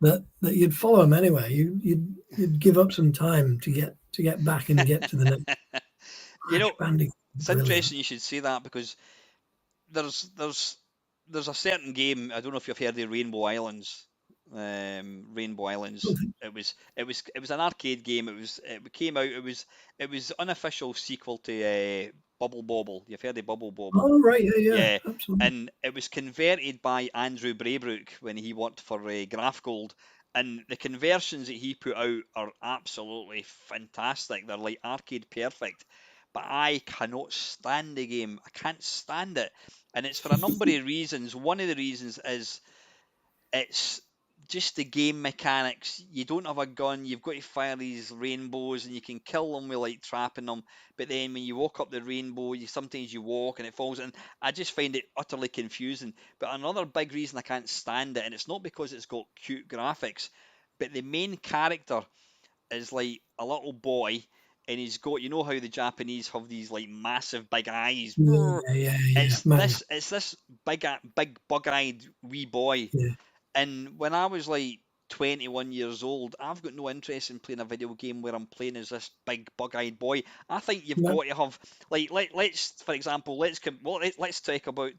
that you'd follow him anyway. You'd give up some time to get back and get to the next. You Crash know, Bandicoot, it's brilliant. interesting you should say that because there's there's there's a certain game. I don't know if you've heard of Rainbow Islands. Rainbow Islands. It was an arcade game. It came out. It was unofficial sequel to Bubble Bobble. You've heard of Bubble Bobble? Oh right, yeah, Yeah, absolutely. and it was converted by Andrew Braybrook when he worked for Graph Gold, and the conversions that he put out are absolutely fantastic. They're like arcade perfect, but I cannot stand the game. I can't stand it, and it's for a number of reasons. One of the reasons is it's just the game mechanics. You don't have a gun, you've got to fire these rainbows and you can kill them with like trapping them. But then when you walk up the rainbow, sometimes you walk and it falls. And I just find it utterly confusing. But another big reason I can't stand it, and it's not because it's got cute graphics, but the main character is like a little boy, and he's got, you know how the Japanese have these like massive big eyes. Yeah. It's Mario. this big bug-eyed wee boy, Yeah, and when I was like 21 years old, I've got no interest in playing a video game where I'm playing as this big bug-eyed boy. I think you've no, got to have like let's for example let's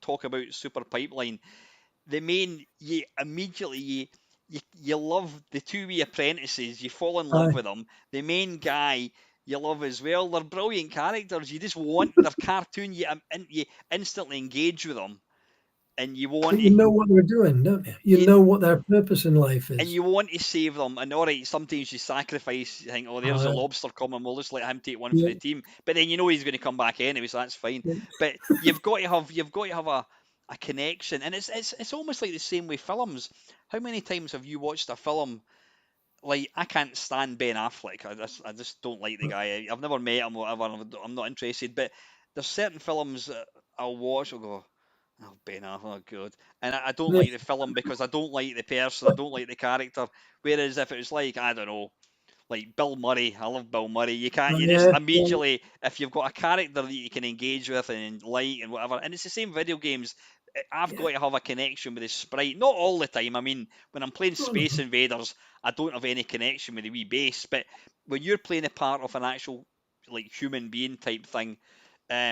talk about Super Pipeline. The main you immediately you love the two wee apprentices. You fall in love I, with them. The main guy you love as well. They're brilliant characters. You just want their cartoon. You instantly engage with them, and you want but to you know what they're doing, don't you? You you know what their purpose in life and is. you want to save them. And all right, sometimes you sacrifice. You think, oh, there's a Uh, lobster coming. We'll just let him take one for yeah, the team. But then you know he's going to come back anyway, so that's fine. yeah, But you've got to have a connection, and it's almost like the same with films. How many times have you watched a film? Like, I can't stand Ben Affleck. I just don't like the guy. I've never met him, or whatever. I'm not interested. But there's certain films that I'll watch. I'll go, oh, Ben Affleck, oh, good. And I don't Yeah, like the film because I don't like the person. I don't like the character. Whereas if it was like, I don't know, like Bill Murray, I love Bill Murray. You can't, you just yeah, yeah, immediately, if you've got a character that you can engage with and like and whatever, and it's the same video games. I've yeah. got to have a connection with the sprite. Not all the time. I mean, when I'm playing Oh, Space no. Invaders, I don't have any connection with the wee base. But when you're playing a part of an actual like human being type thing,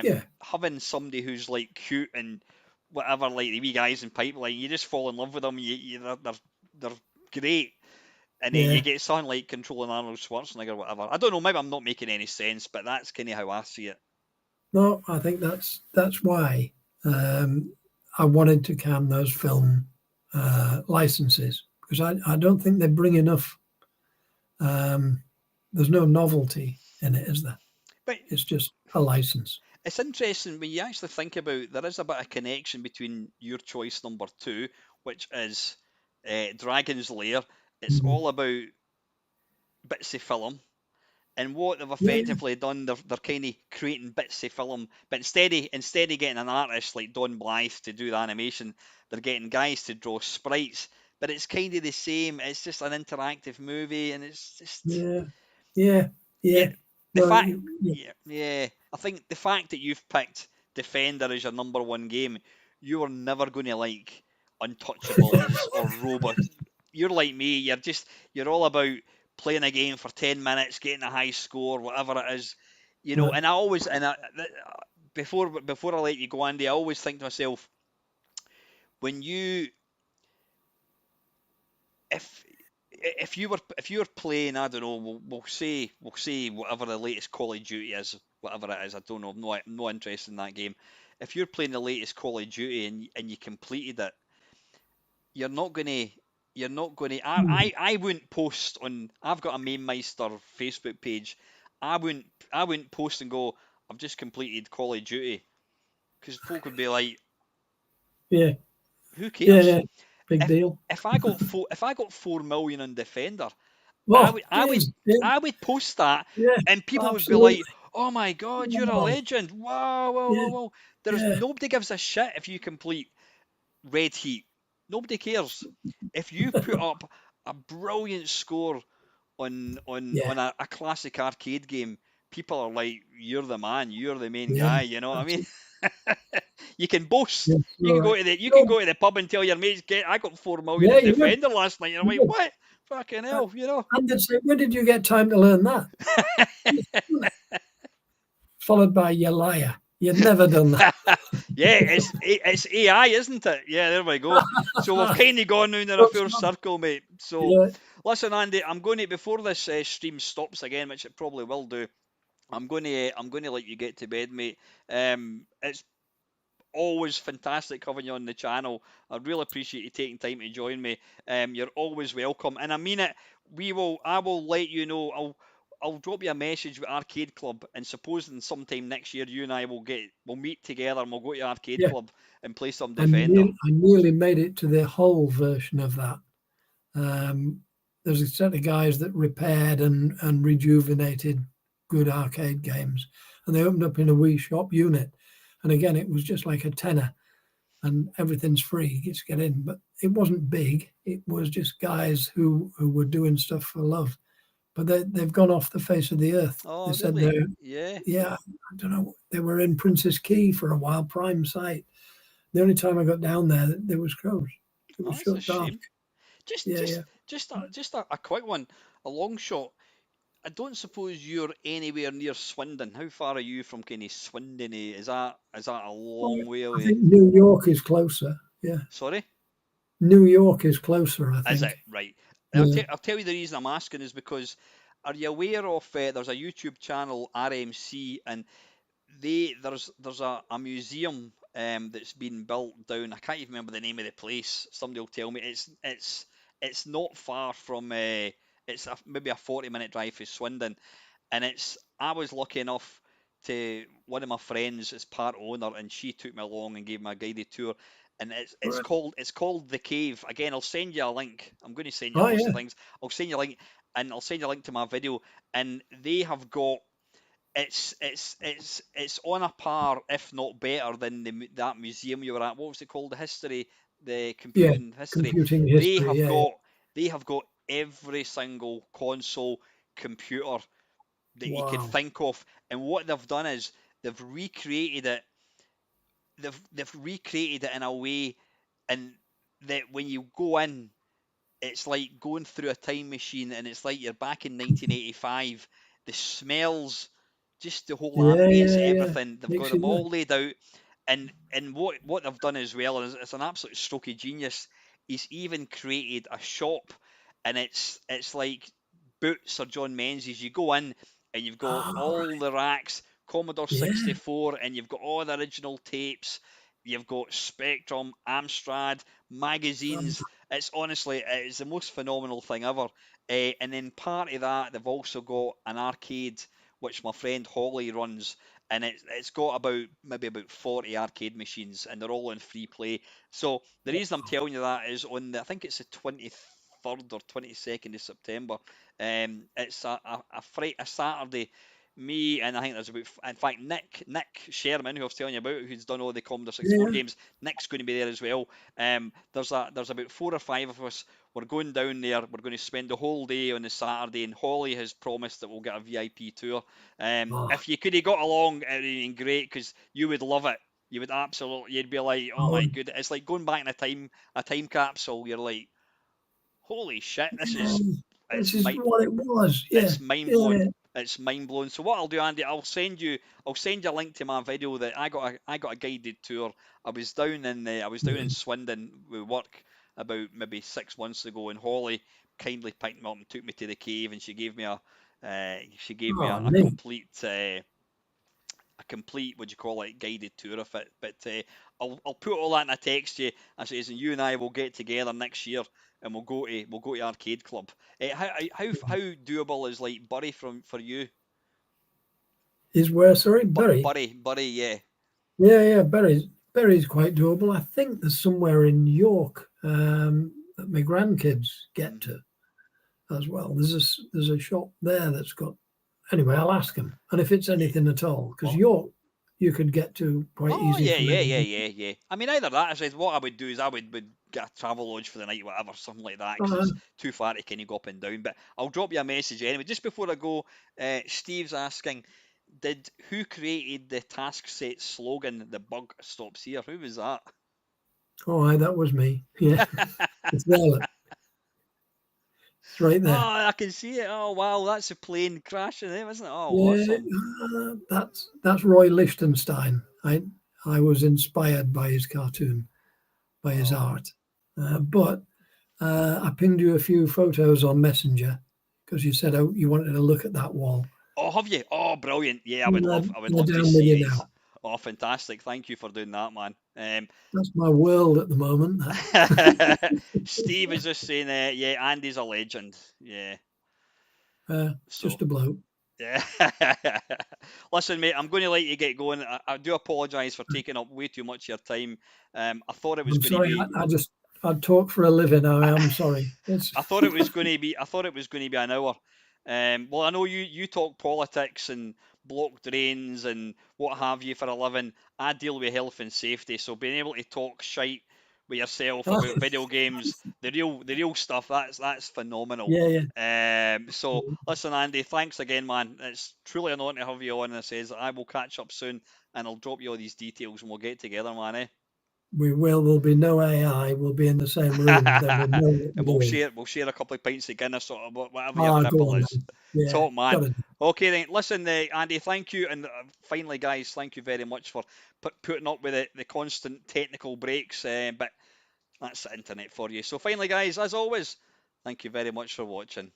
Yeah, having somebody who's like cute and whatever, like the wee guys in Pipeline, you just fall in love with them. They're great, and then you yeah. get something like controlling Arnold Schwarzenegger or whatever. I don't know, maybe I'm not making any sense, but that's kind of how I see it. No, I think that's why I wanted to can those film licenses, because I don't think they bring enough. Um, there's no novelty in it, is there? But It's just a license. it's interesting when you actually think about, there is a bit of connection between your choice number two, which is Dragon's Lair. It's Mhm. all about bits of film. And what they've Yeah, effectively done, they're kind of creating bits of film, but instead of getting an artist like Don Blythe to do the animation, they're getting guys to draw sprites. But it's kind of the same. It's just an interactive movie, and it's just, yeah, yeah, yeah. yeah. The Well, fact, yeah, yeah. I think the fact that you've picked Defender as your number one game, you are never going to like Untouchables or Robot. You're like me. You're all about playing a game for 10 minutes, getting a high score, whatever it is, right. And I always before I let you go, Andy, I always think to myself, when you if if you were playing, I don't know, we'll say whatever the latest Call of Duty is, whatever it is, I don't know, I'm not interested in that game. If you're playing the latest Call of Duty and you completed it, you're not gonna you're not gonna Hmm. I wouldn't post on, I've got a Main Meister Facebook page. I wouldn't post and go, I've just completed Call of Duty, because folk would be like, Yeah, who yeah, cares? yeah. Big if deal. if I got 4 million on Defender, I Oh, would I would geez. Yeah, I would post that, yeah, and people would be absolutely. like, "Oh my God, you're a Oh, legend! Wow, wow, wow, yeah, wow!" There's yeah, nobody gives a shit if you complete Red Heat. Nobody cares if you put up a brilliant score yeah, on a classic arcade game. People are like, "You're the man. You're the main yeah. guy." You know what I That's mean? it. You can boast. Yes, You all can go right. to the you can So, go to the pub and tell your mates, "Get, I got 4 million yeah, in you would. Defender last night." And I'm You like, would. "What? Fucking hell, you know." And they'd say, where did you get time to learn that? Followed by you liar. You'd never done that. Yeah, it's AI, isn't it? Yeah, there we go. So we've kind of gone round in a full circle, mate. So Yeah, listen, Andy, I'm going to, before this stream stops again, which it probably will do. I'm going to let you get to bed, mate. It's always fantastic having you on the channel. I really appreciate you taking time to join me. You're always welcome, and I mean it. I will let you know. I'll drop you a message with Arcade Club, and supposing sometime next year you and I we'll meet together and we'll go to Arcade yeah. Club and play some I Defender. nearly, I nearly made it to the whole version of that. Um, there's a set of guys that repaired and rejuvenated good arcade games, and they opened up in a wee shop unit. And again, it was just like a tenner, and everything's free. You get to get in, but it wasn't big. It was just guys who were doing stuff for love. But they've gone off the face of the earth. They Oh, said really? they're, Yeah. yeah, I don't know. They were in Princess Key for a while, prime site. The only time I got down there was closed. It Oh, was that's a shut dark. shame. Just, Yeah, just, yeah. just a quick one, a long shot. I don't suppose you're anywhere near Swindon. How far are you from kind of Swindon? Is that a Well, long way I away? think New York is closer. Yeah, Sorry? New York is closer. I Is it think. right? Yeah, I'll tell you the reason I'm asking is because, are you aware of there's a YouTube channel, RMC, and there's a museum that's been built down. I can't even remember the name of the place. Somebody will tell me. It's not far from maybe a 40-minute drive from Swindon, and I was lucky enough to one of my friends as part owner, and she took me along and gave me a guided tour. And Right. it's called the Cave. Again, I'll send you a link. I'm going to send you Oh lots of yeah. things. I'll send you a link, and I'll send you a link to my video. And they have got it's on a par, if not better, than that museum you were at. What was it called? The Yeah. computing history. Computing They history. have Yeah. Yeah. got they have got every single console computer that you could Wow. think of. And what they've done is they've recreated it. They've recreated it in a way, and that when you go in, it's like going through a time machine, and it's like you're back in 1985. The smells, just the whole Yeah. ambience, Yeah. Yeah. everything. They've got Makes you them look. all laid out, and what they've done as well is it's an absolute stroke of genius. He's even created a shop, and it's like Boots or John Menzies. You go in, and you've got Ah, all right. the racks, Commodore Yeah. 64, and you've got all the original tapes. You've got Spectrum, Amstrad, magazines. It's honestly, it's the most phenomenal thing ever. And then part of that, they've also got an arcade which my friend Holly runs, and it's got maybe about 40 arcade machines, and they're all in free play. So the reason I'm telling you that is I think it's the 23rd or 22nd of September. It's a Saturday. Me and I think there's about, in fact, Nick Sherman, who I was telling you about, who's done all the Commodore 64 Yeah. games. Nick's going to be there as well. There's about 4 or 5 of us. We're going down there. We're going to spend the whole day on the Saturday, and Holly has promised that we'll get a VIP tour. Oh, If you could have got along, it would have been great, because you would love it. You would absolutely. You'd be like, I oh my would. good. It's like going back in a time capsule. You're like, holy shit, this Yeah. is This it's is what it was. Yeah. it's mind blowing. Yeah. It's mind blowing. So what I'll do, Andy, I'll send you a link to my video that I got a guided tour. I was down in Brilliant. Swindon with work about maybe 6 months ago, and Holly kindly picked me up and took me to the cave, and she gave me Oh, a neat. complete, what do you call it, guided tour of it. But I'll put all that in a text to you. I says, and you and I will get together next year, and we'll go to Arcade Club. How doable is like Bury for you? Is where, sorry, Bury? Bury, yeah. Yeah, yeah, Bury's quite doable. I think there's somewhere in York that my grandkids get Hmm. to as well. There's a shop there that's got. Anyway, I'll ask them, and if it's Yeah. anything at all, because Oh, York you could get to quite oh, easy from anywhere. yeah. I mean, either that. I said, what I would do is would get a travel lodge for the night, whatever, something like that, because Uh, it's too far to kind of go up and down. But I'll drop you a message anyway. Just before I go, Steve's asking, who created the Taskset slogan? The bug stops here. Who was that? oh, aye, that was me. Yeah, it's there. Look. It's right Oh, there. I can see it. Oh, wow, that's a plane crashing there, isn't it? Oh, Yeah, awesome. that's Roy Lichtenstein. I was inspired by his cartoon, by his Oh, art, but I pinged you a few photos on Messenger because you said you wanted to look at that wall. oh, have you? Oh, brilliant. Yeah, I would They're love to down with see you these. now. Oh, fantastic. Thank you for doing that, man. That's my world at the moment. That. Steve is just saying, yeah, Andy's a legend. Yeah. So, Just a bloke. yeah. Listen, mate, I'm going to let you get going. I do apologise for taking up way too much of your time. I thought it was I'm going to sorry. be I talk for a living. I am sorry. It's I thought it was going to be an hour. Well, I know you talk politics and block drains and what have you for a living. I deal with health and safety, so being able to talk shite with yourself about video games, the real stuff, that's phenomenal. yeah, yeah. So listen, Andy, thanks again, man. It's truly an honor to have you on. And I says I will catch up soon, and I'll drop you all these details, and we'll get together, man. Eh? We will. There'll be no AI. We'll be in the same room. Then we'll know what And we're doing. we'll share a couple of pints of Guinness or whatever your Ah, go tipple on is. then. Yeah, Top man. got it. Okay then, listen, Andy, thank you, and finally, guys, thank you very much for putting up with the constant technical breaks. But that's the internet for you. So finally, guys, as always, thank you very much for watching.